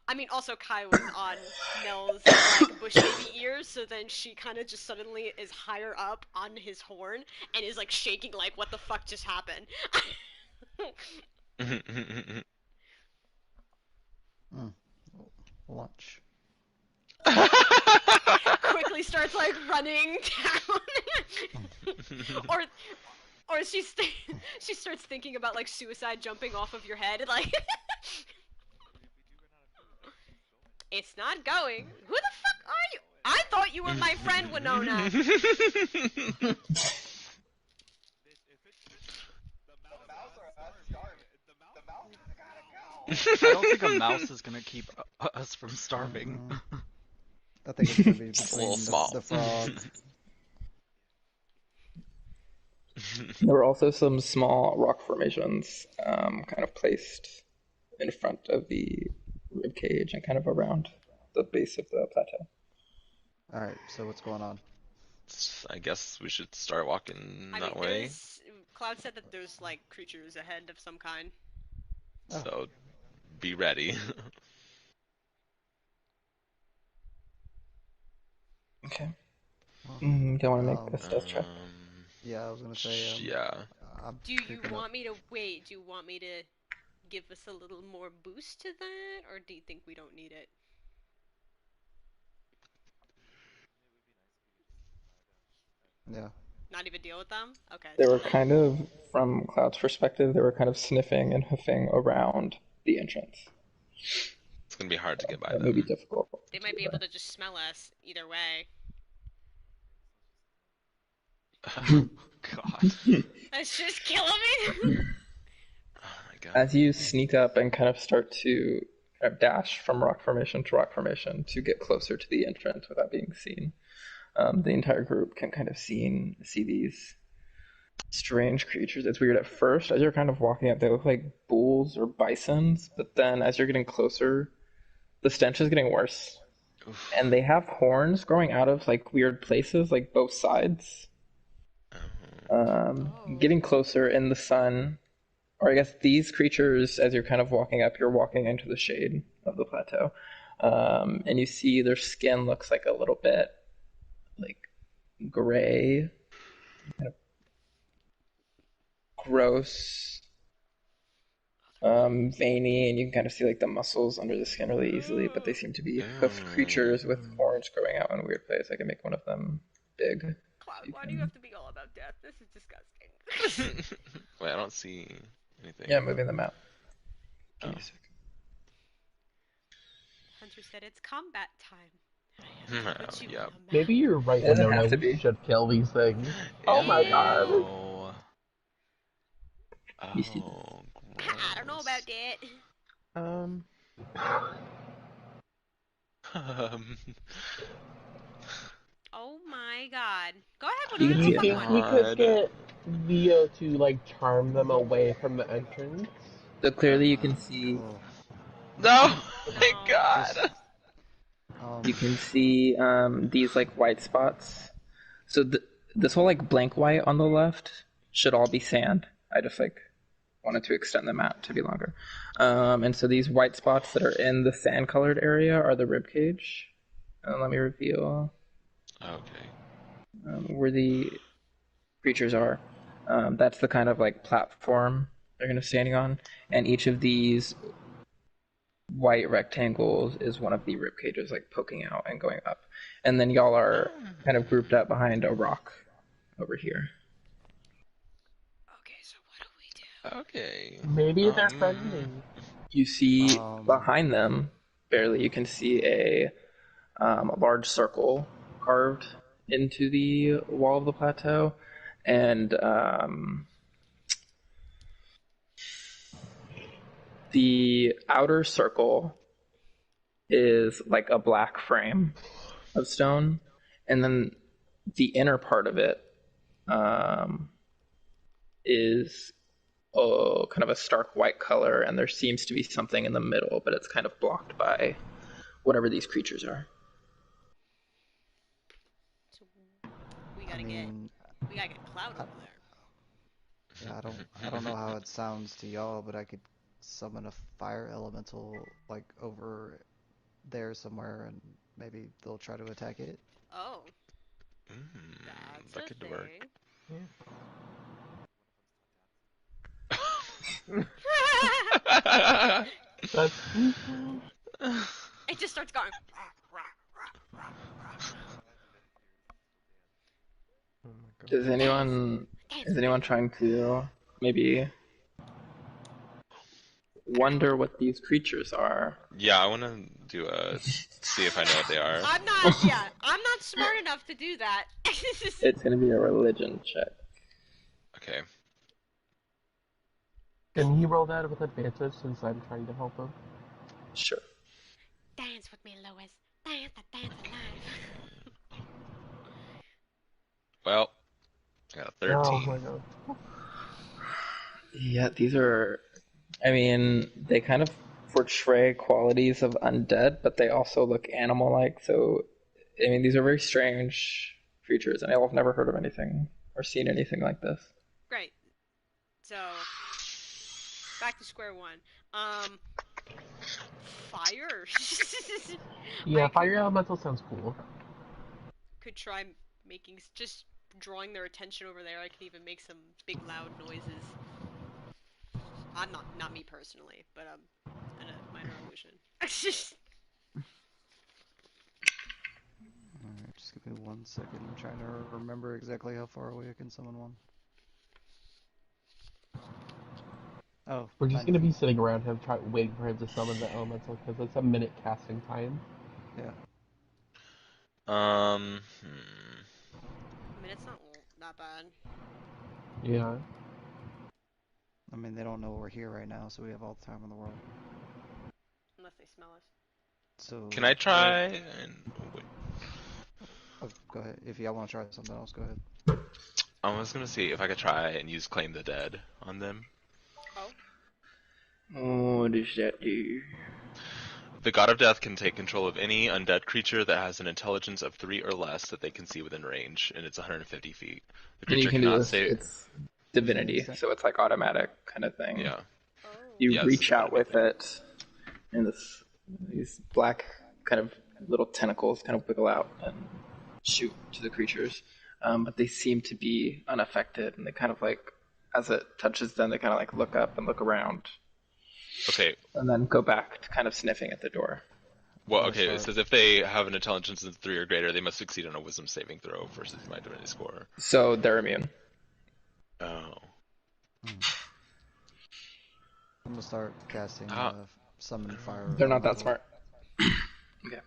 I mean, also Kai was on Nell's like bush baby ears, so then she kind of just suddenly is higher up on his horn and is like shaking, like, what the fuck just happened? Lunch. Quickly starts like running down, or she starts thinking about like suicide, jumping off of your head, like. It's not going. Who the fuck are you? I thought you were my friend, Winona. I don't think a mouse is gonna keep us from starving. I think it's gonna be It's a between little small. the frog. There were also some small rock formations kind of placed in front of the rib cage and kind of around the base of the plateau. Alright, so what's going on? I guess we should start walking I that mean, way. Cloud said that there's like creatures ahead of some kind. Oh. So be ready. Okay. Do you want to make a stealth check? Yeah, I was gonna say. Yeah. Do you want me to wait? Do you want me to give us a little more boost to that, or do you think we don't need it? Yeah. Not even deal with them? Okay. They were kind of, from Cloud's perspective, they were kind of sniffing and hoofing around the entrance. It's gonna be hard to get by That them. may be difficult. They might be able to just smell us either way. Oh, God. That's just killing me. Oh my god. As you sneak up and kind of start to kind of dash from rock formation to rock formation to get closer to the entrance without being seen, the entire group can kind of see these strange creatures. It's weird at first. As you're kind of walking up, they look like bulls or bisons, but then as you're getting closer, the stench is getting worse. Oof. And they have horns growing out of like weird places, like both sides. Getting closer in the sun, or I guess these creatures, as you're kind of walking up, you're walking into the shade of the plateau, and you see their skin looks like a little bit like gray, kind of gross, veiny, and you can kind of see like the muscles under the skin really easily, but they seem to be hoofed creatures with horns growing out in a weird place. I can make one of them big. Cloud, why do you have to be all about death? This is disgusting. Wait, I don't see anything. Yeah, moving them out. Give me a second. Hunter said it's combat time. I have to put you on a map. Maybe you're right, It doesn't Winona. have to We be. should kill these things. Oh my god. Oh, You see I don't know about that. Oh my god. Go ahead, You Winona. can Do see you Fuck think one. we could get Leo to like charm them away from the entrance? So clearly you can see Cool. no! My No. god! you can see these like white spots. So this whole like blank white on the left should all be sand. I just like wanted to extend them out to be longer. And so these white spots that are in the sand colored area are the rib cage. Let me reveal Okay. where the creatures are. That's the kind of like platform they're going to be standing on, and each of these white rectangles is one of the rib cages, like poking out and going up. And then y'all are kind of grouped up behind a rock over here. Okay, so what do we do? Okay. Maybe they're friendly. You see behind them, barely, you can see a large circle carved into the wall of the plateau, and the outer circle is like a black frame of stone, and then the inner part of it is kind of a stark white color, and there seems to be something in the middle, but it's kind of blocked by whatever these creatures are. So we gotta mean, we gotta get Cloud I, over there. yeah, I don't know how it sounds to y'all, but I could summon a fire elemental like over there somewhere, and maybe they'll try to attack it. Oh, That that's a could thing. work. That's... It just starts going. Oh my God. Is anyone trying to maybe wonder what these creatures are? Yeah, I want to do see if I know what they are. I'm not smart enough to do that. It's gonna be a religion check. Okay. Can he roll that with advantage since I'm trying to help him? Sure. Dance with me, Lois. Dance alive. Well, I got a 13. Oh my God. Yeah, these are. I mean, they kind of portray qualities of undead, but they also look animal-like. So, I mean, these are very strange creatures, and I've never heard of anything or seen anything like this. Great. So, back to square one. Fire. Yeah, fire elemental sounds cool. Could try making just drawing their attention over there. I can even make some big loud noises. I'm not me personally, but in a minor illusion. Alright, just give me 1 second. I'm trying to remember exactly how far away I can summon one. Oh, We're just gonna be sitting around him, waiting for him to summon the elemental, because it's a minute casting time. Yeah. I mean, it's not that bad. Yeah. I mean, they don't know we're here right now, so we have all the time in the world. Unless they smell us. So. Can I try and wait? Oh, go ahead. If y'all want to try something else, go ahead. I was gonna see if I could try and use Claim the Dead on them. Oh, what does that do? The God of Death can take control of any undead creature that has an intelligence of 3 or less that they can see within range, and it's 150 feet. The And you creature can do cannot this. save. It's divinity, so it's like automatic kind of thing. Yeah. You Yes, reach out with automatic. it, and these black kind of little tentacles kind of wiggle out and shoot to the creatures. But they seem to be unaffected, and they kind of like, as it touches them, they kind of like look up and look around. Okay. And then go back to kind of sniffing at the door. Well, okay, it says if they have an intelligence of 3 or greater, they must succeed on a wisdom saving throw versus my divinity score. So they're immune. Oh. I'm gonna start casting summon fire. They're not that smart. Okay.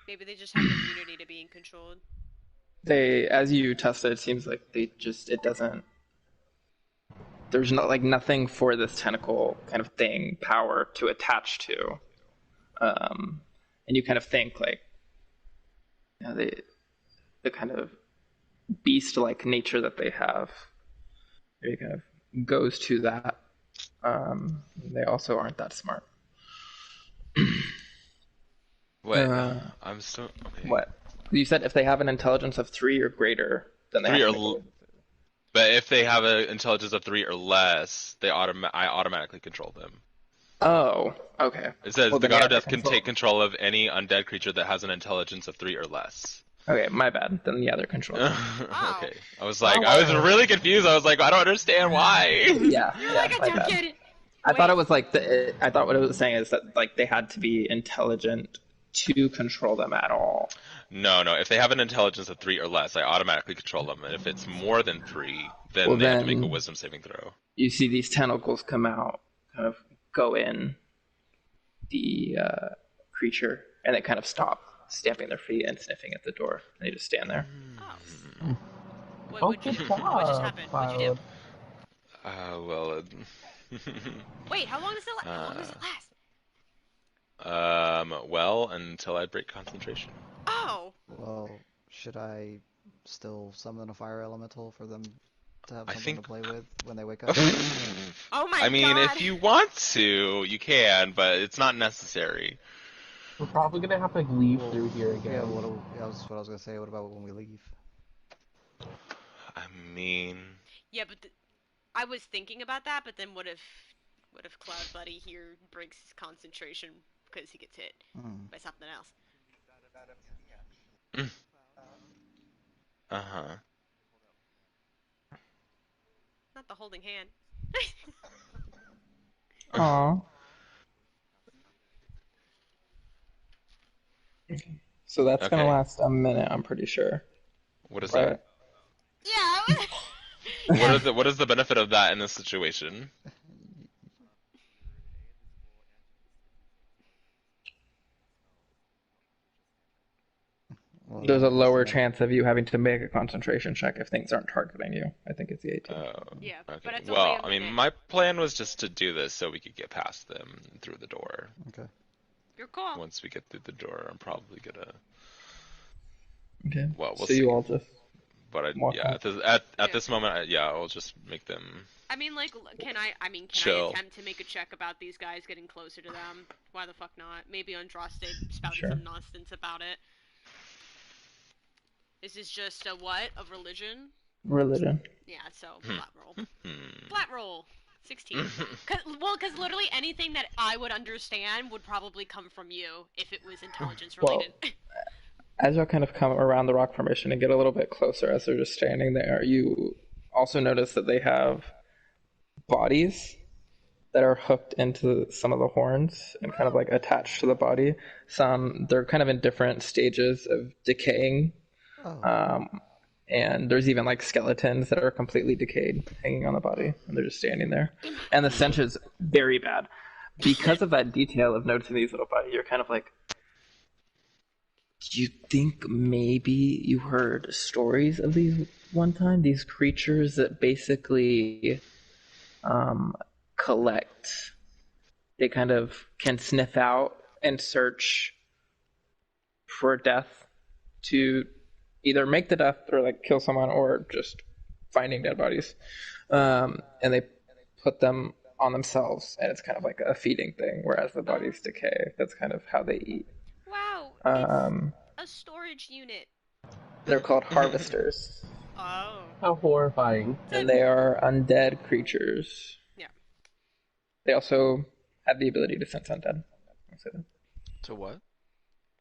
Maybe they just have an immunity to being controlled. As you test it seems like it doesn't. There's nothing for this tentacle kind of thing power to attach to, and you kind of think like, the kind of beast-like nature that they have, it kind of goes to that. They also aren't that smart. Wait, I'm still. Okay. What? You said if they have an intelligence of 3 or greater, then they 3 have or But if they have an intelligence of 3 or less, I automatically control them. Oh, okay. It says Well, the then God of yeah, Death can take control of any undead creature that has an intelligence of 3 or less. Okay, my bad. Then yeah, they're controlled. Okay. I was like, I was really confused. I was like, I don't understand why. Yeah. You're yeah, like, I don't get it. I thought it was like I thought what it was saying is that like they had to be intelligent to control them at all. No. If they have an intelligence of 3 or less, I automatically control them. And if it's more than 3, then they have to make a wisdom saving throw. You see these tentacles come out, kind of go in the creature, and they kind of stop, stamping their feet and sniffing at the door. And they just stand there. Oh. What just happened? What'd you do? Well. Wait, how long does it last? Well, until I break concentration. Oh. Well, should I still summon a fire elemental for them to have something to play with when they wake up? Oh my god! I mean, if you want to, you can, but it's not necessary. We're probably gonna have to leave Well, through here yeah, again. that was what I was gonna say. What about when we leave? I mean, Yeah, but I was thinking about that, but then what if Cloud Buddy here breaks his concentration because he gets hit by something else? uh-huh. Not the holding hand. Aw. So that's gonna Okay. last a minute, I'm pretty sure. What is Right? that? Yeah. What is the benefit of that in this situation? Well, There's a that's the lower benefit. chance of you having to make a concentration check if things aren't targeting you. I think it's the 18. Oh, Yeah, okay. but it's only Well, a I mean, minute. my plan was just to do this so we could get past them through the door. Okay. You're cool. Once we get through the door, I'm probably gonna. Okay. Well, we'll So you see. all just But walk yeah, off. at this moment, yeah, I'll just make them I mean, like, can I chill. attempt to make a check about these guys getting closer to them? Why the fuck not? Maybe Andraste spouted Sure. some nonsense about it. This is just a what? Of religion? Religion. Yeah, so flat roll. Flat roll. 16. Because literally anything that I would understand would probably come from you if it was intelligence related. Well, as y'all kind of come around the rock formation and get a little bit closer as they're just standing there, you also notice that they have bodies that are hooked into some of the horns and kind of like attached to the body. Some, they're kind of in different stages of decaying. Oh. And there's even like skeletons that are completely decayed hanging on the body, and they're just standing there. And the stench is very bad. Because of that detail of noticing these little bodies, you're kind of like, do you think maybe you heard stories of these one time? These creatures that basically collect, they kind of can sniff out and search for death to either make the death or like kill someone or just finding dead bodies. And they put them on themselves, and it's kind of like a feeding thing, whereas the bodies decay. That's kind of how they eat. Wow, Um, it's a storage unit. they're called harvesters, Oh. How horrifying. and they are undead creatures. Yeah. They also have the ability to sense undead. I'll say that. To what?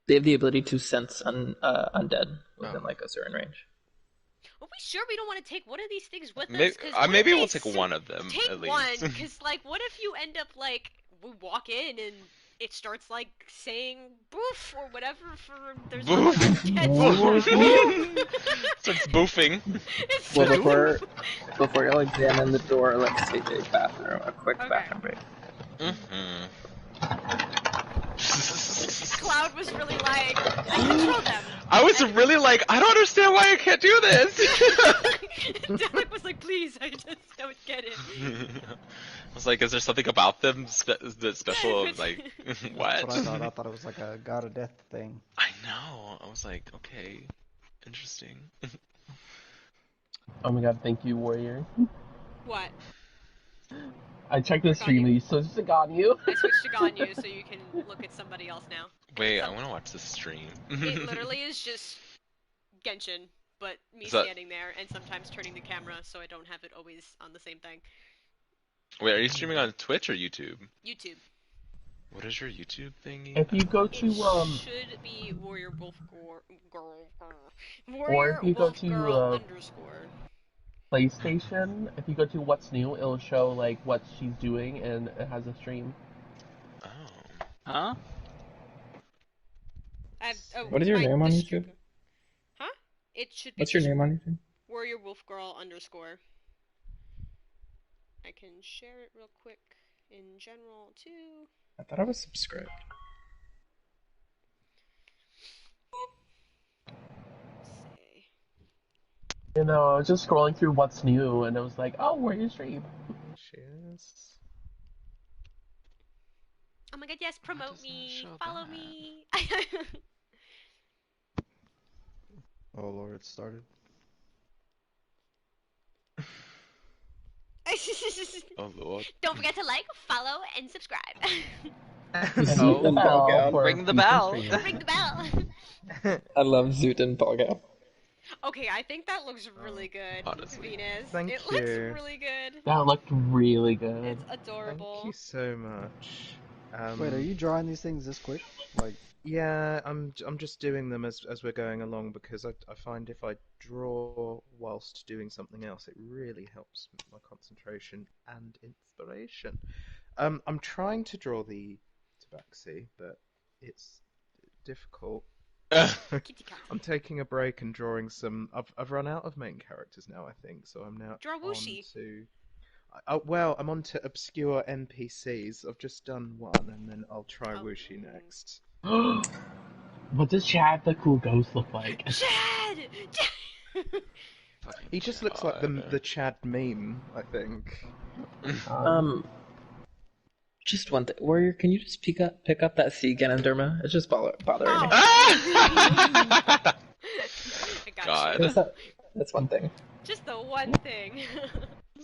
They have the ability to sense undead within like a certain range. Are we sure we don't want to take one of these things with us? Maybe, 'Cause what maybe if we'll they take one of them Take at one, least. because, like, what if you end up, like, we walk in and it starts, like, saying boof or whatever for there's Boof. Starts boofing. Well, before you'll examine the door, let's take a bathroom, a quick bathroom break. Mm-hmm. Cloud was really like, I control them. I was really like, I don't understand why I can't do this. Dalek was like, please, I just don't get it. I was like, is there something about them that's special? Like, what? That's what I thought. I thought it was like a god of death thing. I know. I was like, okay, interesting. Oh my god, thank you, warrior. What? I checked the stream and you switched to Ganyu. I switched to Ganyu so you can look at somebody else now. Wait, I want to watch this stream. It literally is just Genshin, but me standing there and sometimes turning the camera so I don't have it always on the same thing. Wait, are you streaming on Twitch or YouTube? YouTube. What is your YouTube thingy? If you go to It should be Warrior Wolf Girl. Warrior or if you go Wolf to Girl _ PlayStation, if you go to what's new, it'll show like what she's doing and it has a stream. Oh. Huh? What is your name on YouTube? Huh? It should be. What's your name on YouTube? Warrior Wolf Girl _ I can share it real quick in general too. I thought I was subscribed. Let's see. You know, I was just scrolling through what's new and it was like, oh, where's your stream? Cheers. Oh my god, yes, promote me, follow that? me. Oh lord, it started. Oh lord. Don't forget to like, follow, and subscribe. Zoot and bell Balgown. for Ring the future bell. streamers. Ring the bell. I love Zoot and Balgown. Okay, I think that looks really good, Honestly. Venus. Thank It you. looks really good. That looked really good. It's Thank adorable. you so much. Wait, are you drawing these things this quick? Like, Yeah, I'm just doing them as we're going along because I find if I draw whilst doing something else, it really helps my concentration and inspiration. I'm trying to draw the tabaxi, but it's difficult. Kitty cat. I'm taking a break and drawing some. I've run out of main characters now, I think, so I'm now Draw on Wushi. to. Well, I'm on to obscure NPCs. I've just done one, and then I'll try Oh. Wushi next. What does Chad the Cool Ghost look like? Chad! He just looks like the Chad meme, I think. Just one thing. Warrior, can you just pick up that sea Ganondorma? It's just bothering me. I got God. you. That's one thing. Just the one thing.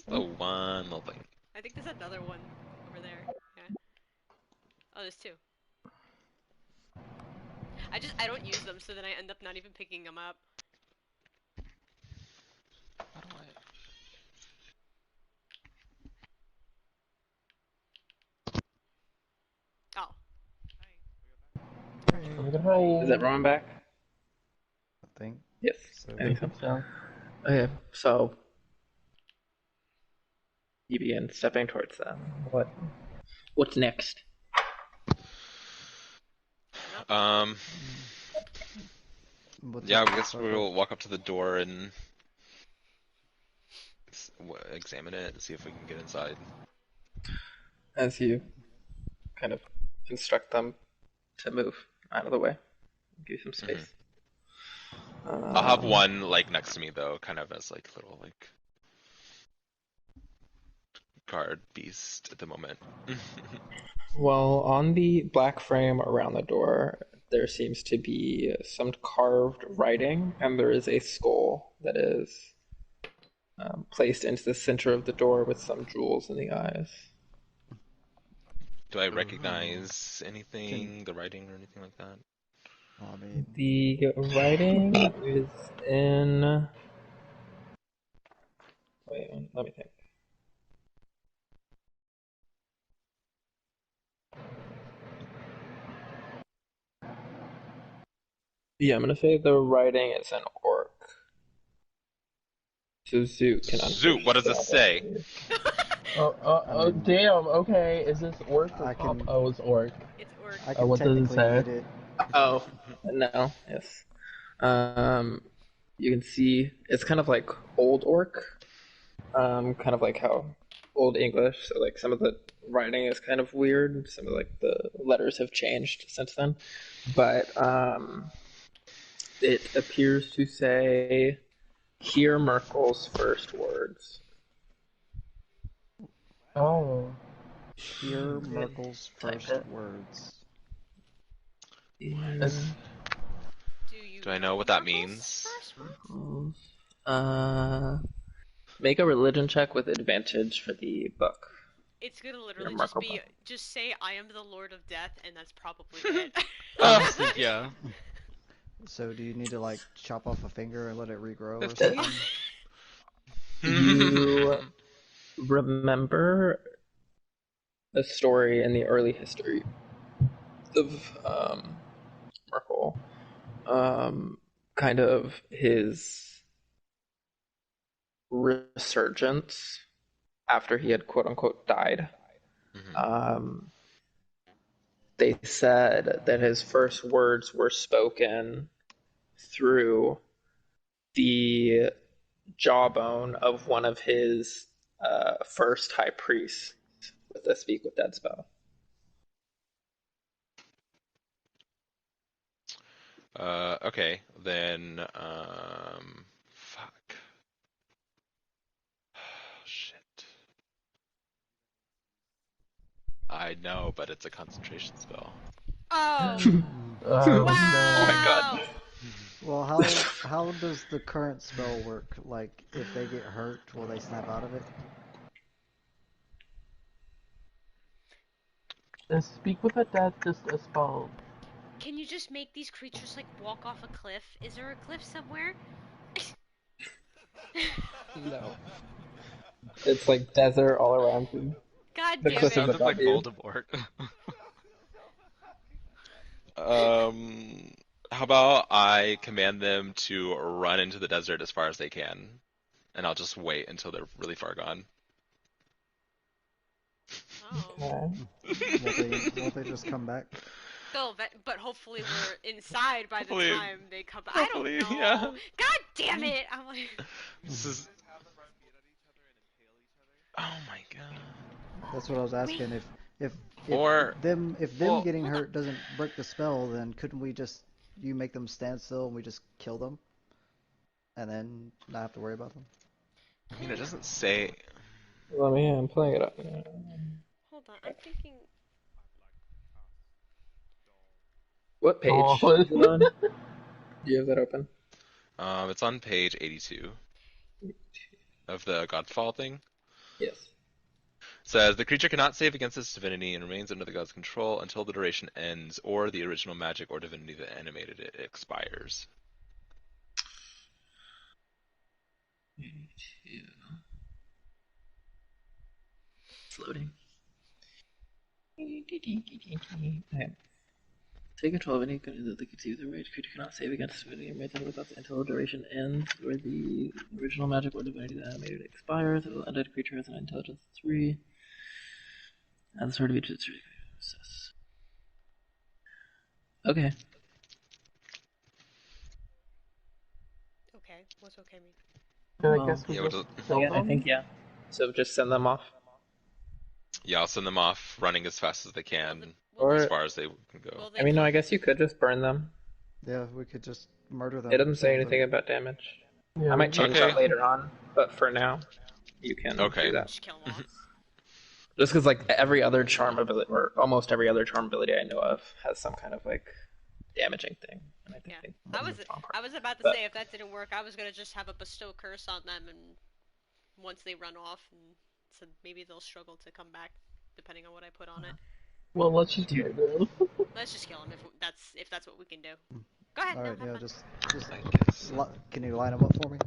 The one little thing. I think there's another one over there. Yeah. Oh, there's two. I don't use them, so then I end up not even picking them up. How do I? Oh. Hi. Is that Roman back? I think. Yes. So, I think so. So, Okay, so you begin stepping towards them. What's next? what's Yeah, up? I guess we'll walk up to the door and examine it and see if we can get inside. As you kind of instruct them to move out of the way, give you some space. I'll have one like next to me though, kind of as like little like guard beast at the moment. Well, on the black frame around the door, there seems to be some carved writing, and there is a skull that is placed into the center of the door with some jewels in the eyes. Do I recognize anything, the writing or anything like that? Well, I mean, The writing is in. Wait, let me think. Yeah, I'm gonna say the writing is an orc. So Zoot can Zoot, what does it say? oh, damn. Okay, is this orc or pop? Oh, it's orc. It's orc. I can what does it technically say? read it. Oh, no, yes. You can see it's kind of like old orc, kind of like how old English. So like some of the writing is kind of weird. Some of like the letters have changed since then, but it appears to say, "Hear Merkel's first words." Oh. Hear Merkel's first it. words. It's- Do I know what that means? Make a religion check with advantage for the book. It's gonna literally Remarkable. just say, I am the Lord of Death, and that's probably it. Honestly, yeah. So do you need to like chop off a finger and let it regrow or 15. something? You remember a story in the early history of Merkel, kind of his resurgence after he had quote unquote died. They said that his first words were spoken through the jawbone of one of his first high priests with the Speak with Dead spell. Okay, then, fuck. Shit. I know, but it's a concentration spell. Oh! Oh, Wow! Oh my god. Well, how does the current spell work? Like, if they get hurt, will they snap out of it? And speak with a dead, just a spell. Can you just make these creatures like walk off a cliff? Is there a cliff somewhere? No. It's like desert all around you. God The damn cliff is it. Sounds above like you. Voldemort. How about I command them to run into the desert as far as they can, and I'll just wait until they're really far gone. Oh. Okay. Won't they just come back? Still, but hopefully we're inside by the Hopefully, time they come back. I don't know. yeah. God damn it! I'm like... This is. Oh my god. That's what I was asking. If Or, if them well, getting hold on. hurt doesn't break the spell, then couldn't we just you make them stand still and we just kill them, and then not have to worry about them? I mean, it doesn't say. I'm pulling it up. Hold on, I'm thinking... What page Oh. is it on? Do you have that open? It's on page 82 of the Godfall thing. Yes. Says the creature cannot save against its divinity and remains under the god's control until the duration ends or the original magic or divinity that animated it expires. 82. It's loading. Okay. Take control of any that they can see with the rage. Creature cannot save against divinity and remains under the gods until the duration ends or the original magic or divinity that animated it expires. The undead creature has an intelligence 3. And the sword of each is okay. Okay, what's okay mean? Then Well, I guess we yeah, just kill I them? think, yeah. So just send them off. Yeah, I'll send them off running as fast as they can, Will as Or, far as they can go. will they I mean, no, come... I guess you could just burn them. Yeah, we could just murder them. It doesn't say sort of anything thing. about damage. Yeah, I might we change Okay. that later on, but for now, you can Okay. do that. Just kill them all. Just because, like, every other charm ability, or almost every other charm ability I know of, has some kind of, like, damaging thing. And I think Yeah. that's the strong part. I was about to But- say if that didn't work, I was gonna just have a bestow curse on them, and once they run off, and so maybe they'll struggle to come back, depending on what I put on it. Well, let's just do it. Let's just kill them if that's what we can do. Go ahead. All No, right, have yeah, fun. just I guess. can you line them up for me?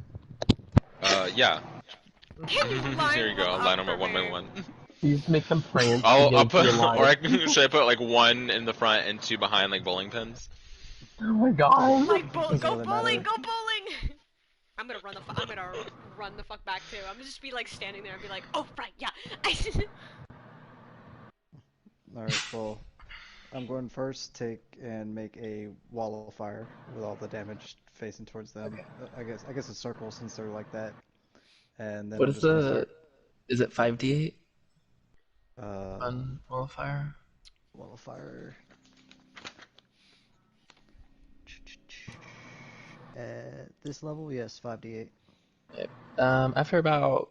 Yeah. Line Here you go. them I'll line up them up for one by me. one. You just make them prance I'll against your put, line. or should I put like one in the front and two behind, like bowling pins? Oh my god! Like Doesn't go really bowling, matter. go bowling. I'm gonna run the fuck back too. I'm gonna just be like standing there and be like, oh right, yeah. All right, well, I'm going first. Take and make a wall of fire with all the damage facing towards them. Okay. I guess a circle since they're like that. And then What I'm is just gonna the... start Is it 5d8 uh on Wall of Fire? wall of fire. At this level, yes, 5d8. Yep. After about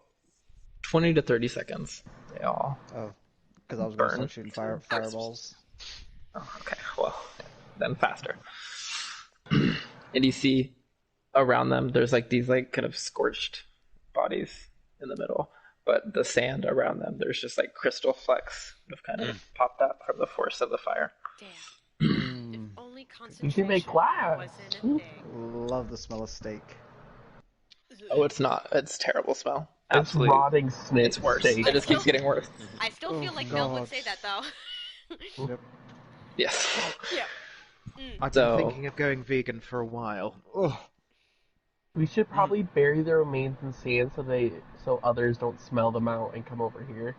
20 to 30 seconds, they all Oh, because I was gonna burn. start shooting fireballs. Oh, okay, well, then faster. And you see around them, there's like these like kind of scorched bodies in the middle, but the sand around them, there's just like crystal flecks that have kind of popped up from the force of the fire. Damn. Mm, If only You concentration can make glass. wasn't a thing. love the smell of steak. Oh, it's not. It's terrible smell. It's Absolutely. rotting snake. It's worse. steak. It just keeps getting worse. I still feel Oh, like Mel would God. say that though. Yep. Yes. Yeah. I've So- been thinking of going vegan for a while. Ugh. We should probably bury their remains in sand so others don't smell them out and come over here.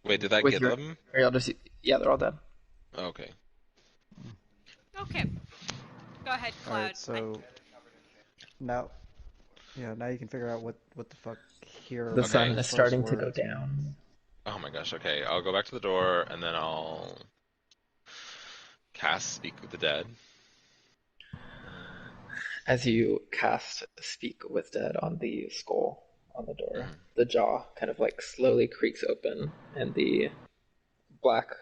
Wait, did that With get your- them? Or y'all just... Yeah, they're all dead. Okay. Okay. Go ahead, All Cloud. right, so now, now you can figure out what the fuck here. The Okay. sun is first starting to go words. down. Oh my gosh. Okay, I'll go back to the door and then I'll cast Speak with the Dead. As you cast Speak with Dead on the skull on the door, Mhm. the jaw kind of like slowly creaks open, and the black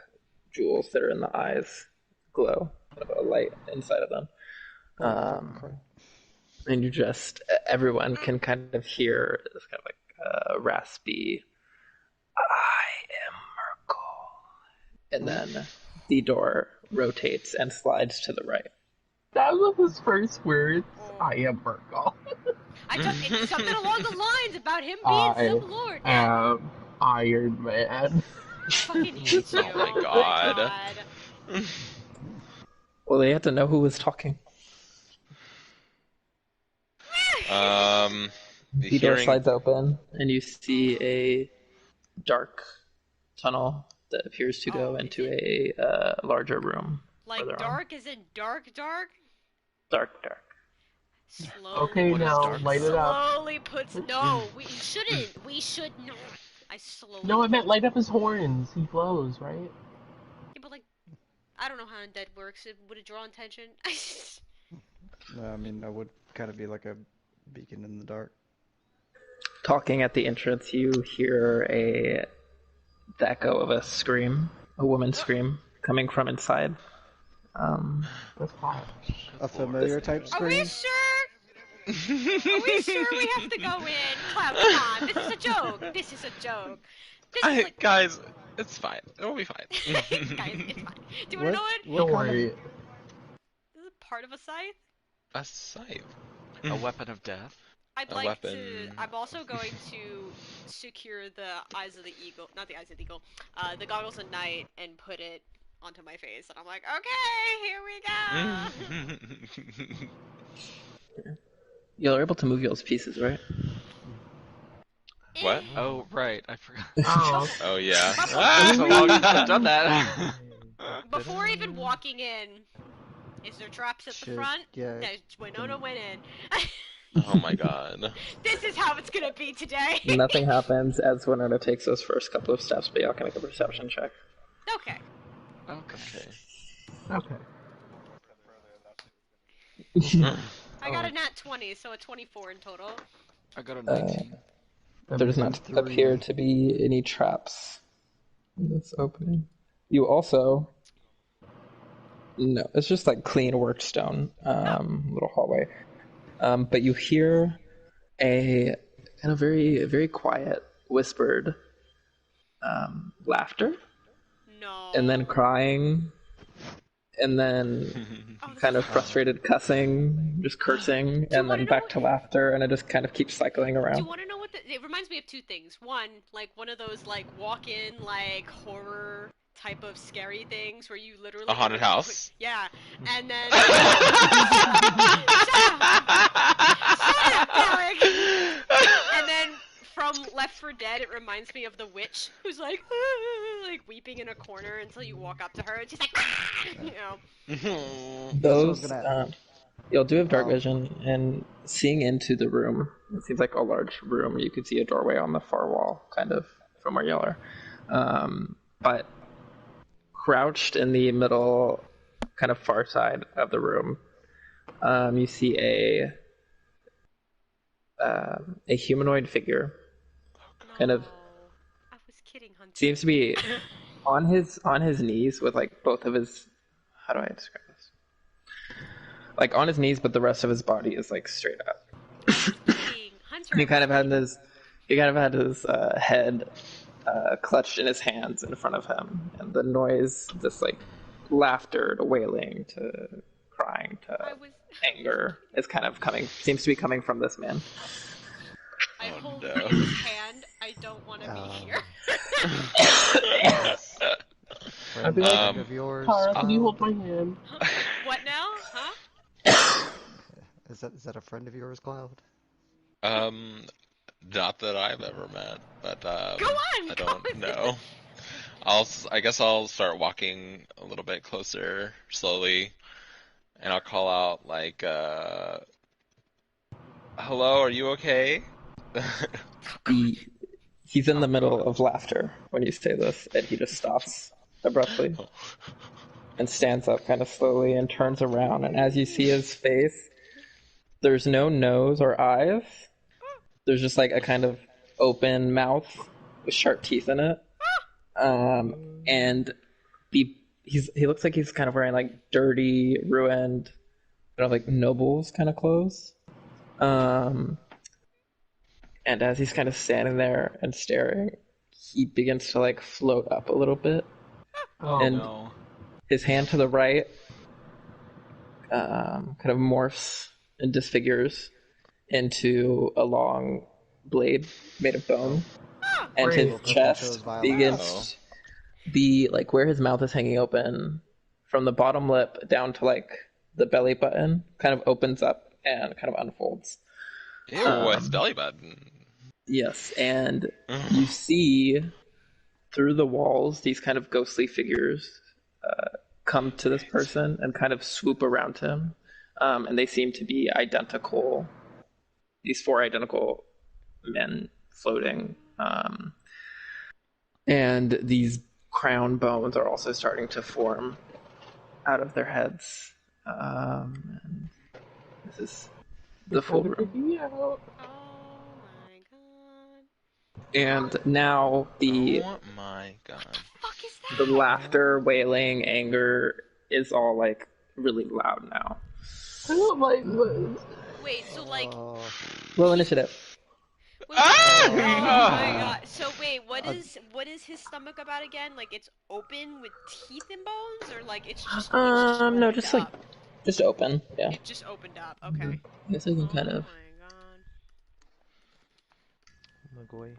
jewels that are in the eyes glow, kind of a light inside of them. Holy fucking crap. and you just everyone can kind of hear this kind of like raspy, "I am Merkel," and then the door rotates and slides to the right. That was his first words. I am Merkel. I took it's something along the lines about him being I some lord. am Iron Man. I fucking hate you. Oh my god. Well, they had to know who was talking. The door slides open, and you see a dark tunnel that appears to go into a larger room. Like dark as in dark? Dark. Slowly. Okay, now light it up. Slowly puts. No, we shouldn't. We should not. I slowly. No, I meant light up his horns. He glows, right? Yeah, but like, I don't know how undead works. Would it draw attention? No, I mean, that would kind of be like a beacon in the dark. Talking at the entrance, you hear the echo of a scream, a woman's scream, coming from inside. That's hot. A familiar type Are we scream? sure? Are we sure we have to go in? Cloud, come on. This is a joke. This is a joke. This is like... Guys, it's fine. It'll be fine. Guys, it's fine. Do you want to know it? Don't worry. This is part of a scythe. A scythe. A weapon of death. I'm also going to secure the eyes of the eagle, not the eyes of the eagle, the goggles of night, and put it onto my face. And I'm like, okay, here we go. You're able to move y'all's pieces, right? What? Oh, right. I forgot. Oh yeah. It's so long since I've done that. Before even walking in, is there traps at the front? Yeah. Winona went in. Oh my god. This is how it's gonna be today. Nothing happens as Winona takes those first couple of steps, but y'all can make a perception check. Okay. Okay. I got a nat 20, so a 24 in total. I got a 19. There does not appear to be any traps in this opening. You also... No, it's just like clean worked stone, little hallway. But you hear a kind of very, very quiet, whispered laughter. No. And then crying. And then kind of frustrated cussing, just cursing, and then back to laughter, and it just kind of keeps cycling around. Do you want to know what it reminds me of? Two things. One, like one of those like walk-in like horror type of scary things where you literally a haunted house. Yeah, and then shut up, Alec. And then from Left 4 Dead, it reminds me of the witch who's like weeping in a corner until you walk up to her and she's like, you know. Those you'll do have dark vision, and seeing into the room, it seems like a large room. You could see a doorway on the far wall, kind of from where y'all are. But crouched in the middle, kind of far side of the room, you see a humanoid figure. Kind of I was kidding, Hunter. Seems to be on his knees with like both of his, how do I describe this? Like on his knees, but the rest of his body is like straight up. Hunter, he kind of had his head clutched in his hands in front of him, and the noise, this like laughter to wailing to crying to anger, is kind of seems to be coming from this man. I hold his hand. I don't want to be here. I'd be like, of yours. Tara, can you hold my hand? What now? Huh? Is that a friend of yours, Cloud? Not that I've ever met, but Go on, I don't know. I guess I'll start walking a little bit closer, slowly, and I'll call out like, "Hello, are you okay?" He's in the middle of laughter when you say this, and he just stops abruptly and stands up kind of slowly and turns around. And as you see his face, there's no nose or eyes. There's just like a kind of open mouth with sharp teeth in it. And he looks like he's kind of wearing like dirty, ruined, like nobles kind of clothes. Um, and as he's kind of standing there and staring, he begins to like float up a little bit, Oh and no. his hand to the right kind of morphs and disfigures into a long blade made of bone, and Great. his Purple chose chest violence. begins the like where his mouth is hanging open from the bottom lip down to like the belly button kind of opens up and kind of unfolds. Ew, his belly button. Yes, and you see through the walls these kind of ghostly figures come to this person and kind of swoop around him, and they seem to be identical. These four identical men floating, and these crown bones are also starting to form out of their heads. And this is the full room. Oh my god. And now Oh my god. What the fuck is the that? laughter, wailing, anger is all like really loud now. I don't like this. Wait, so like Roll initiative. wait, oh my god. So wait, what Uh, is his stomach about again? Like it's open with teeth and bones, or like it's just No, opened just like up? just open. Yeah. It just opened up. Okay. I guess I can kind Oh of. my god. Oh my boy.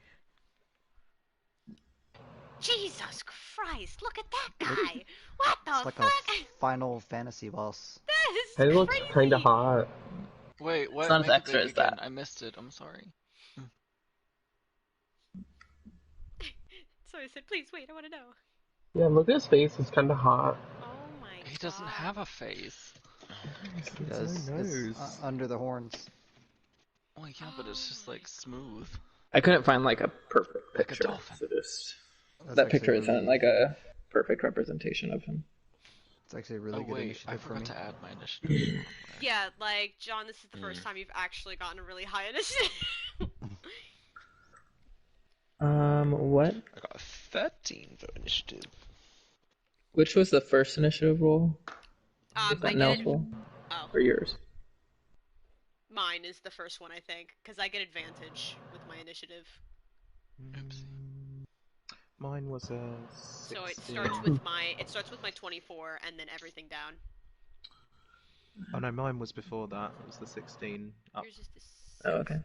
Jesus Christ! Look at that guy. What the it's like a fuck? Final Fantasy boss. That It is looks kind of crazy. hot. Wait, what? It's not as Make it extra big as again. that. I missed it. I'm sorry. So I said, please wait. I want to know. Yeah, look at his face. It's kind of hot. Oh my god. He doesn't have a face. He does. no It's nose. under the horns. Well, yeah, but it's just like smooth. I couldn't find like a perfect Like a picture, dolphin. so just That's that actually picture isn't really, like a perfect representation of him. it's actually a really Oh good wait, I initiative for forgot me. to add my initiative. Yeah, like John, this is the first time you've actually gotten a really high initiative. What? I got 13 for initiative. Which was the first initiative roll? Was I that get Nell's it. roll Oh, or yours? mine is the first one, I think, because I get advantage with my initiative. Oops. Mine was a 16. So it starts with my 24 and then everything down. Oh no, mine was before that. It was the 16 up. Yours is the 16. Oh, okay.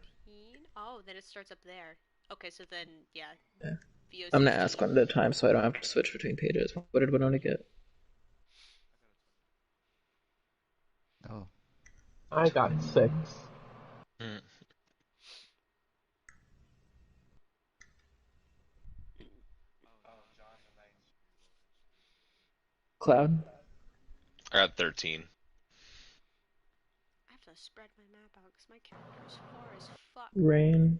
Oh, then it starts up there. Okay, so then yeah. Yeah. VO I'm gonna 16. ask one at a time so I don't have to switch between pages. What did Winona get? Oh. I got 6. Cloud? I got 13. I have to spread my map out because my character is far as fuck. Rain?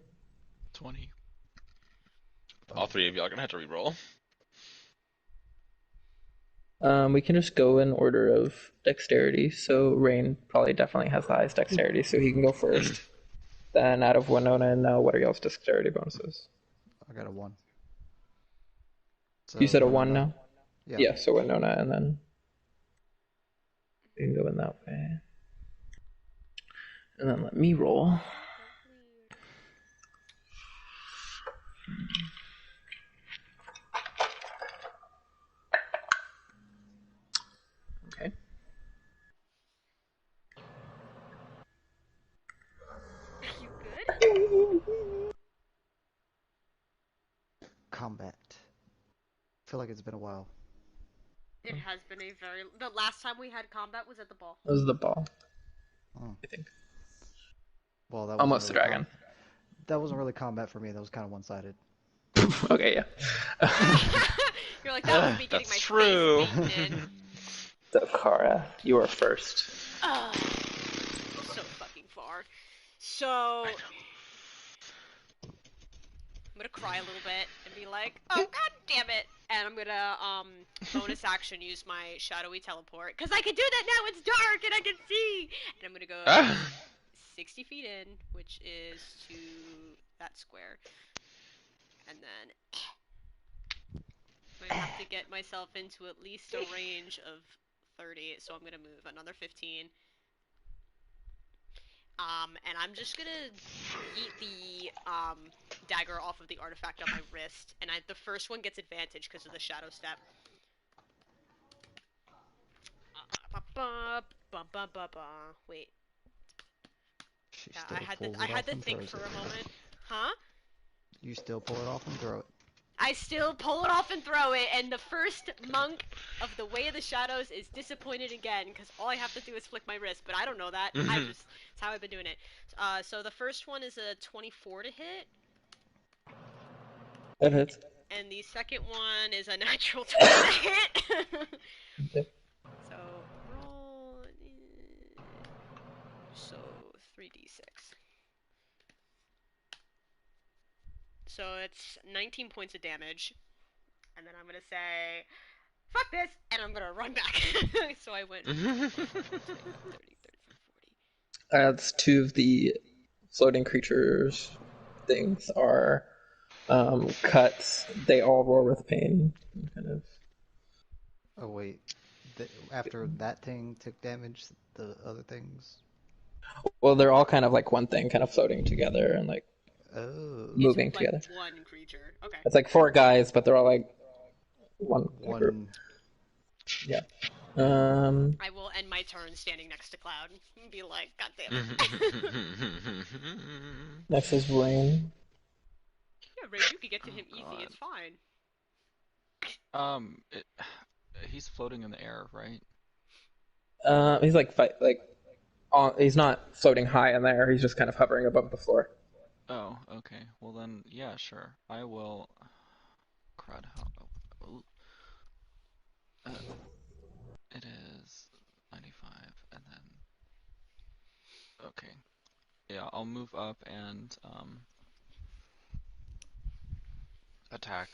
20. All three of y'all are gonna have to reroll. We can just go in order of dexterity. So Rain probably definitely has the highest dexterity, so he can go first. Then out of Winona and Nell, what are y'all's dexterity bonuses? I got a 1. So You said a 1 Winona. now? Yeah. Yeah, so Winona, and then you can go in that way. And then let me roll. Okay. You good? Combat. I feel like it's been a while. It has been a very. The last time we had combat was at the ball. That was the ball, Oh. I think. Well, that Almost wasn't the really dragon. that wasn't really combat for me. That was kind of one-sided. Okay, yeah. You're like, that was me getting That's my true. face beaten in. So, Kara, you are first. So fucking far. So I'm gonna cry a little bit and be like, oh god damn it, and I'm gonna bonus action use my shadowy teleport because I can do that now. It's dark and I can see, and I'm gonna go 60 feet in, which is to that square, and then I'm gonna have to get myself into at least a range of 30, so I'm gonna move another 15. And I'm just gonna yeet the dagger off of the artifact on my wrist, and the first one gets advantage because of the shadow step. Wait. She Yeah, still pulls I it had off to and think throws for it. a moment. Huh? You still pull it off and throw it. I still pull it off and throw it, and the first monk of the Way of the Shadows is disappointed again, because all I have to do is flick my wrist, but I don't know that. It's how I've been doing it. So the first one is a 24 to hit. That hits. And the second one is a natural 20 to hit. Okay. So, roll... So, 3d6. So it's 19 points of damage. And then I'm gonna say, fuck this, and I'm gonna run back. So I went 30, 35, 30, 40. As two of the floating creatures things are cuts, they all roar with pain. Kind of. Oh wait, after that thing took damage, the other things. Well, they're all kind of like one thing, kind of floating together and like moving It's like together. one creature. Okay. It's like 4 guys, but they're all like one group. One. Yeah. I will end my turn standing next to Cloud and be like, God damn it. Next is Rain. Yeah, Ray, you could get to him easy. It's fine. He's floating in the air, right? He's like he's not floating high in there. He's just kind of hovering above the floor. Oh, okay. Well then, yeah, sure. I will. Crud. It is 95, and then. Okay. Yeah, I'll move up and attack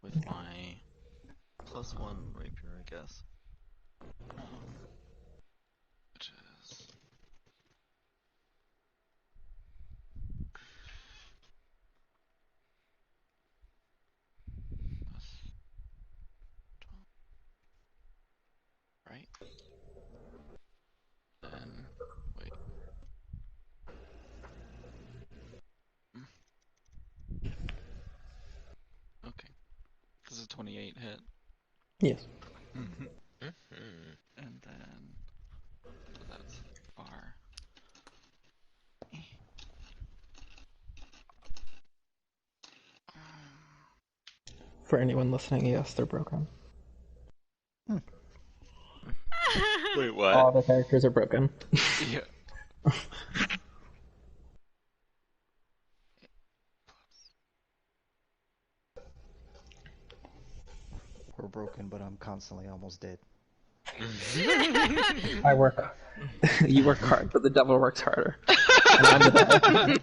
with my +1 rapier, I guess. Which is +12, right? Then wait. Okay. This is a 28 hit. Yes. And then so that's far. For anyone listening, yes, they're broken. Wait, what? All the characters are broken. Yeah. We're broken, but I'm constantly almost dead. I work. You work hard, but the devil works harder. And I'm the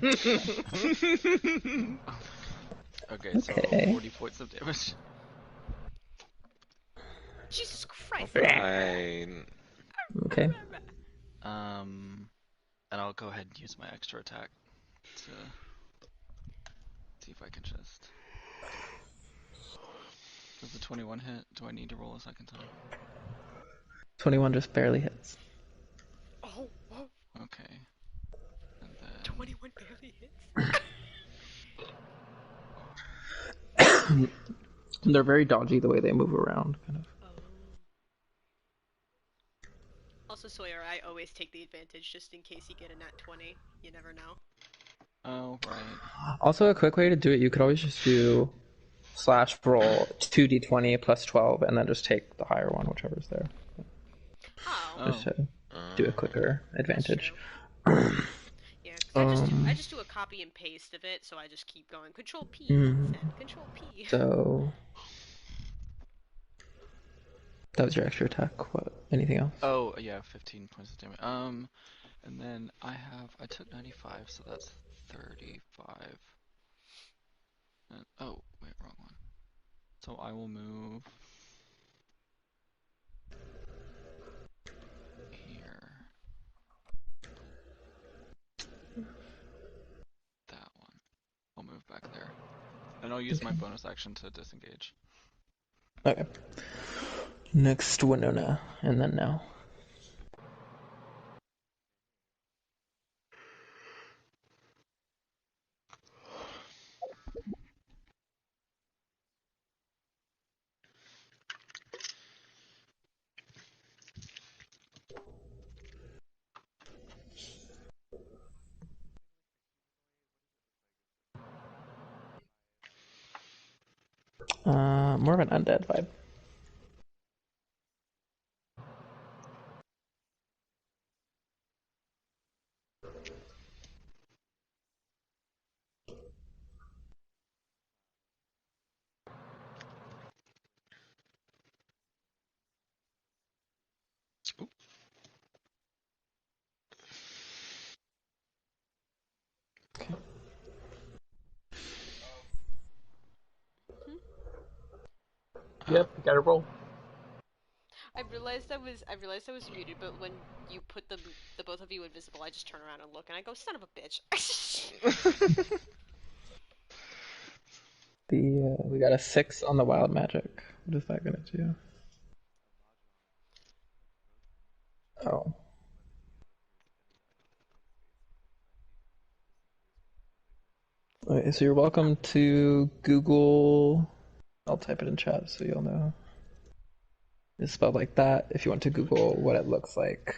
Okay, so Okay. 40 points of damage. Jesus Christ. Fine. Okay. And I'll go ahead and use my extra attack to see if I can just. Does the 21 hit? Do I need to roll a second time? 21 just barely hits. Oh, whoa. Okay. And then 21 barely hits. They're very dodgy the way they move around, kind of. Also, Sawyer, I always take the advantage just in case you get a nat 20. You never know. Oh, right. Also, a quick way to do it, you could always just do /roll 2d20 plus 12, and then just take the higher one, whichever's there. Oh. Just to do a quicker advantage. Yeah, I just do a copy and paste of it, so I just keep going. Control P, Control P. So that was your extra attack. What? Anything else? Oh, yeah, 15 points of damage. And then I took 95, so that's 35. And, oh, wait, wrong one. So I will move here. That one. I'll move back there. And I'll use my bonus action to disengage. Okay. Next Winona, and then now. More of an undead vibe. Yep, you gotta roll. I realized I was muted, but when you put the both of you invisible, I just turn around and look, and I go, "Son of a bitch!" We got a 6 on the wild magic. What is that gonna do? Oh. Okay, so you're welcome to Google. I'll type it in chat so you'll know. It's spelled like that. If you want to Google what it looks like,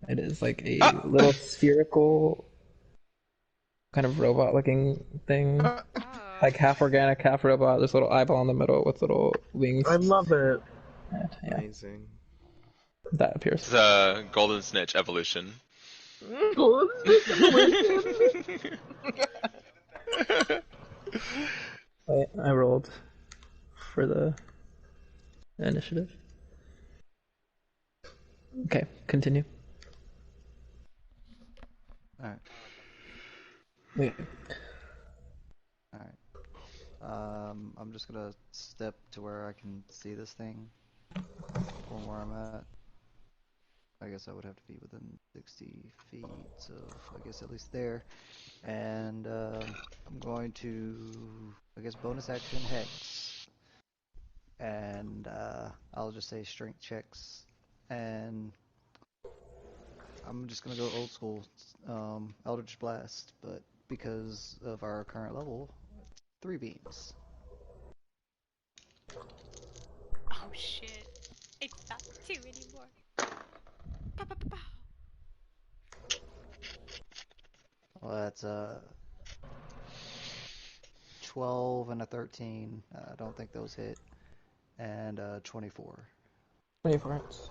it is like a little spherical kind of robot-looking thing, like half organic, half robot. There's a little eyeball in the middle with little wings. I love it. And, yeah, Amazing. that appears. It's a golden snitch evolution. Wait, I rolled for the initiative. Okay, continue. Alright. Wait. Alright. I'm just gonna step to where I can see this thing from where I'm at. I guess I would have to be within 60 feet, so I guess at least there. And I'm going to, I guess, bonus action Hex. And I'll just say strength checks. And I'm just gonna go old school, Eldritch Blast, but because of our current level, 3 beams. Oh shit! It's not 2 anymore. Pow, pow, pow, pow. Well, that's 12 and a 13. I don't think those hit. And 24. 24 hits.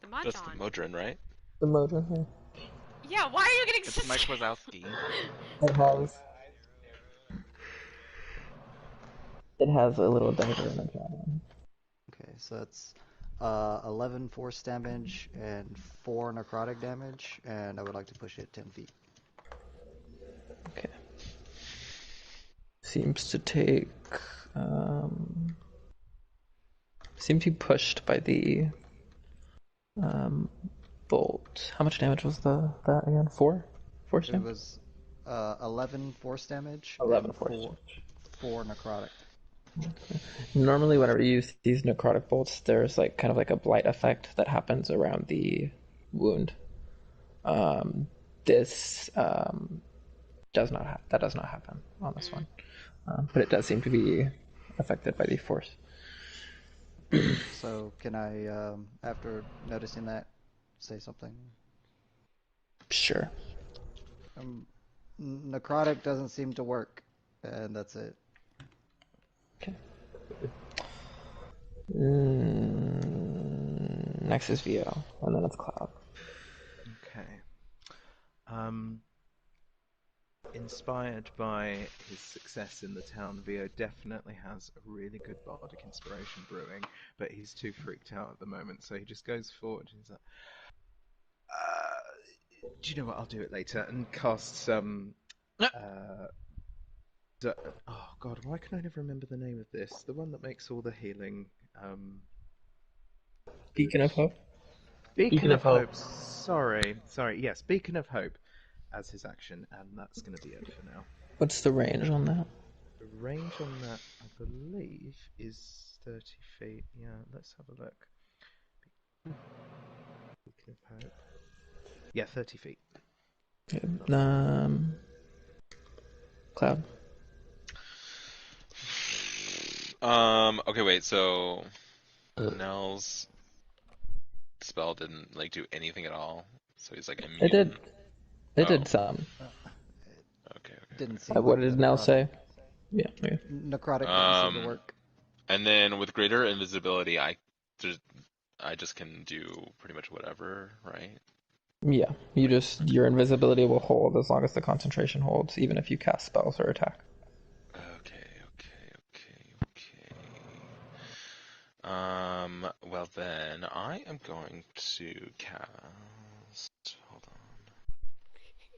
The That's the Mahjong. Modron, right? The motor here. Yeah, why are you getting It's so Mike scared? Wazowski. It has a little dagger in the jaw. Okay, so that's 11 force damage and 4 necrotic damage, and I would like to push it 10 feet. Okay. Seems to take. Seem to be pushed by the bolt. How much damage was that again? 4 force It damage? was 11 force damage 11 and force 4 necrotic. Normally, whenever you use these necrotic bolts, there's like kind of like a blight effect that happens around the wound. This does not that does not happen on this one, but it does seem to be affected by the force. So can I, after noticing that, say something? Sure. Necrotic doesn't seem to work, and that's it. Okay. Next is VO, and then it's Cloud. Okay. Inspired by his success in the town, Vio definitely has a really good bardic inspiration brewing, but he's too freaked out at the moment, so he just goes forward and he's like, do you know what, I'll do it later, and casts oh god, why can I never remember the name of this? The one that makes all the healing. Beacon of Hope. Beacon of Hope. Sorry, yes, Beacon of Hope as his action, and that's going to be it for now. What's the range on that? The range on that, I believe, is 30 feet. Yeah, let's have a look. Beacon of Hope. Yeah, 30 feet. Okay. Cloud. Okay, wait. So Nell's spell didn't like do anything at all. So he's like immune. It did. It did some. Okay. didn't seem What like did the Nell necrotic. say? Yeah. Necrotic didn't seem to Um, work. and then with greater invisibility, I just can do pretty much whatever, right? Yeah. Your invisibility will hold as long as the concentration holds, even if you cast spells or attack. Okay. Well then, I am going to cast. Hold on.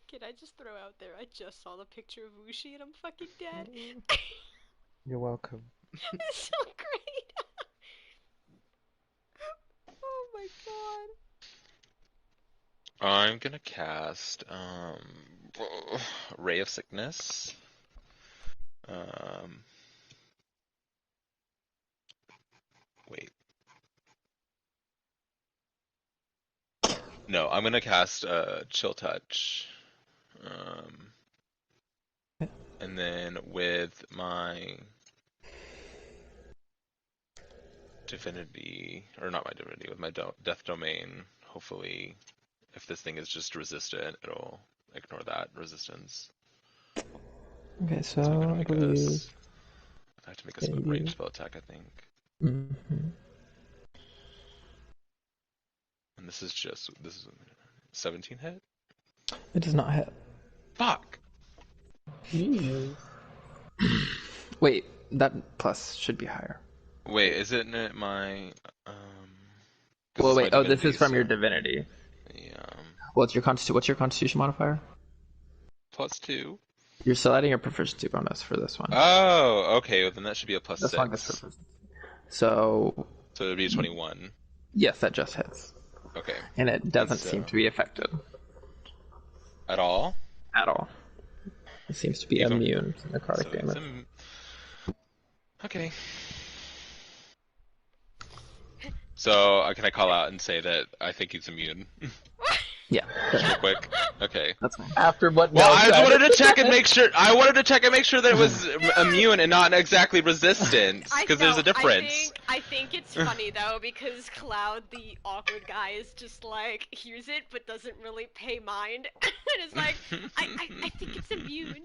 Can I just throw out there? I just saw the picture of Wushi and I'm fucking dead. You're welcome. It's so great. Oh my god. I'm gonna cast Ray of Sickness. Wait. No, I'm gonna cast Chill Touch. And then with my divinity, or not my divinity, with my death domain, hopefully, if this thing is just resistant, it'll ignore that resistance. Okay, so I'm gonna I make believe. I have to make a ranged spell attack, I think. Mm-hmm. And this is 17 hit? It does not hit. Fuck! Jeez. Wait, that plus should be higher. Wait, isn't it my Well, wait. Oh, this divinity, is from your so- divinity. Yeah. What's your constitution modifier? +2. You're still adding your proficiency bonus for this one. Oh, okay, well then that should be a This one gets +6. proficiency. So So it would be a 21. yes, that just hits, Okay. and it And doesn't so, seem to be affected at all? at all. It seems to be Even- immune to necrotic So it's damage. okay. So can I call out and say that I think he's immune? Yeah, Just real quick. Okay. that's fine. After what? Well, Nell I said. wanted to check and make sure. I wanted to check and make sure that it was immune and not exactly resistant, because there's a difference. I think it's funny though because Cloud, the awkward guy, is just like hears it but doesn't really pay mind, and is like, I think it's immune.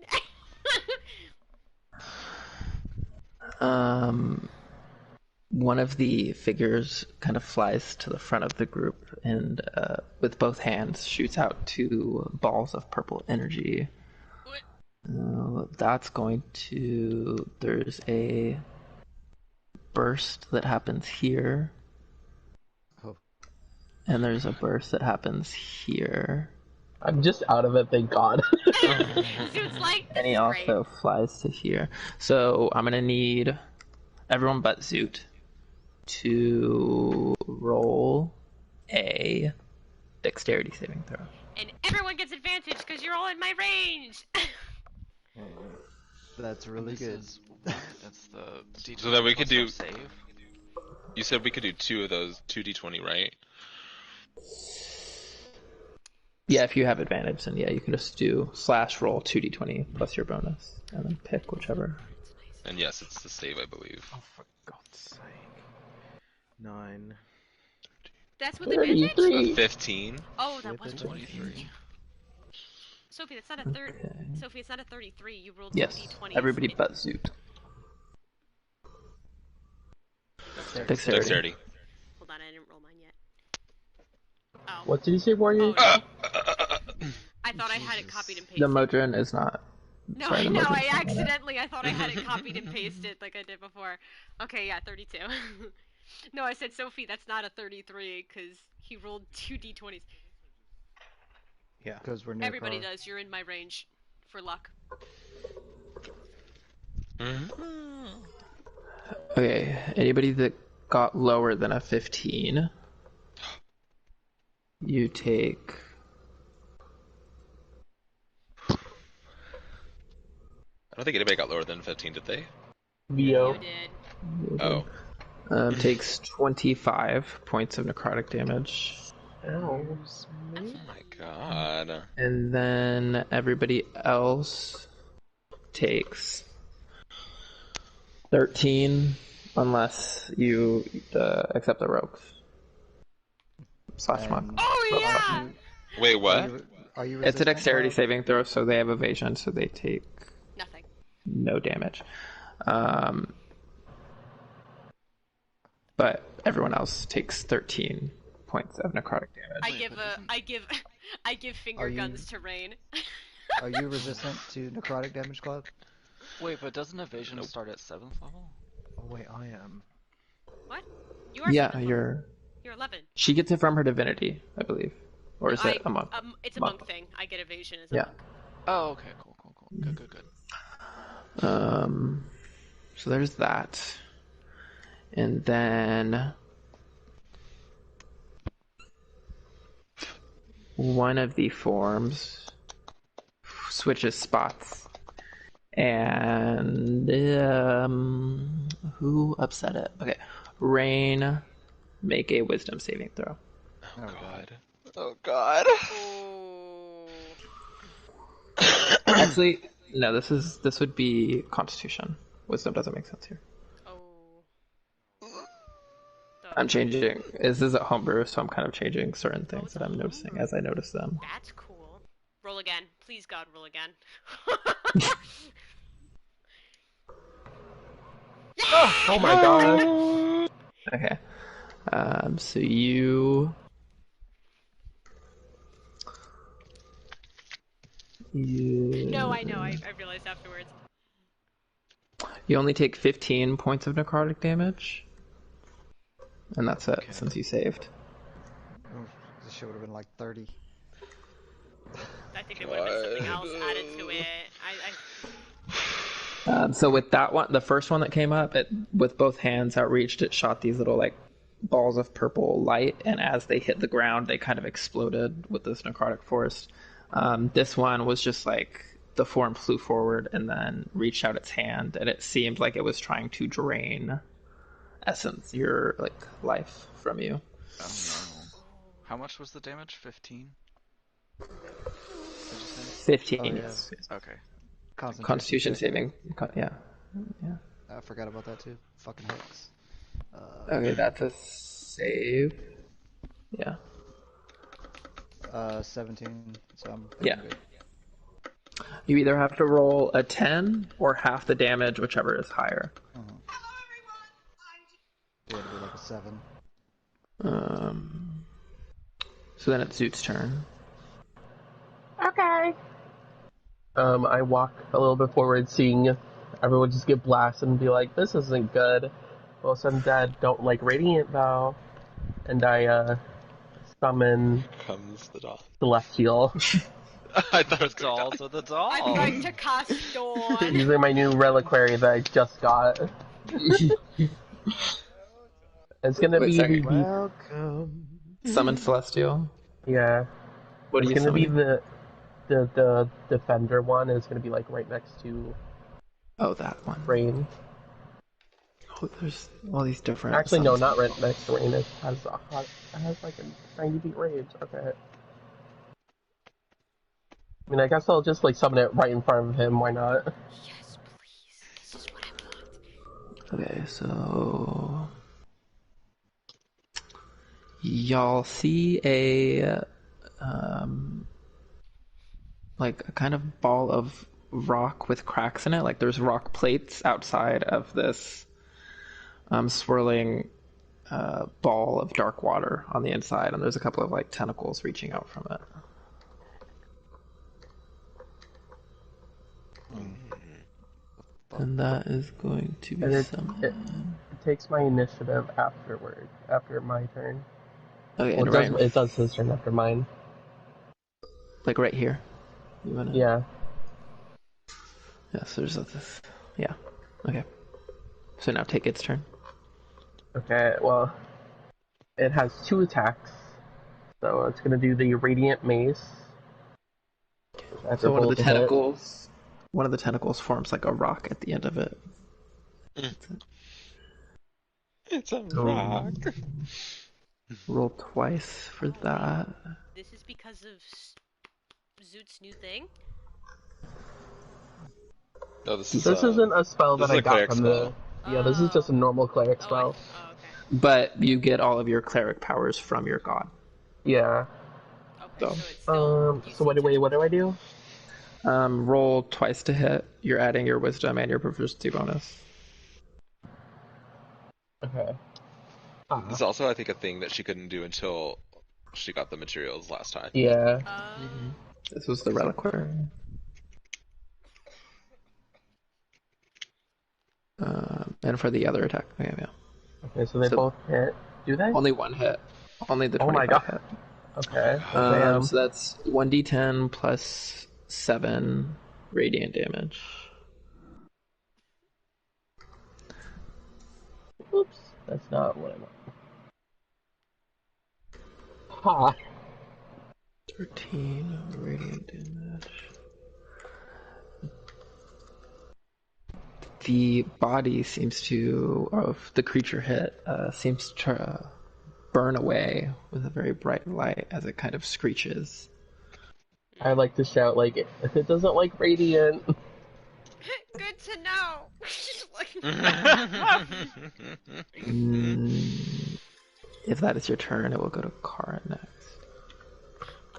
One of the figures kind of flies to the front of the group and, with both hands, shoots out 2 balls of purple energy. That's going to. There's a burst that happens here, Oh. and there's a burst that happens here. I'm just out of it, thank God. It's like, And he also flies to here. So I'm gonna need everyone but Zoot to roll a dexterity saving throw. and everyone gets advantage because you're all in my range. That's really This good. is what? That's the D20 So that we could plus our do- save. You said we could do 2 of those, 2d20, right? Yeah, if you have advantage, then yeah, you can just do /roll 2d20 plus your bonus, and then pick whichever. And yes, it's the save, I believe. Oh, for God's sake. 9. That's with advantage? 33. 15. Oh, that was With 23. Sophie, that's not a third. Okay. Sophie, it's not a 33. You rolled Yes, 2d20s. everybody but Zoot. Dexterity. Dexterity. Hold on, I didn't roll mine yet. Oh. What did you say, Warrior? Oh, I thought I had it copied and pasted. The Modron is not. No, sorry, I the know, Modron's I not on it. accidentally, I thought I had it copied and pasted like I did before. Okay, yeah, 32. No, I said, Sophie, that's not a 33, because he rolled 2d20s. Yeah. Because we're near Everybody Car. does, you're in my range. For luck. Okay, anybody that got lower than a 15, you take. I don't think anybody got lower than 15, did they? Vio. You did. Oh. Takes 25 points of necrotic damage. Ow. Oh my god. And then everybody else takes 13, unless you accept the rogues. /monk. And Oh, yeah! Wait, what? Are you It's a resistant, dexterity Cloud? saving throw, so they have evasion, so they take Nothing. no damage. But everyone else takes 13 points of necrotic damage. I give finger guns to Rain. Are you resistant to necrotic damage, Cloud? Wait, but doesn't evasion start at 7th level? Oh wait, I am. What? You are Yeah, 7th level. you're 11. She gets it from her divinity, I believe. Or is it a monk? It's a monk thing. I get evasion as a Yeah. monk. Oh, okay, cool. Good. So there's that. And then one of the forms switches spots. And who upset it? Okay. Rain, make a wisdom saving throw. Oh god. Oh. Actually, no, this would be Constitution. Wisdom doesn't make sense here. Oh. I'm changing. This is at homebrew, so I'm kind of changing certain things that I'm noticing as I notice them. That's cool. Roll again. Please, God, roll again. Oh my god. Okay. So you No, I know. I realized afterwards. You only take 15 points of necrotic damage. And that's it, since you saved. Oh, this shit would have been like 30. I think there would have been something else added to it. So with that one, the first one that came up, with both hands outreached, it shot these little like balls of purple light, and as they hit the ground, they kind of exploded with this necrotic force. This one was just like the form flew forward and then reached out its hand, and it seemed like it was trying to drain essence, your like life from you. Oh no. How much was the damage? 15? Did you say? 15. Oh, yeah. Yes. Okay. Constitution saving. Yeah. I forgot about that too. Fucking hicks. Okay, that's a save. Yeah. 17. So I'm Yeah. good. You either have to roll a 10 or half the damage, whichever is higher. Yeah, it'd be like a 7. So then it's Zoot's turn. Okay. I walk a little bit forward, seeing everyone just get blasted and be like, this isn't good. Well, some dead don't like Radiant though. And I summon Comes the doll. Celestial. I thought it was Dolls with the doll. I'm going to cast Dawn. Using my new reliquary that I just got. It's gonna be the Welcome. Summon Celestial. yeah. What are It's you gonna be summoning? the defender one. It's gonna be like right next to Oh, that one. Rain. Oh, there's all these different. Actually, no, summons. not right next to Rain. It has like a 90 feet range. Okay. I mean, I guess I'll just like summon it right in front of him. Why not? Yes, please. This is what I want. Okay, so y'all see a like a kind of ball of rock with cracks in it. Like there's rock plates outside of this swirling ball of dark water on the inside, and there's a couple of like tentacles reaching out from it. And that is going to be And it takes my initiative afterward, after my turn. Okay, Well, and it does his turn after mine. like right here. You wanna... Yeah. Yes, there's this. Yeah. Okay. So now take its turn. Okay, well, it has 2 attacks. So it's gonna do the Radiant Mace. So one of the tentacles forms like a rock at the end of it. It's a rock. Roll twice for that. This is because of Zoot's new thing? No, this isn't a spell that I got from the... Yeah, this is just a normal cleric spell. Okay. But you get all of your cleric powers from your god. Yeah. Okay. So, it's still So what do I do? roll twice to hit. You're adding your wisdom and your proficiency bonus. Okay. This is also, I think, a thing that she couldn't do until she got the materials last time. Yeah. This was the reliquary. And for the other attack, yeah. Okay, so they both hit. Do they? Only one hit. Only the 25 Oh my god. hit. Okay. Damn. So that's 1d10 plus 7 radiant damage. Oops. That's not what I want. Ha! 13 radiant damage. The body seems to, of the creature hit, seems to burn away with a very bright light as it kind of screeches. I like to shout, like, if it doesn't like radiant. Good to know. If that is your turn, it will go to Kara next.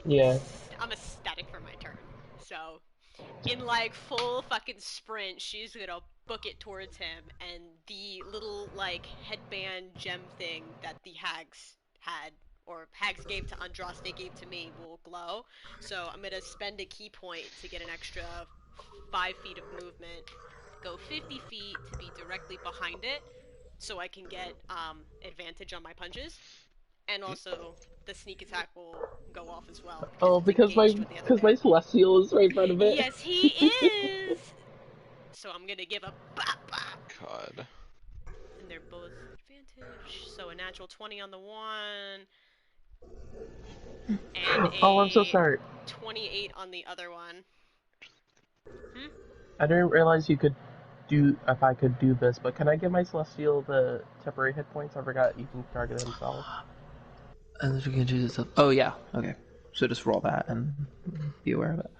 Yeah. I'm ecstatic for my turn. So, in like full fucking sprint, she's gonna book it towards him, and the little like headband gem thing that the hags had, or hags gave to Andraste gave to me, will glow. So I'm gonna spend a key point to get an extra 5 feet of movement, go 50 feet to be directly behind it, so I can get advantage on my punches, and also the sneak attack will go off as well. Oh, because my celestial is right in front of it. Yes, he is. So I'm gonna give a bop bop. God. And they're both advantage. So a natural 20 on the one, and Oh, I'm so sorry. 28 on the other one. I didn't realize you could do, if I could do this, but can I give my celestial the temporary hit points? I forgot you can target himself. And you can choose itself. Oh yeah, okay. So just roll that and be aware of it.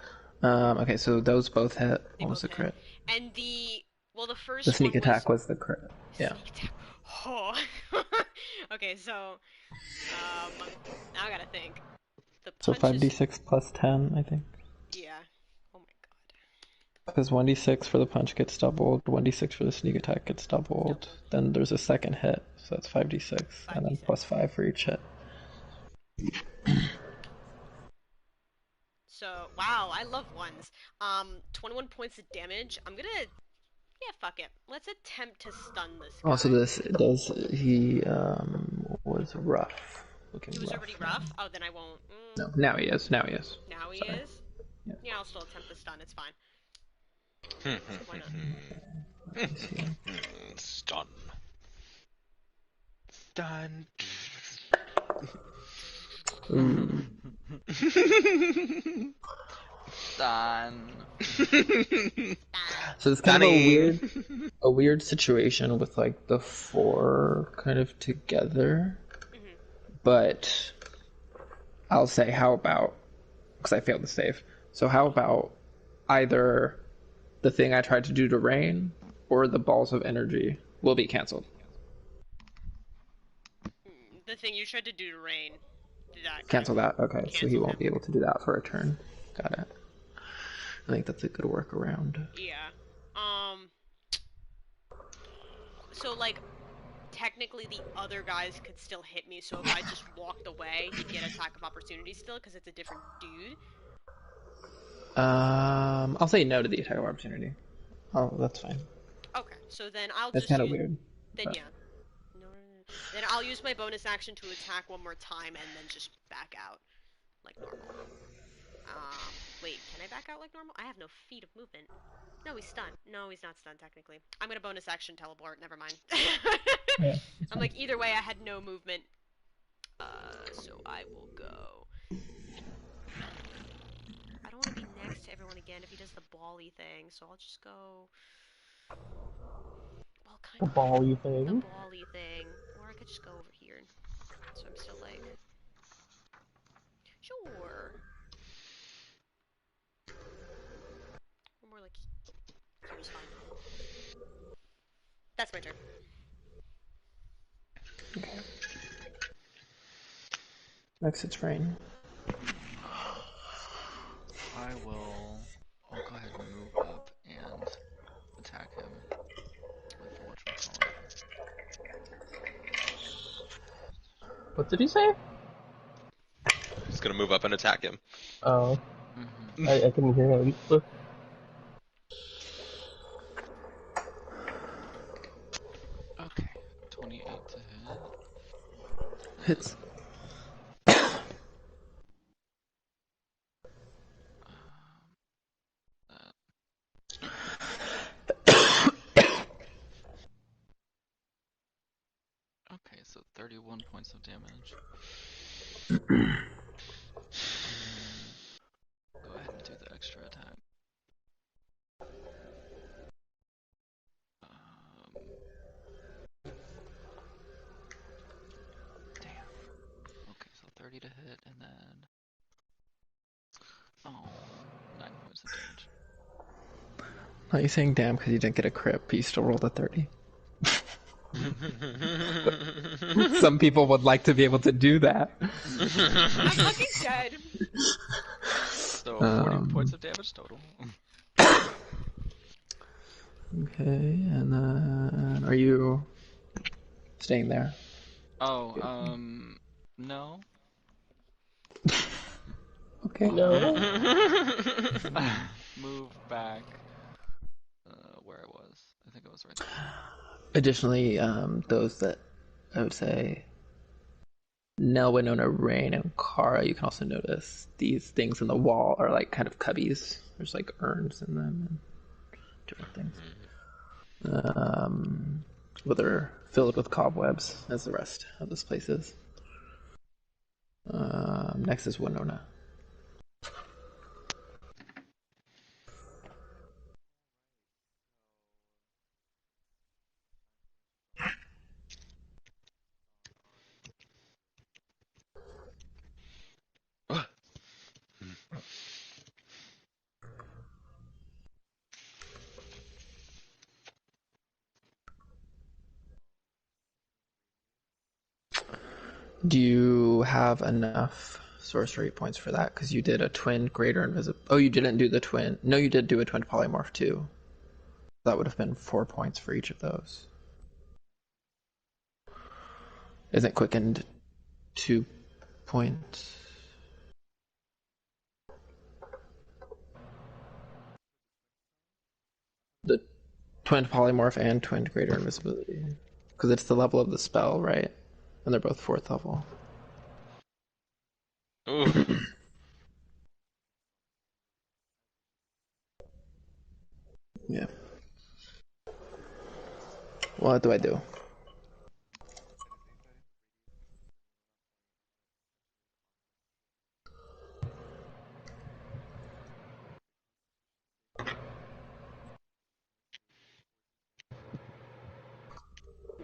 Okay, so those both hit. What was the crit? And the first The sneak one attack was the crit. Yeah. Sneak attack. Oh. Okay, so now I gotta think. The So punches. 5d6 plus 10, I think. Yeah. Oh my god. Because 1d6 for the punch gets doubled, 1d6 for the sneak attack gets doubled. Then there's a second hit, so that's 5d6, and then plus 5 for each hit. So, wow, I love ones. 21 points of damage. I'm gonna... Yeah, fuck it. Let's attempt to stun this guy. Also, he was rough. He was already rough? Oh, then I won't. No, now he is. Now he is. Now he Sorry. is? Yeah, I'll still attempt to stun. It's fine. Why not? Stun. Stun. Done. So it's kind of a weird situation with like the 4 kind of together. But I'll say, how about, because I failed the save. So how about either the thing I tried to do to Rain or the balls of energy will be canceled. The thing you tried to do to Rain. Cancel that. Okay, so he won't be able to do that for a turn. Got it. I think that's a good workaround. Yeah. So like, technically the other guys could still hit me. So if I just walked away, he'd get attack of opportunity still because it's a different dude. I'll say no to the attack of opportunity. Oh, that's fine. Okay, so then I'll that's just. That's kind of weird. Then yeah. Then I'll use my bonus action to attack one more time and then just back out like normal. Wait, can I back out like normal? I have no feet of movement. No, he's stunned. No, he's not stunned technically. I'm gonna bonus action teleport. Never mind. Yeah, I'm like, either way, I had no movement. So I will go. I don't want to be next to everyone again if he does the bally thing, so I'll just go. Well, kind of. The bally thing. The bally thing, or I could just go over here. So I'm still like, sure. Or more like here's fine. That's my turn. Okay. Next it's Rain. What did he say? He's gonna move up and attack him. Oh, Mm-hmm. I couldn't hear him. Okay, 28 to hit. Hits. Okay, so 31 points of damage. Go ahead and do the extra attack. Damn. Okay, so 30 to hit, and then... Oh, 9 points of damage. Not you saying damn because you didn't get a crit, but you still rolled a 30. Some people would like to be able to do that. I'm fucking dead. So 40 points of damage total. Okay, and then are you staying there? Oh, no. Okay. No. Move back. Where I was. I think it was right there. Additionally, those that I would say Nell, Winona, Rain, and Kara, you can also notice these things in the wall are like kind of cubbies. There's like urns in them and different things. But they're filled with cobwebs, as the rest of this place is. Next is Winona. Do you have enough sorcery points for that? Because you did a twin greater invisible. Oh, you didn't do the twin. No, you did do a twin polymorph too. That would have been 4 points for each of those. Isn't quickened 2 points? The twin polymorph and twin greater invisibility. Because it's the level of the spell, right? And they're both 4th level. Yeah. What do I do?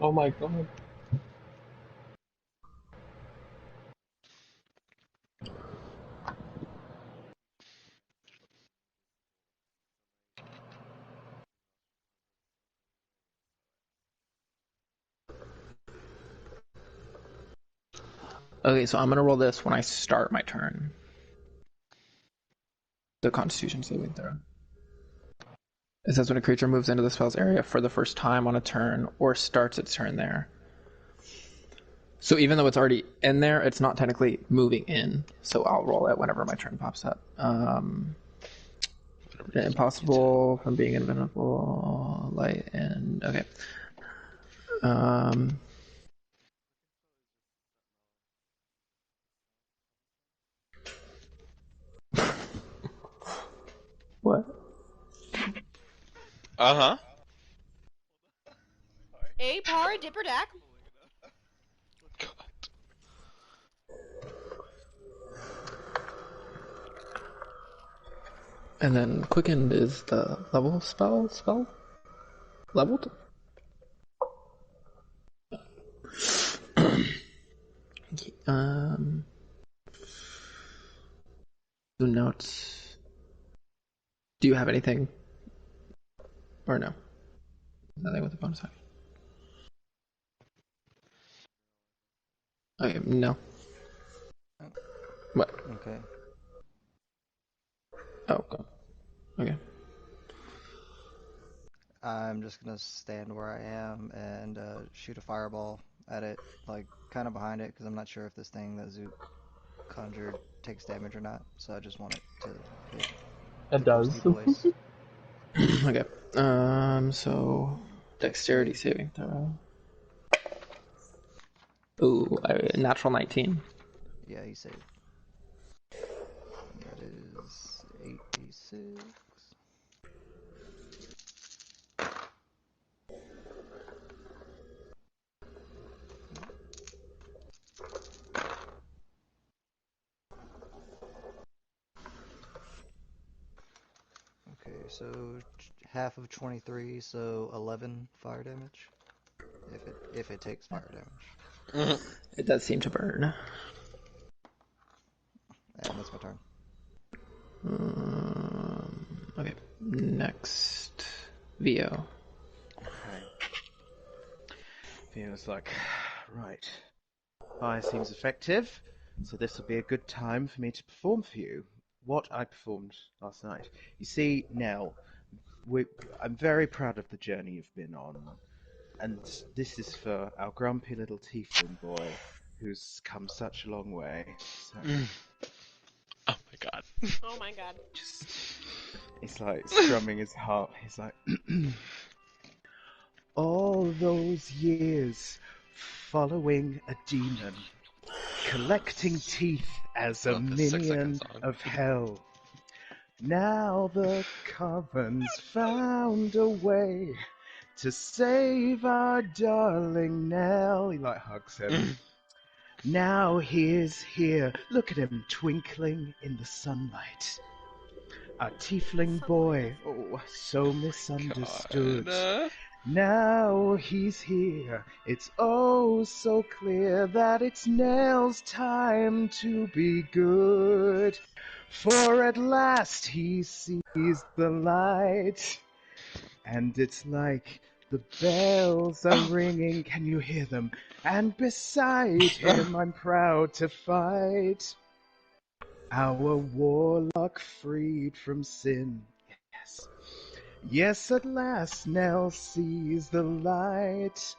Oh my god. Okay, so I'm gonna roll this when I start my turn. The Constitution saving throw. It says when a creature moves into the spell's area for the first time on a turn or starts its turn there. So even though it's already in there, it's not technically moving in. So I'll roll it whenever my turn pops up. Impossible from being invisible, light, and okay. What? Uh-huh. A par dipper dack. And then quickened is the level spell? Leveled? The notes. Do you have anything? Or no? Nothing with the bonus action. Okay, no. What? Okay. Oh, go. Okay. I'm just gonna stand where I am and shoot a fireball at it, like kind of behind it because I'm not sure if this thing that Zook conjured takes damage or not. So I just want it to hit It the does. ghosty boys. Okay. So dexterity saving throw. Ooh, natural 19. Yeah, he saved. That is 8d6. Okay, so half of 23, so 11 fire damage. If it takes fire damage. It does seem to burn. And that's my turn. Okay. Next, Vio. Okay. Theo's like, right. Fire seems effective, so this will be a good time for me to perform for you what I performed last night. You see, Nell, I'm very proud of the journey you've been on, and this is for our grumpy little tiefling boy who's come such a long way. So, Oh my god. Oh my god. he's like strumming his harp. He's like, all those years following a demon, collecting teeth as a Love this 6-second minion song. of hell. Now the Coven's found a way to save our darling Nell. He like hugs him. Now he is here. Look at him twinkling in the sunlight. Our tiefling boy, oh, so misunderstood. God. Now he's here. It's oh so clear that it's Nell's time to be good. For at last he sees the light. And it's like the bells are ringing. Can you hear them? And beside him I'm proud to fight. Our warlock freed from sin. Yes. Yes, at last Nell sees the light.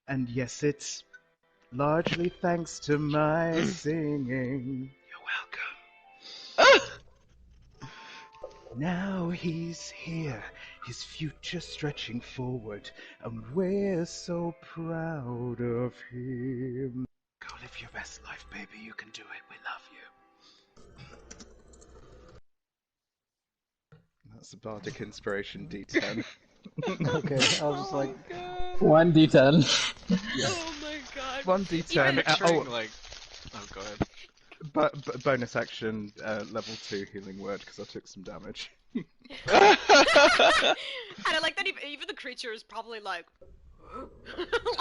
And yes, it's largely thanks to my singing. You're welcome. Now he's here, his future stretching forward, and we're so proud of him. Go live your best life, baby. You can do it. We love you. That's a bardic inspiration D10. Okay, I was just like, 1d10. Oh my god. 1d10. Picturing, like, oh, go ahead. But bonus action, level 2 healing word because I took some damage. And I like that even the creature is probably like,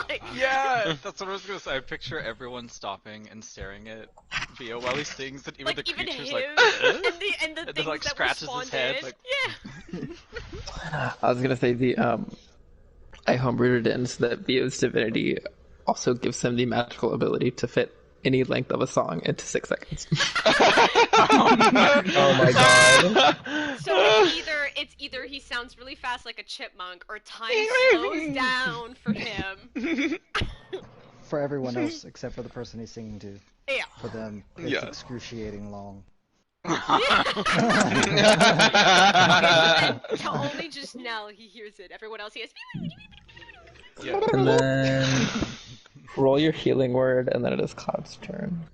like Yeah, that's what I was gonna say. I picture everyone stopping and staring at Vio while he sings, and even like the even creature's him like, and the and then things like that scratches his responded. head, like, Yeah. I was gonna say I homebrewed it in so that Vio's divinity also gives him the magical ability to fit any length of a song into 6 seconds. Oh my god. So it's either he sounds really fast like a chipmunk, or time slows down for him. for everyone else except for the person he's singing to. Yeah. For them, it's Yeah. excruciating long. And to only just now he hears it. Everyone else hears. Yeah. And then roll your healing word, and then it is Cloud's turn.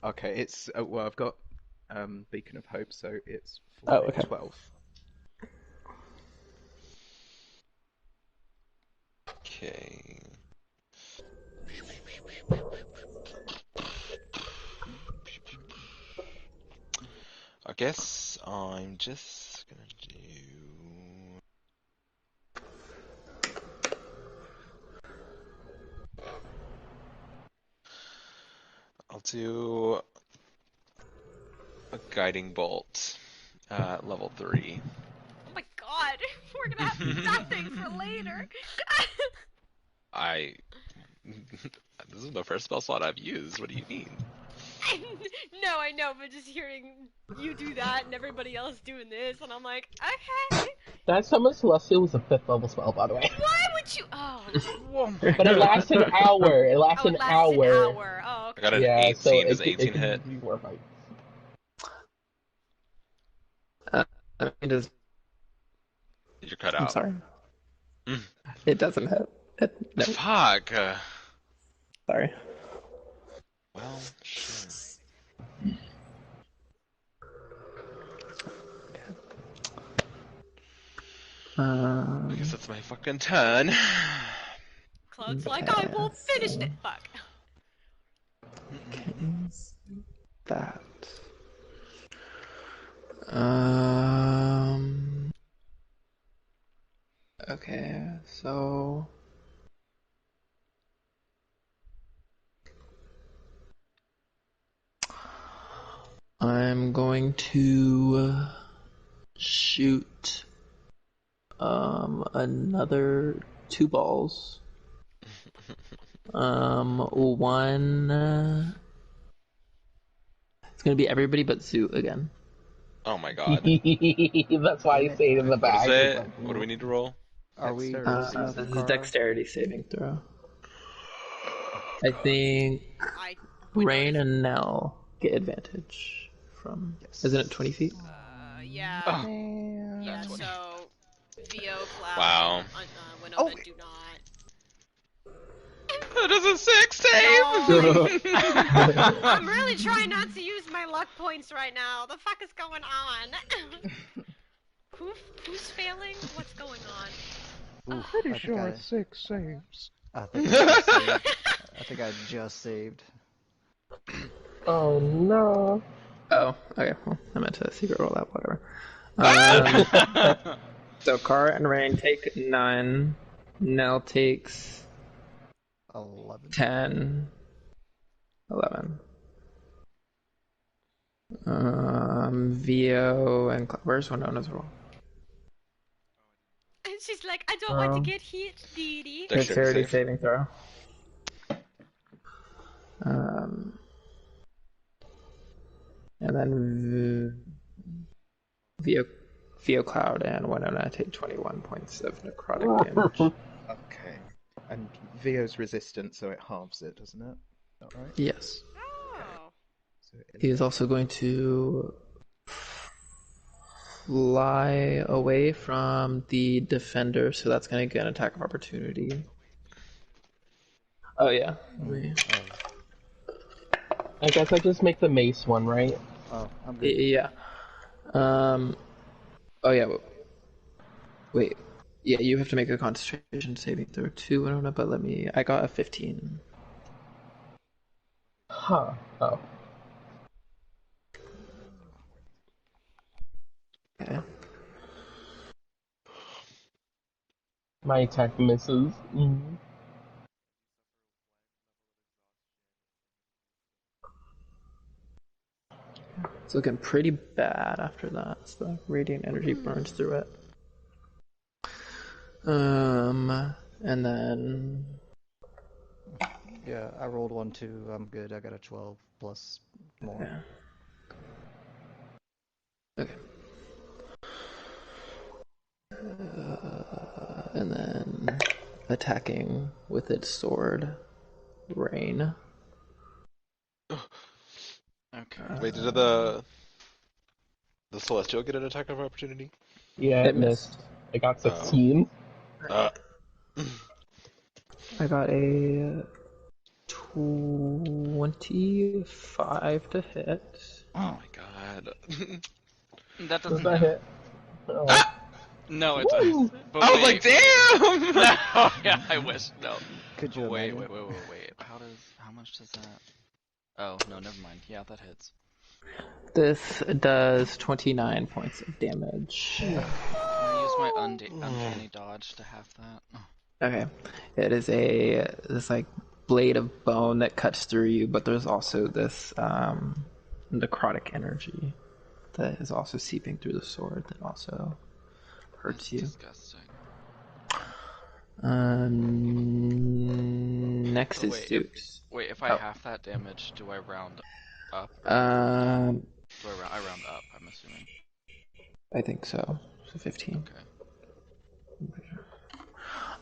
Okay, it's well, I've got Beacon of Hope, so it's Oh, okay. 12. Okay. I guess I'm just gonna do. I'll do a guiding bolt, level 3. Oh my god, we're gonna have nothing for later. This is the first spell slot I've used. What do you mean? No, I know, but just hearing you do that and everybody else doing this, and I'm like, okay. That Summon Celestial was a 5th level spell, by the way. Why would you? Oh. Whoa, my But it lasts an hour. It lasts Oh, an it lasts an hour. hour. Oh, I got okay. an Yeah, so 18. Does an it 18 can hit? do more fights. It does. You're cut I'm out. sorry. Mm. It doesn't hit. No. Fuck. Sorry. Well, shit. I guess it's my fucking turn. Cloud's like, I will finish it. Fuck. That. Um. Okay, so I'm going to shoot another 2 balls. One it's gonna be everybody but Zoot again. Oh my god. That's why I say it in the What back. is It's it? like, What do we need to roll? Are we Dexterity. seeing This is Kara? dexterity saving throw. I think I would Rain notice. and Nell get advantage from. Yes. Isn't it 20 feet? Yeah. Oh. Yeah, That's so Vio, Cloud, Wow. and Winona do not. That is a 6 save! I'm really trying not to use my luck points right now. The fuck is going on? Who's failing? What's going on? Oof, Pretty I think sure I- it's 6 saves. I think I just saved. I think I just saved. oh no. Oh, okay. Well, I meant to secret roll that, whatever. So Kara and Rain take 9. Nell takes 11. 10. 11. Vio and where's Winona's roll? And she's like, I don't want to get hit, Dee Dee. Dexterity save. saving throw. And then Vio Cloud and Winona take 21 points of necrotic damage. Okay. And Vio's resistant, so it halves it, doesn't it? Is that right? Yes. Oh. So He is also going to fly away from the defender, so that's going to get an attack of opportunity. Oh, yeah. I guess I just make the mace one, right? Oh, I'm good. Yeah. Oh, yeah. Wait. Yeah, you have to make a concentration saving throw too, Winona, but I got a 15. Huh. Oh. Okay. My attack misses. It's looking pretty bad after that, as the radiant energy burns through it. And then Yeah, I rolled 1, 2. I'm good. I got a 12 plus more. yeah. Okay. And then attacking with its sword, Rain. Okay. Wait, did the Celestial get an attack of opportunity? Yeah, It it missed. I got 16. Uh, I got a 25 to hit. oh my god. That Does doesn't that hit. hit? Oh. No, it does. But I was wait. like, damn! No, yeah, I wish. No. Could you Wait. imagine? Wait. How much does that? Oh, no, never mind. Yeah, that hits. This does 29 points of damage. Can I use my uncanny dodge to half that? Okay. It is this like blade of bone that cuts through you, but there's also this necrotic energy that is also seeping through the sword that also hurts That's you. disgusting. Next So is wait, Zeus. Wait, if I half that damage, do I round Up, right? Um, Do I round up, I'm assuming. I think so. So 15.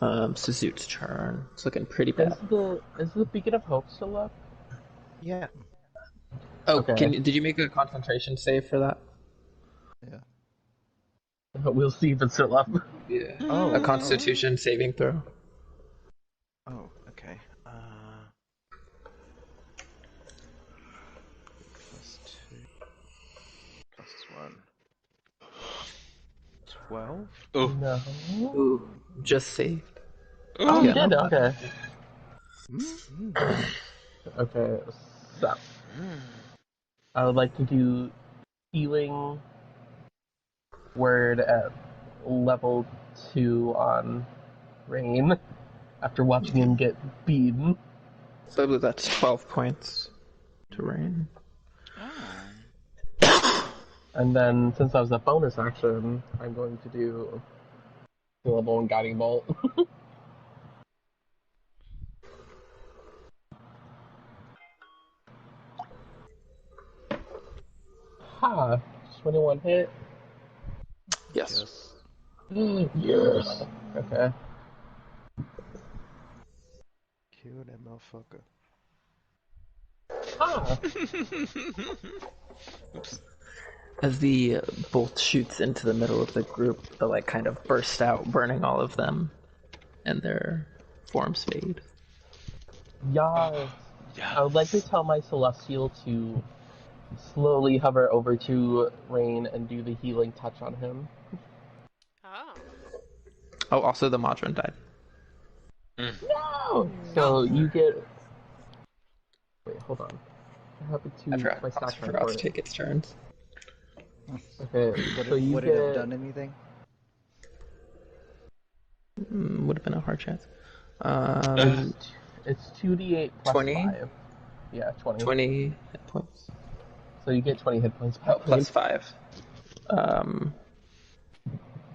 Okay. Suzute's turn. It's looking pretty bad. Is the Beacon of Hope still up? Yeah. Oh, Okay. did you make a concentration save for that? Yeah. We'll see if it's still up. Yeah. Oh. A Constitution saving throw. Oh, okay. +2, +1. 12? Oh. No. Ooh, just saved. Oh, you Yeah, did? Okay. Mm. Okay, so I would like to do healing word at level 2 on Rain after watching him get beaten. So I believe that's 12 points to Rain. Oh. And then, since that was a bonus action, I'm going to do the level 1 Guiding Bolt. Ha! 21 hit. Yes. Yes. Okay. Kill that motherfucker. Ha! Oops. As the bolt shoots into the middle of the group, the like kind of burst out, burning all of them, and their forms fade. Yes. Yes. I would like to tell my Celestial to slowly hover over to Rain and do the healing touch on him. Oh. Oh, also the Modron died. No! So you get... Wait, hold on. I have to I my stack forgot to take its turns. Okay, so you Would get... it have done anything? Would have been a hard chance. It's 2d8 plus 20? 5. Yeah, 20. 20 hit points. So you get 20 hit points. Oh, plus 5.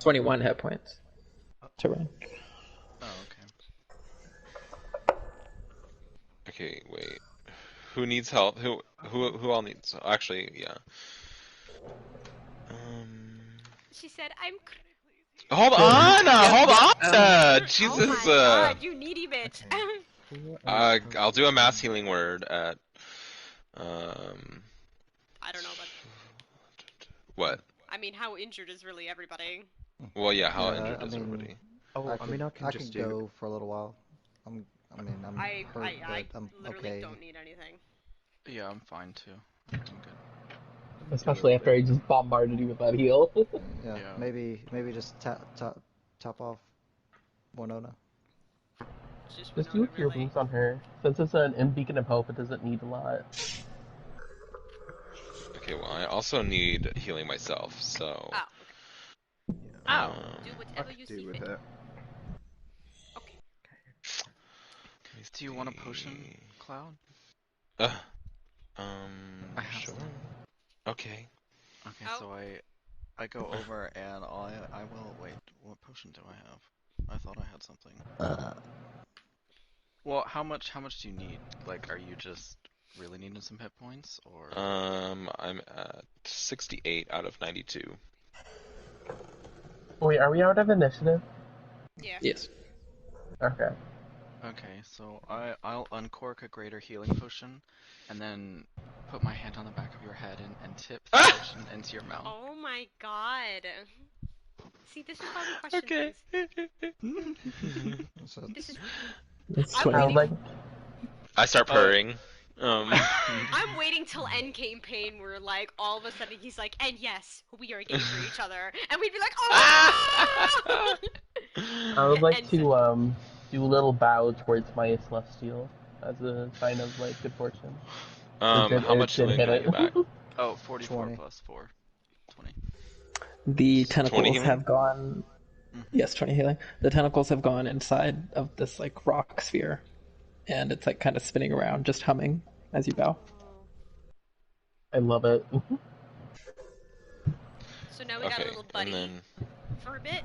21 hit points to Rain. Oh, okay. Okay, wait. Who needs help? Who all needs? Actually, yeah. She said, "I'm." Hold on, hold on. Oh Jesus. my god, you needy bitch. I'll do a mass healing word at. I don't know, but What? I mean, how injured is really everybody? Well, yeah. How Yeah, injured I is mean, everybody? Oh, I can I can just do. go for a little while. I'm hurt, I but I'm literally okay. don't need anything. Yeah, I'm fine too. I'm good. Especially after I just bombarded you with that heal. Yeah, Yeah. maybe just top off Winona. Just Just Winona, do cure really. boost on her. Since it's an Beacon of Hope, it doesn't need a lot. Okay. Well, I also need healing myself. So. Oh, okay. Oh, Do I whatever you could do see with fit. it. Okay. Do you want a potion, Cloud? Uh, I have sure. some. Okay. Okay, Oh. so I go over and I will wait. What potion do I have? I thought I had something. Well, how much do you need? Like, are you just really needing some hit points, or? I'm at 68 out of 92. Wait, are we out of initiative? Yeah. Yes. Okay. Okay, so I'll uncork a greater healing potion, and then put my hand on the back of your head and tip the potion into your mouth. Oh my god. See, this is why we question Okay. things. So This is. It's I'm 20. waiting. I start purring. I'm waiting till end campaign where like all of a sudden he's like, and yes, we are gay for each other, and we'd be like, oh. I would like And to do a little bow towards my Celestial as a sign of like good fortune. How much did healing hit can I it. get back? Oh, 44 20. plus 4. 20. The 20 tentacles healing? have gone. Yes, 20 healing. The tentacles have gone inside of this like rock sphere, and it's like kind of spinning around, just humming as you bow. I love it. So now we got a little buddy and then for a bit.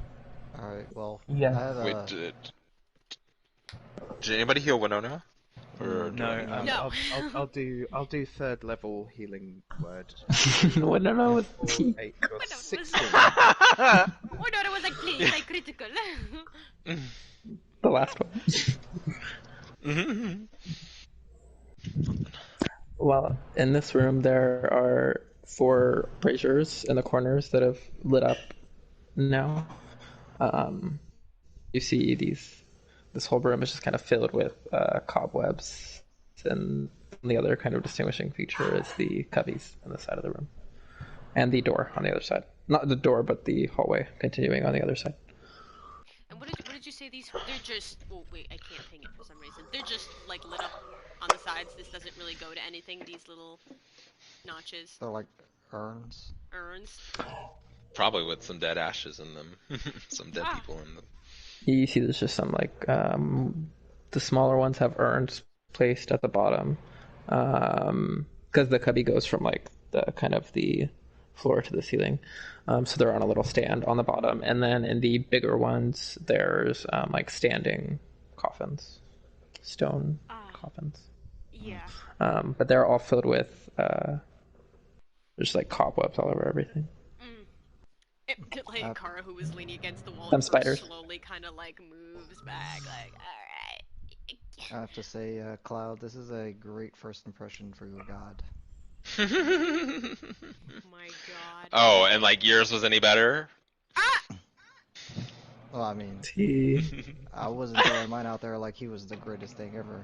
Alright, well, Yeah. I have wait, did anybody heal Winona? Or do I No, need that? No. I'll do third level healing word. No, no, no. 4, 8, Oh, no, it was 16. oh no, it was like please, like critical. The last one. Well, in this room there are 4 braziers in the corners that have lit up now. You see this whole room is just kind of filled with cobwebs, and the other kind of distinguishing feature is the cubbies on the side of the room, and the door on the other side. Not the door, but the hallway continuing on the other side. And what did you say these? They're just. Oh wait, I can't ping it for some reason. They're just like lit up on the sides. This doesn't really go to anything. These little notches, They're like urns. urns. Probably with some dead ashes in them. Some dead Ah. people in them. You see there's just some the smaller ones have urns placed at the bottom, because the cubby goes from like the kind of the floor to the ceiling, so they're on a little stand on the bottom, and then in the bigger ones there's like standing coffins, stone coffins. Yeah. But they're all filled with there's like cobwebs all over everything. Like Kara, who was leaning against the wall, Some at first spiders. slowly kind of like moves back, like, alright. I have to say, Cloud, this is a great first impression for your god. Oh my god. Oh, and like yours was any better? Well, I mean, I wasn't throwing mine out there like he was the greatest thing ever.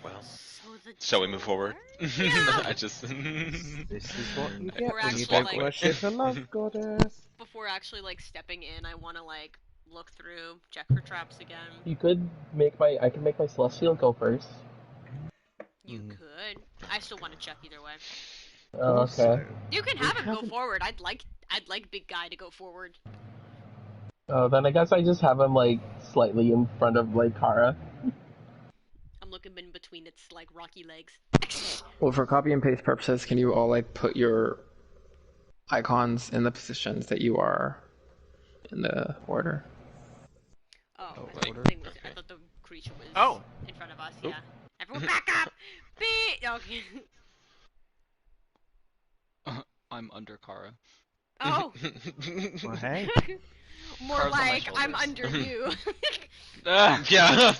Well, So shall we move forward? Yeah. I just. This is what you We're get when you actually, don't like- worship a love goddess. Before actually like stepping in, I want to like look through, check for traps again. You could I can make my celestial go first. You could. I still want to check either way. Oh, okay. You can have him go forward. I'd like big guy to go forward. Oh, then I guess I just have him like slightly in front of like Kara. I'm looking in between its like rocky legs. Well, for copy and paste purposes, can you all like put your icons in the positions that you are in the order? Oh, I like, thought the thing was. I okay. thought the creature was Oh. in front of us. Oop. Yeah. Everyone back up. Okay. I'm under Kara. Oh. Well, hey. More Cards on my like I'm shoulders. under you. Yeah.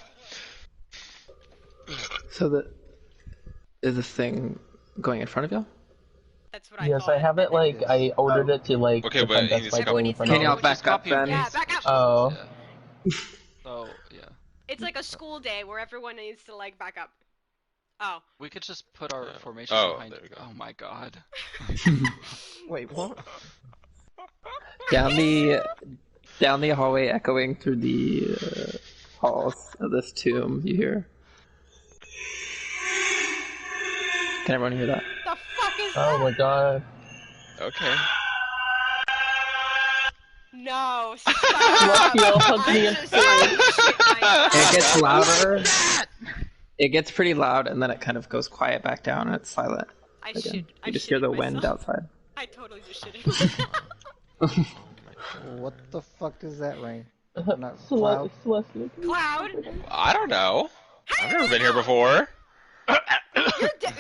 So is this thing going in front of you? That's what I Yes, thought. I have it like I ordered it to like Okay, but defend he us needs by to going in copy. front Can of y'all us. back up copy then? Yeah, back up. Oh. Yeah. So, yeah. It's like a school day where everyone needs to like back up. Oh. We could just put our formation Oh, behind. there we go. Oh my god. Wait, what? Down the hallway, echoing through the halls of this tomb, you hear. Can everyone hear that? The fuck is Oh that? my god. Okay. No, stop. Luckiel, hook me I'm in just trying to shit myself. It gets louder. It gets pretty loud, and then it kind of goes quiet back down, and it's silent I again. shit. I You just hear the shitted wind myself. outside. I totally just shitted myself. What the fuck is that, Rain? Not Celestial. Cloud? Cloud, I don't know. I've never been here before.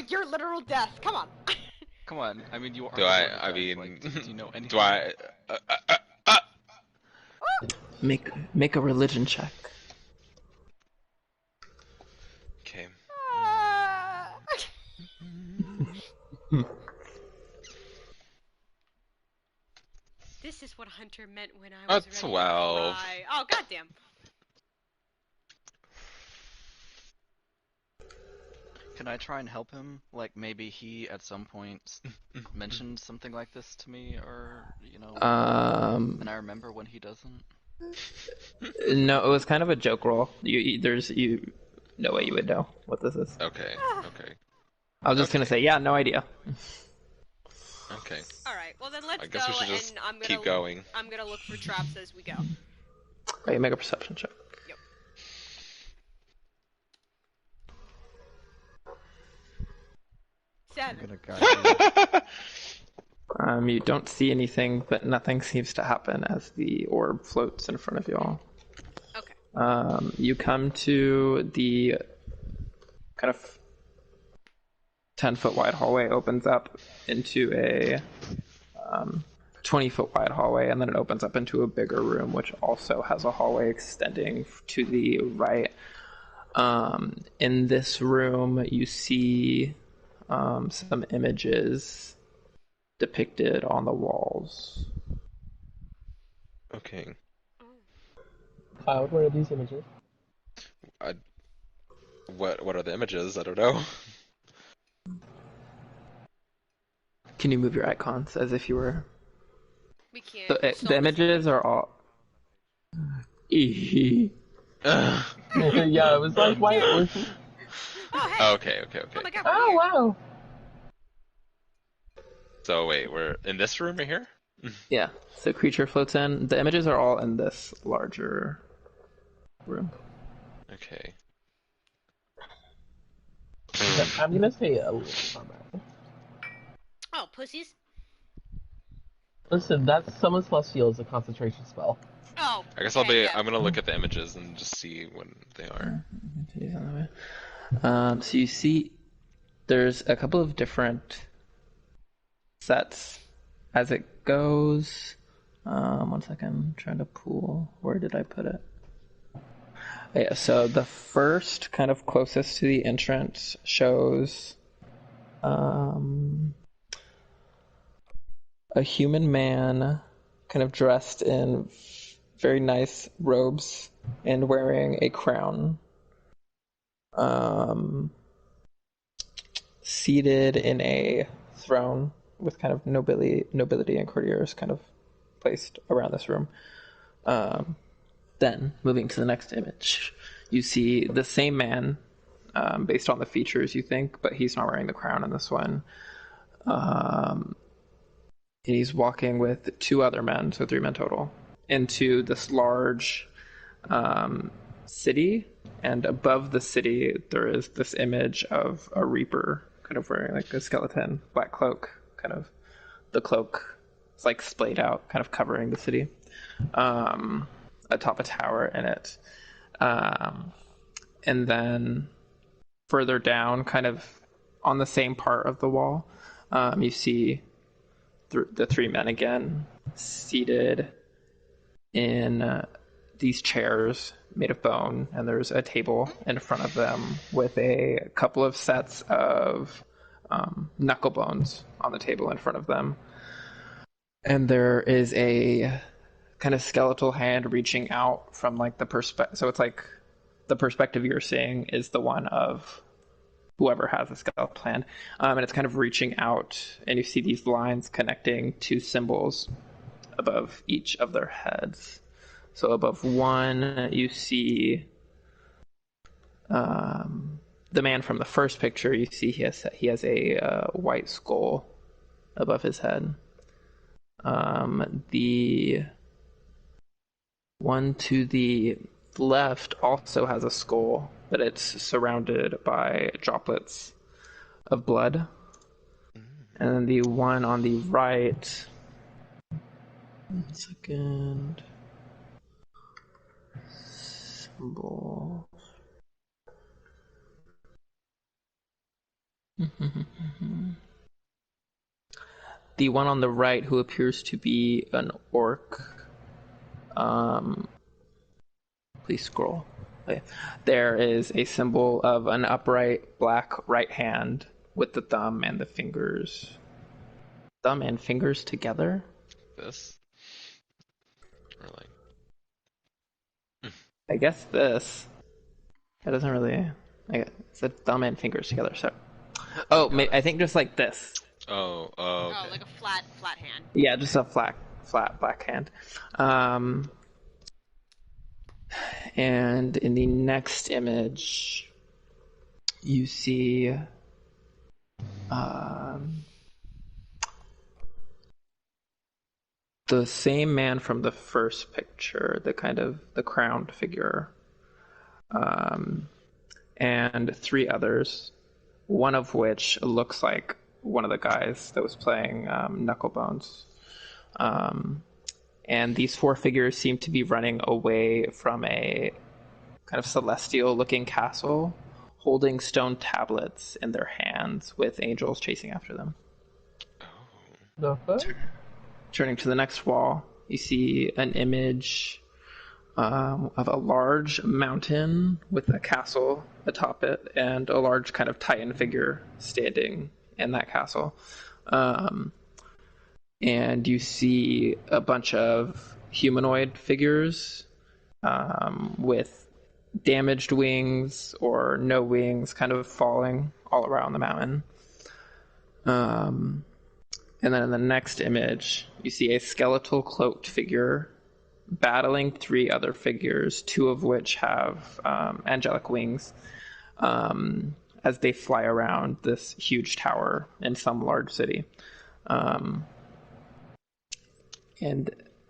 you're literal death. Come on. Come on. I mean, you are. Do the I? Lord of I Death, mean, like, do you know anything? do I? Make a religion check. Okay. This is what Hunter meant when I was A ready 12. to cry. Oh goddamn. Can I try and help him? Like maybe he at some point mentioned something like this to me, or you know, and I remember when he doesn't. No, it was kind of a joke roll. There's no way you would know what this is. Okay. Okay. I was just gonna say, yeah, no idea. Okay. All right. Well then let's I guess go, we should just and I'm gonna keep going. I'm gonna look for traps as we go. Okay, make a perception check. Yep. 7. I'm gonna guide you. You don't see anything, but nothing seems to happen as the orb floats in front of you all. You come to the kind of 10-foot wide hallway, opens up into a 20-foot wide hallway, and then it opens up into a bigger room, which also has a hallway extending to the right. In this room, you see some images depicted on the walls. Okay. Cloud, what are these images? What are the images? I don't know. Can you move your icons as if you were... We can't. The images are all... Yeah, it was like, why? Oh, hey. Okay. Oh my god. Oh, wow. So wait, we're in this room right here? Yeah, so creature floats in. The images are all in this larger room. Okay. I'm gonna say a little comment. Oh, pussies. Listen, that Summon Celestial is a concentration spell. Oh. I guess okay, I'm gonna look at the images and just see when they are. So you see there's a couple of different sets as it goes. 1 second, I'm trying to pull. Where did I put it? Yeah, so the first kind of closest to the entrance shows a human man kind of dressed in very nice robes and wearing a crown. Seated in a throne with kind of nobility and courtiers kind of placed around this room. Then, moving to the next image, you see the same man, based on the features you think, but he's not wearing the crown in this one. He's walking with 2 other men, so 3 men total, into this large city, and above the city there is this image of a reaper kind of wearing like a skeleton, black cloak, kind of the cloak is like splayed out, kind of covering the city. Atop a tower in it. And then further down, kind of on the same part of the wall, you see the 3 men again, seated in these chairs made of bone, and there's a table in front of them with a couple of sets of knuckle bones on the table in front of them. And there is a kind of skeletal hand reaching out from like the perspective. So it's like the perspective you're seeing is the one of whoever has a skeletal hand. And it's kind of reaching out, and you see these lines connecting 2 symbols above each of their heads. So above one, you see the man from the first picture. You see he has a white skull above his head. The one to the left also has a skull, but it's surrounded by droplets of blood. And then the one on the right... 1 second... Symbol... The one on the right, who appears to be an orc. Please scroll. Okay. There is a symbol of an upright black right hand with the thumb and the fingers. Thumb and fingers together? This? Or like... I guess this. That doesn't really... It said thumb and fingers together, so... Oh, I think just like this. Oh, Oh, okay. like a flat hand. Yeah, just a flat black hand. And in the next image, you see the same man from the first picture, the crowned figure, and 3 others, one of which looks like one of the guys that was playing Knucklebones. And these 4 figures seem to be running away from a kind of celestial-looking castle, holding stone tablets in their hands with angels chasing after them. The fuck? Turning to the next wall, you see an image of a large mountain with a castle atop it and a large kind of Titan figure standing in that castle. And you see a bunch of humanoid figures with damaged wings or no wings kind of falling all around the mountain. And then in the next image, you see a skeletal cloaked figure battling 3 other figures, 2 of which have angelic wings, as they fly around this huge tower in some large city. And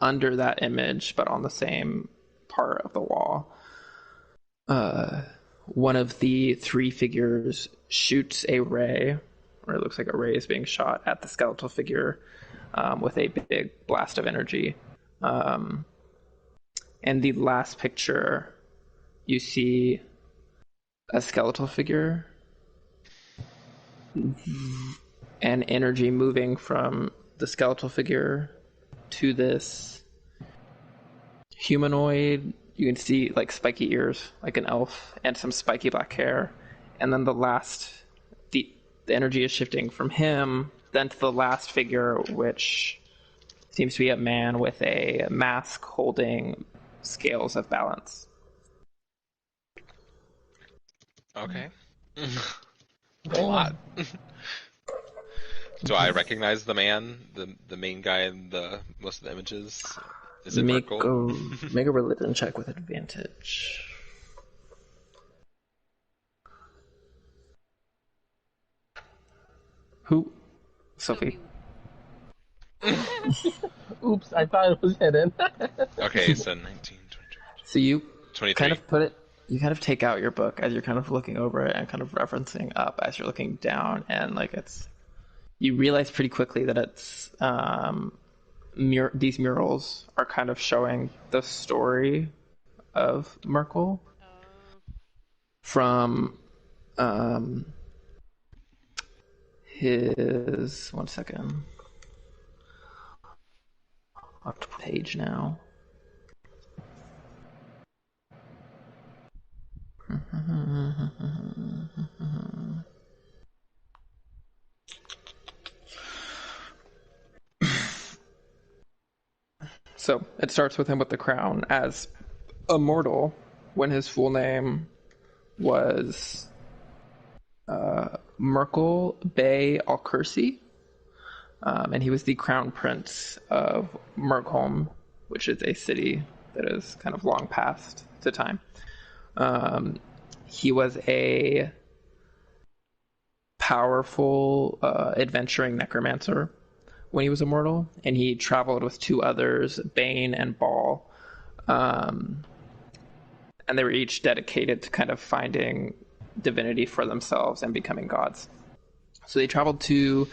under that image, but on the same part of the wall, one of the 3 figures shoots a ray, or it looks like a ray is being shot at the skeletal figure with a big blast of energy. And the last picture, you see a skeletal figure and energy moving from the skeletal figure to this humanoid. You can see like spiky ears, like an elf, and some spiky black hair. And then the energy is shifting from him then to the last figure, which seems to be a man with a mask holding scales of balance. Okay. A lot. Do I recognize the man, the main guy in the most of the images? Is it Merkel? Make a religion check with advantage. Who? Sophie. Oops, I thought it was hidden. Okay, so 19, 20, So you 23. kind of put it, you kind of take out your book as you're kind of looking over it and kind of referencing up as you're looking down, and like you realize pretty quickly that it's these murals are kind of showing the story of Merkel from his, one second, up to page now. So it starts with him with the crown as a mortal when his full name was Merkel Bey Alkursi, and he was the crown prince of Merkholm, which is a city that is kind of long past to time. He was a powerful adventuring necromancer when he was immortal, and he traveled with 2 others, Bane and Ball, and they were each dedicated to kind of finding divinity for themselves and becoming gods. So they traveled to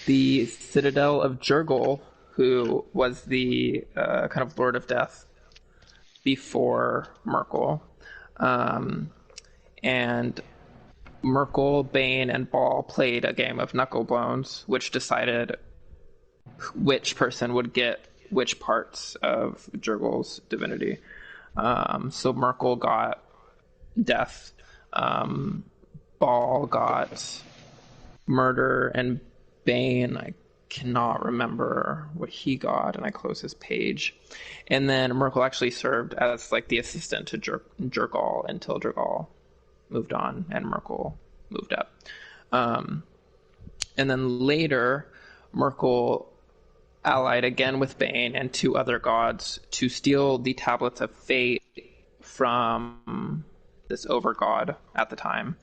the citadel of Jurgol, who was the kind of Lord of Death before Merkel. And Merkel, Bane, and Ball played a game of knuckle bones, which decided which person would get which parts of Jurgol's divinity. So Merkel got death, Ball got murder, and Bane, I cannot remember what he got, and I close his page. And then Merkel actually served as like the assistant to Jurgol until Jurgol moved on and Merkel moved up. And then later, Merkel allied again with Bane and 2 other gods to steal the tablets of fate from this overgod at the time,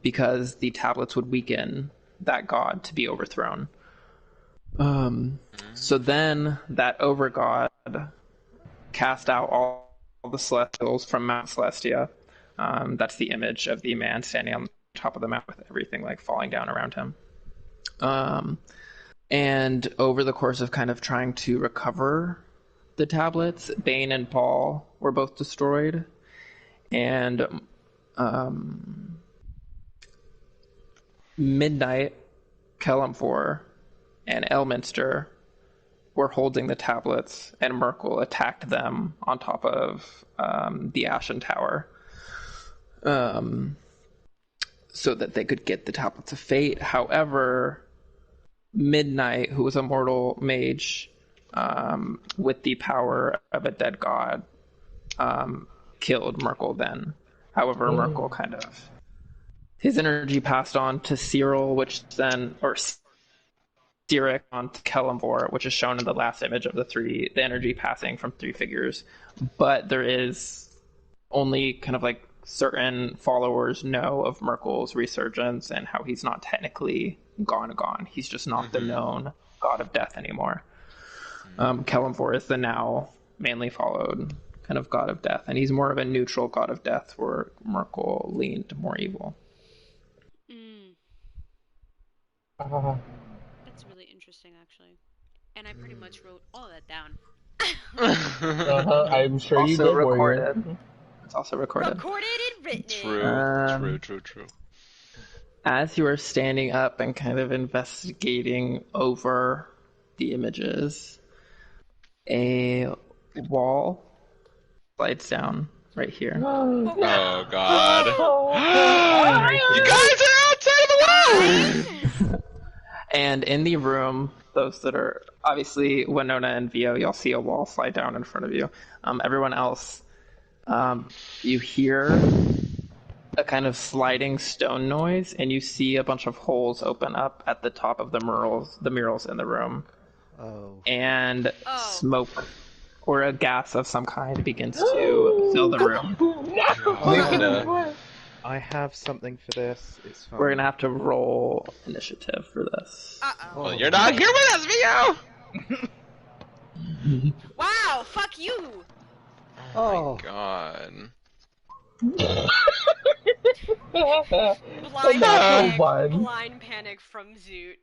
because the tablets would weaken that god to be overthrown. So then that overgod cast out all the celestials from Mount Celestia. That's the image of the man standing on top of the mount with everything like falling down around him. And over the course of kind of trying to recover the tablets, Bane and Paul were both destroyed. And Midnight, Kellamfor, and Elminster were holding the tablets, and Merkel attacked them on top of the Ashen Tower, so that they could get the tablets of fate. However, Midnight, who was a mortal mage with the power of a dead god, killed Merkel then. However, Merkel kind of, his energy passed on to Cyril, which then, or Cyric on to Kellamvor, which is shown in the last image of the energy passing from three figures. But there is only kind of like certain followers know of Merkel's resurgence and how he's not technically gone. He's just not the known god of death anymore. Kellamvor is the now mainly followed kind of god of death, and he's more of a neutral god of death, where Merkel leaned more evil. That's really interesting, actually. And I pretty much wrote all of that down. I'm sure you did, Warrior. It's also recorded. Recorded and written. True. As you are standing up and kind of investigating over the images, a wall slides down right here. Oh God! You guys are outside of the wall! And in the room, those that are obviously Winona and Vio, you'll see a wall slide down in front of you. Everyone else, you hear a kind of sliding stone noise, and you see a bunch of holes open up at the top of the murals in the room. And smoke or a gas of some kind begins to fill the room. I have something for this. It's fine. We're gonna have to roll initiative for this. Well, you're not here with us, Vio! Wow, fuck you! Oh my God. Blind panic from Zoot.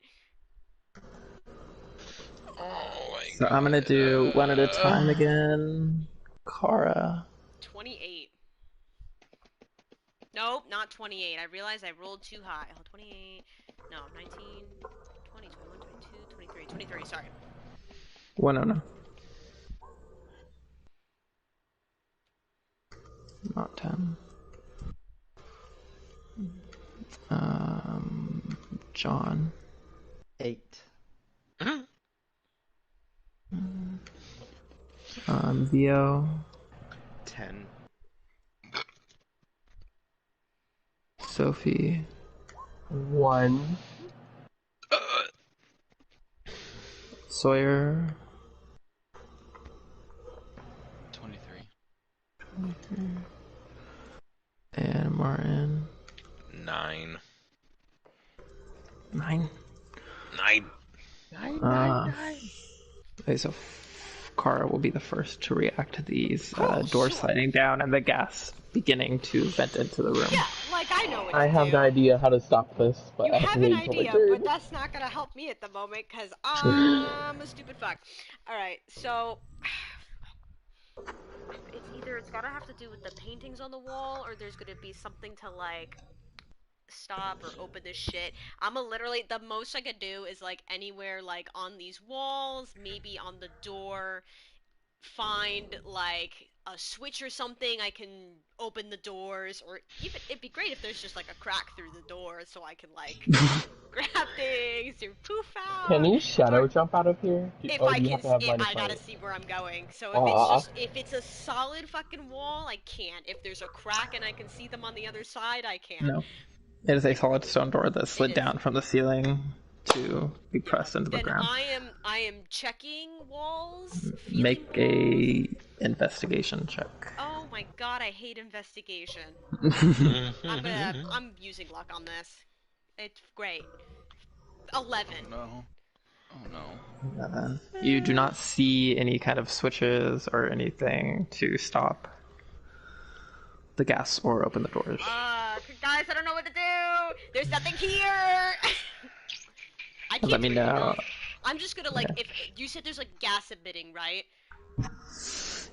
Oh my So God. I'm gonna do one at a time again. Kara. 28. Nope, not 28. I realized I rolled too high. Oh, 28. No, 19, 20, 21, 22, 23. 23, sorry. Winona. Not 10. John. 8. Vio. 10. Sophie. 1. Sawyer. 23. And Martin. 9. 9. 9. Okay, so Kara will be the first to react to these doors sliding down and the gas beginning to vent into the room. Yeah, like I know what I to have do. an idea how to stop this, but You I have have to an wait until my idea, turn. but that's not gonna help me at the moment, because I'm a stupid fuck. Alright, so... It's gotta have to do with the paintings on the wall, or there's gonna be something to, like, stop or open this shit. Literally, the most I could do is, like, anywhere, like, on these walls, maybe on the door, find, like, a switch or something, I can open the doors, or even, it'd be great if there's just, like, a crack through the door, so I can, like, grab things or poof out. Can you shadow jump out of here? If Or I do you can, have to have line of I gotta sight? see where I'm going. So if it's just, if it's a solid fucking wall, I can't. If there's a crack and I can see them on the other side, I can't. No. It is a solid stone door that slid down from the ceiling to be pressed into the ground. I am checking walls. Make a investigation check. Oh my god, I hate investigation. I'm using luck on this. It's great. 11. No. Oh no. You do not see any kind of switches or anything to stop the gas or open the doors. Guys, I don't know what to do. There's nothing here. I can't Let me know. I'm just gonna, like, if you said there's, like, gas emitting, right?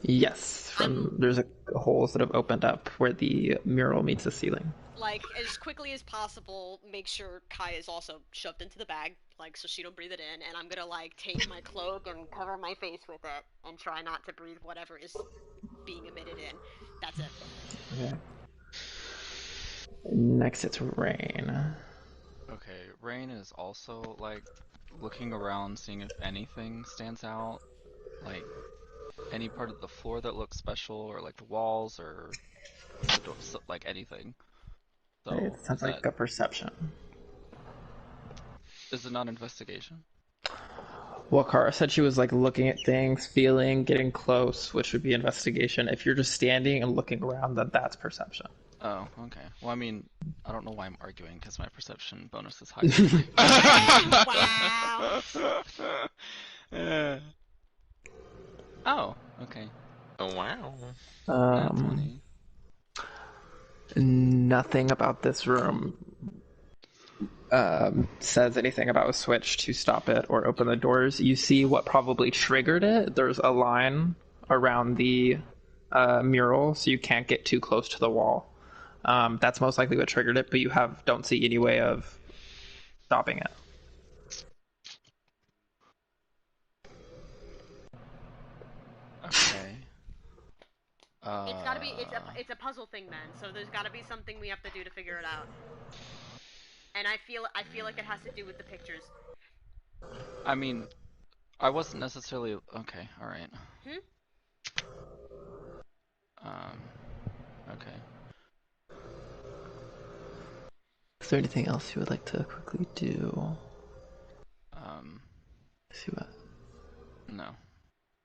Yes, there's holes that have opened up where the mural meets the ceiling. Like, as quickly as possible, make sure Kai is also shoved into the bag, like, so she don't breathe it in, and I'm gonna, like, take my cloak and cover my face with it, and try not to breathe whatever is being emitted in. That's it. Okay. Next, it's Rain. Okay, Rain is also, like, looking around, seeing if anything stands out. Like, any part of the floor that looks special, or, like, the walls, or the door, like, anything. It So, sounds like a perception. Is it not investigation? Well, Kara said she was like looking at things, feeling, getting close, which would be investigation. If you're just standing and looking around, then that's perception. Oh, okay. Well, I mean, I don't know why I'm arguing, because my perception bonus is higher. Wow. Oh, okay. Oh, wow. Nat 20. Nothing about this room says anything about a switch to stop it or open the doors. You see what probably triggered it. There's a line around the mural, so you can't get too close to the wall. That's most likely what triggered it, but you don't see any way of stopping it. Okay. It's gotta be, it's a puzzle thing then, so there's gotta be something we have to do to figure it out. And I feel like it has to do with the pictures. I mean, I wasn't necessarily... Okay, alright. Okay. Is there anything else you would like to quickly do? See what? No.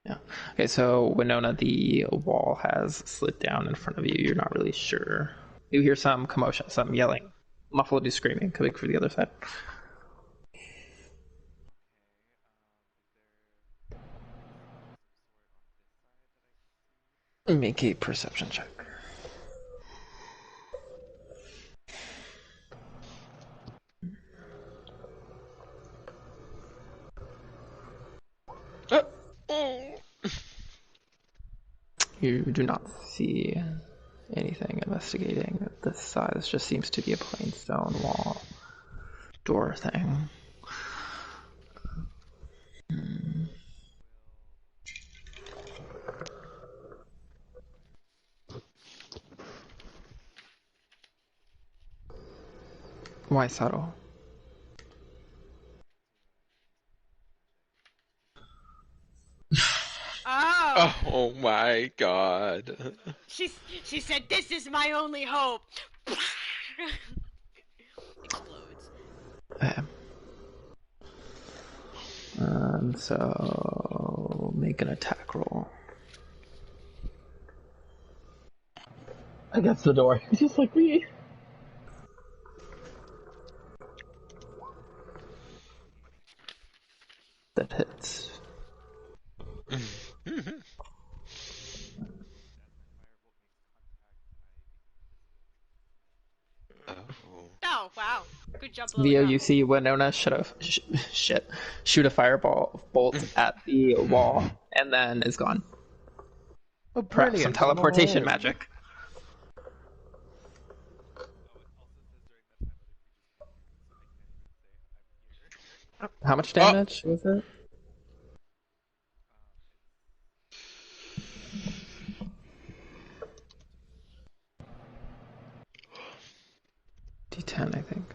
Yeah. Okay, so Winona, the wall has slid down in front of you. You're not really sure. You hear some commotion, some yelling, muffled screaming coming from the other side. Make a perception check. You do not see anything investigating this side. This just seems to be a plain stone wall door thing. Why subtle? Oh! Oh my god. She said, "This is my only hope." Explodes. Okay. So make an attack roll. Against the door, just like me. That hits. Oh, wow. Good job blowing Vio, up. you see Winona shoot a fireball bolt at the wall and then is gone. Oh, Perhaps some teleportation nice. magic. How much damage was it? D10, I think.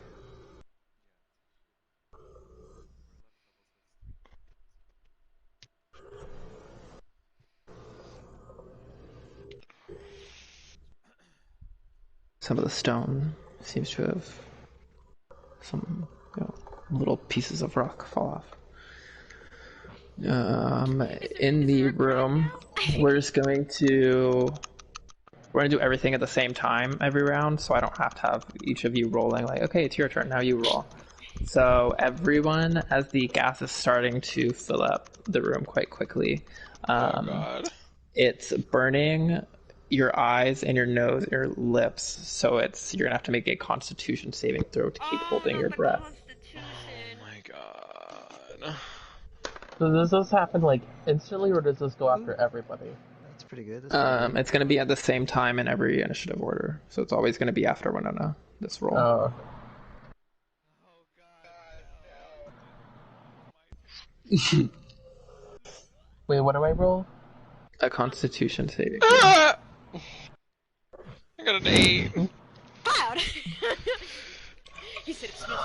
Some of the stone seems to have some little pieces of rock fall off. In the room, we're going to do everything at the same time every round, so I don't have to have each of you rolling like, okay, it's your turn, now you roll. So everyone, as the gas is starting to fill up the room quite quickly, Oh god. it's burning your eyes and your nose and your lips, so you're gonna have to make a Constitution saving throw to keep holding your breath. Oh my god. So does this happen like instantly, or does this go after everybody? That's pretty good. That's pretty good. It's going to be at the same time in every initiative order, so it's always going to be after Winona. This roll. Wait, what do I roll? A Constitution saving. I got an 8. Cloud! He said it's me.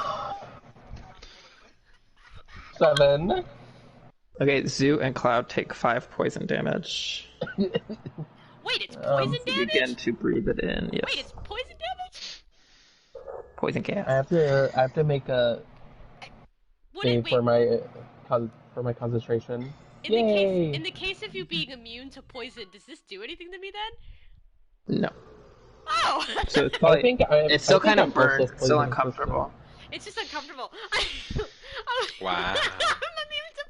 7. Okay, Zoo and Cloud take 5 poison damage. Wait, it's poison damage? Begin to breathe it in. Yes. Wait, it's poison damage? Poison gas. I have to make a save for my concentration. In the case of you being immune to poison, does this do anything to me then? No. Oh! So it's probably, it's still kind of burnt, it's still uncomfortable. It's just uncomfortable. Wow. I'm immune to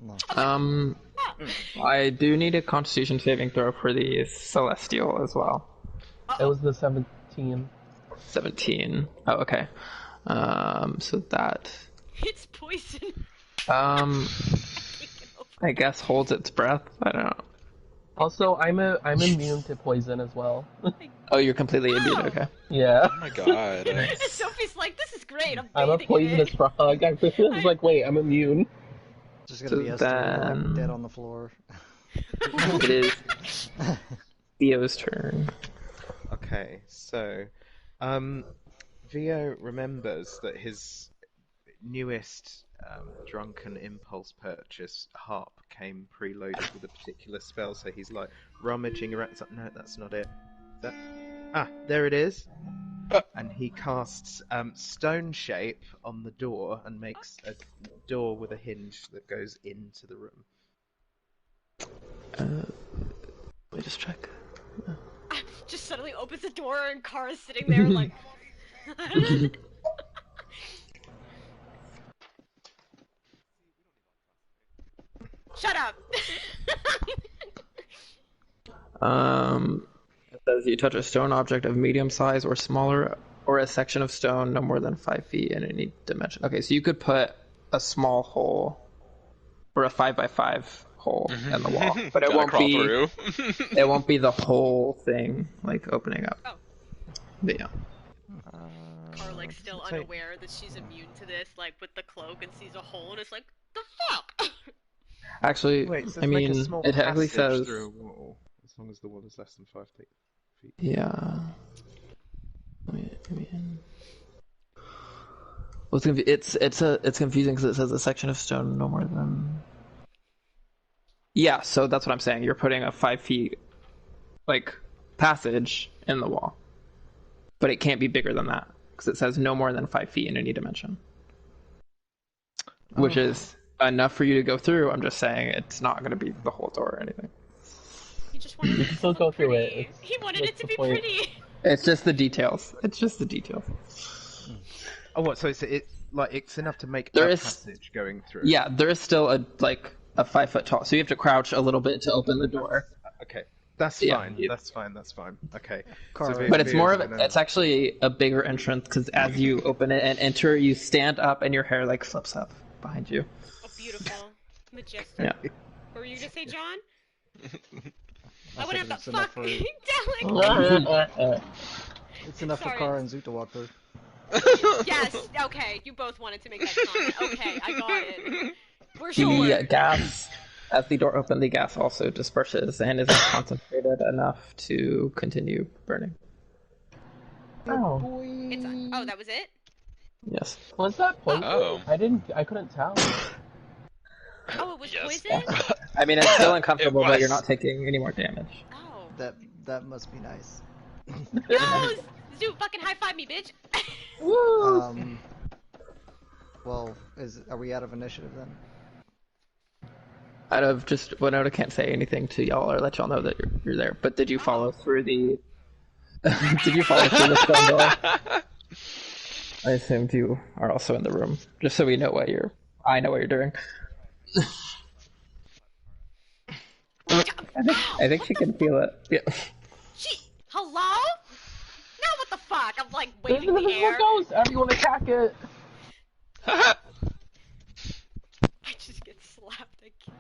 poison! I do need a Constitution saving throw for the Celestial as well. It was the 17. 17. Oh, okay. So that... It's poison. I guess holds its breath. I don't know. Also, I'm immune to poison as well. Oh, you're completely immune. Okay. Yeah. Oh my god. Sophie's like, this is great. I'm a poisonous frog. I was like, wait, I'm immune. Just gonna be us like dead on the floor. It is Theo's turn. Okay, so Vio remembers that his newest drunken impulse purchase harp came preloaded with a particular spell, so he's like rummaging around. It's like, no, that's not it. There it is. And he casts stone shape on the door and makes a door with a hinge that goes into the room. Let me just check. Just suddenly opens the door and Kara's sitting there like... Shut up! It says you touch a stone object of medium size or smaller, or a section of stone no more than 5 feet in any dimension. Okay, so you could put a small hole, or a 5x5 hole in the wall, but it won't be. It won't be the whole thing like opening up. Oh. But yeah. Kara like still unaware that she's immune to this, like with the cloak, and sees a hole and it's like, the fuck. Actually, Wait, so I mean, like a small it actually passage says through a wall, as long as the wall is less than 5 feet. Yeah. Well, it's confusing because it says a section of stone no more than. Yeah, so that's what I'm saying. You're putting a 5 feet, like, passage in the wall, but it can't be bigger than that because it says no more than 5 feet in any dimension, which is enough for you to go through. I'm just saying it's not going to be the whole door or anything. He just wanted it to still go through pretty. it. He wanted it to be pretty. It's just the details. It's just the details. Oh, what? So it's enough to make There a is- passage going through. Yeah, there is still a 5 foot tall, so you have to crouch a little bit to open the door. Okay, that's Yeah. fine. That's fine. That's fine. Okay. Kara- But it's more of Vio's it's actually a bigger entrance because as you open it and enter, you stand up and your hair like flips up behind you. Oh, beautiful. Majestic. Yeah. What were you gonna say, John? I I would said have it's to enough fuck for It's it's enough for Sorry. Kara and Zoot to walk through. Yes, okay, you both wanted to make that comment. Okay, I got it. We're The sure. gas, as the door opened, the gas also disperses and isn't concentrated enough to continue burning. Oh, It's oh, that was it? Yes. was that poison? Oh. I couldn't tell. Oh, it was Yes. poison? I mean, it's still uncomfortable, It but you're was. not taking any more damage. Oh. That must be nice. Yo, Zoo, fucking high five me, bitch. Well, are we out of initiative then? Out of just Winona can't say anything to y'all or let y'all know that you're there. But did you follow through the? Did you follow through the stone door? I assumed you are also in the room, just so we know what you're. I know what you're doing. I think she can feel it. Yeah. Hello? Now what the fuck? I'm like waving There's the an air. invisible ghost! Everyone attack it! I just get slapped. I can't.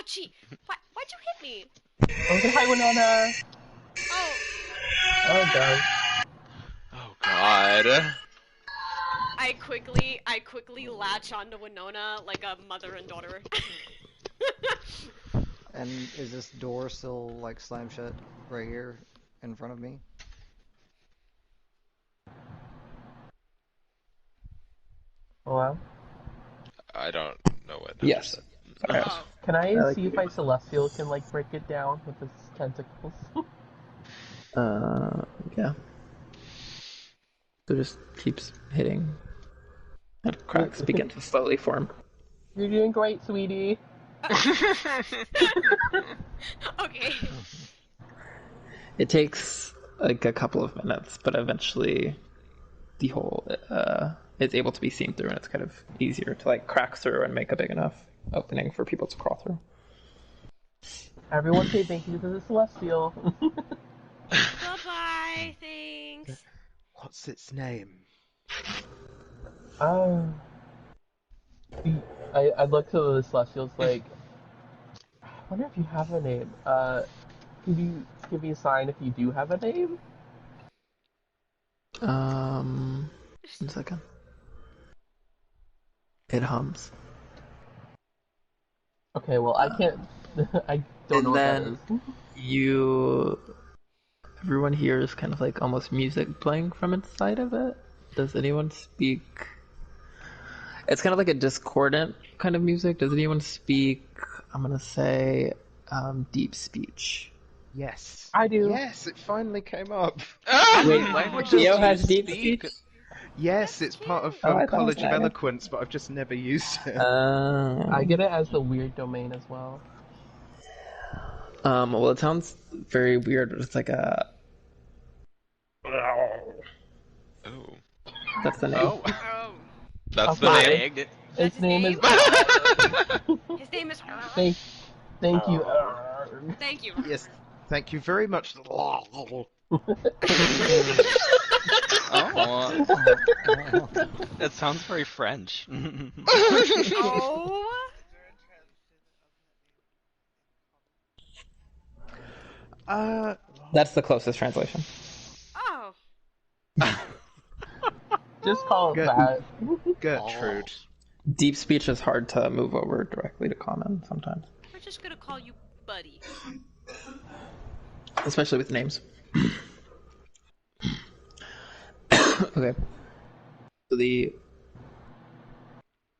Ouchie! Why'd you hit me? Okay, hi, Winona. Oh. Oh, God. Oh God. I quickly latch onto Winona like a mother and daughter. And is this door still like slammed shut right here in front of me? Hello? I don't know what Hunter Yes. said. Sorry. Oh. Can I I like see if my Celestial can, like, break it down with its tentacles? Yeah. So it just keeps hitting, and cracks begin to slowly form. You're doing great, sweetie. Okay. It takes like a couple of minutes, but eventually the hole is able to be seen through, and it's kind of easier to like crack through and make a big enough opening for people to crawl through. Everyone say thank you to the Celestial. Bye-bye. Thanks. What's its name? I look to the Celestials like, I wonder if you have a name. Could you give me a sign if you do have a name? 1 second. It hums. Okay, well, I can't. I don't know what that is. Everyone hears kind of like almost music playing from inside of it. Does anyone speak? It's kind of like a discordant kind of music. Does anyone speak? I'm gonna say deep speech. Yes. I do. Yes, it finally came up. Wait, languages Theo do has you deep speak? speech. Yes, That's it's part of Oh, I thought it was College of that. Eloquence, but I've just never used it. I get it as the weird domain as well. Well, it sounds very weird. It's like a. Oh. That's the name. Oh. Oh. That's the Okay. name. That's Its his name is. His name is. Thank you. Thank you. Yes, thank you very much. Oh. It sounds very French. Oh. That's the closest translation. Oh. Just call it Good. that. Gertrude. Deep speech is hard to move over directly to common sometimes, We're just gonna call you Buddy. especially with names. Okay. So the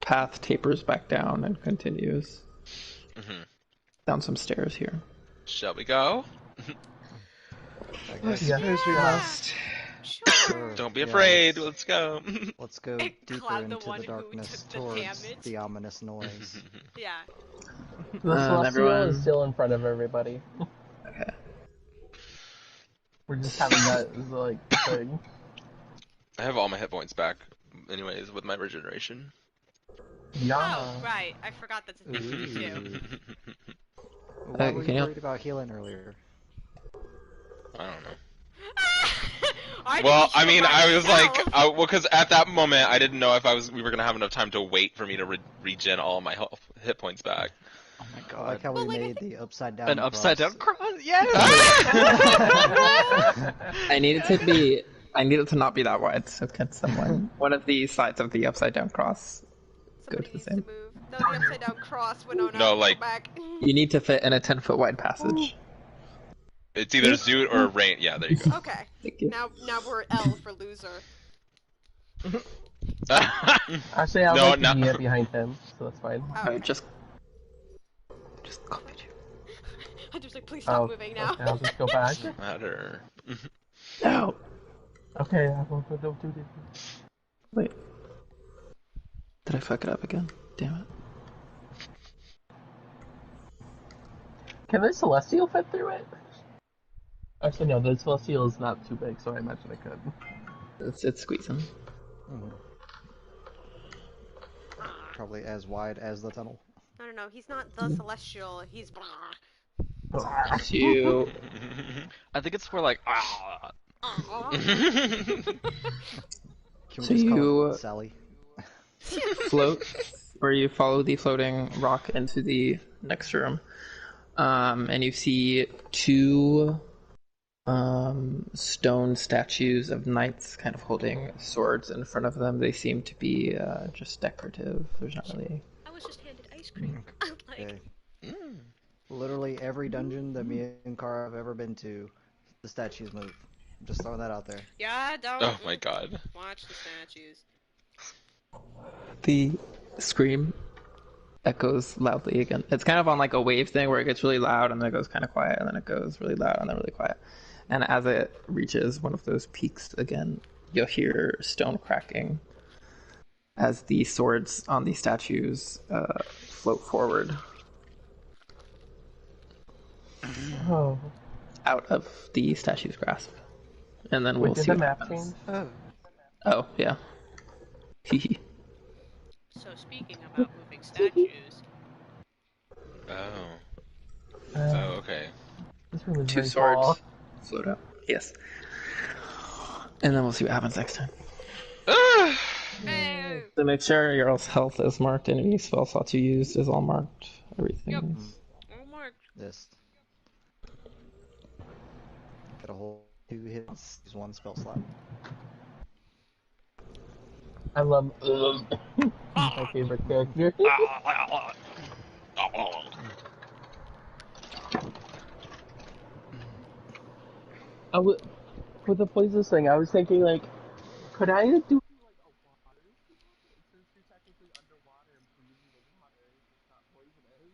path tapers back down and continues down some stairs here. Shall we go? I I guess. suppose we must. Sure. Don't be Yeah, afraid. Let's go. Let's go And deeper Cloud, the into one the who darkness took the towards damage. the ominous noise. Yeah. The Celestial everyone- is still in front of everybody. Okay. We're just having that like thing. I have all my hit points back, anyways, with my regeneration. Yeah. Oh, right. I forgot that's a thing for you too. Why were can you you- worried about healing earlier? I don't know. I Well, didn't I heal mean, I was like, myself. well, because at that moment, I didn't know if we were gonna have enough time to wait for me to regen all my hit points back. Oh my I like god. how we Well, like, I made the upside down An upside down cross. cross? Yes! I needed to not be that wide, so can someone one of the sides of the upside down cross go Somebody to the needs same? to move. No, the upside down cross. Winona, No, go like- back. You need to fit in a 10-foot wide passage. It's either Zoot or Rain. Yeah, there you go. Okay. Thank you. Now we're L for loser. Actually, I No, like no. to be behind him, so that's fine. Oh, okay. Just copied you. Hunter's like, please stop Oh, moving now. okay, I'll just go back. Doesn't matter. No. Okay, I won't don't do this. Wait. Did I fuck it up again? Damn it. Can the Celestial fit through it? Actually, no, the Celestial is not too big, so I imagine it could. It's squeezing. Mhm. Probably as wide as the tunnel. I don't know. He's not the celestial. He's. You I think it's more like, ah. Can we So just call you- it Sally? float where you follow the floating rock into the next room, and you see two stone statues of knights kind of holding swords in front of them. They seem to be just decorative. There's not really. I was just handed ice cream. Okay. Mm. Literally every dungeon that me and Cara have ever been to, the statues move. Just throwing that out there. Yeah, don't Oh my god. watch the statues. The scream echoes loudly again. It's kind of on like a wave thing where it gets really loud and then it goes kind of quiet and then it goes really loud and then really quiet. And as it reaches one of those peaks again, you'll hear stone cracking as the swords on the statues float forward. Oh. Out of the statue's grasp. And then we'll Wait, did see the what map happens. change? Oh, yeah. Hee. So speaking about moving statues, Oh. Oh, Uh, okay. this room is Two very tall. swords float out. Yes. And then we'll see what happens next time. hey, So make sure your health is marked. Any spell slots you used is all marked. Everything Yep. is. oh my, This. Get a whole 2 hits, use 1 spell slot. I love my favorite character. With the poisonous thing, I was thinking like, could I do like a water spell? Since you're technically underwater and breathing the water, it's not poisonous.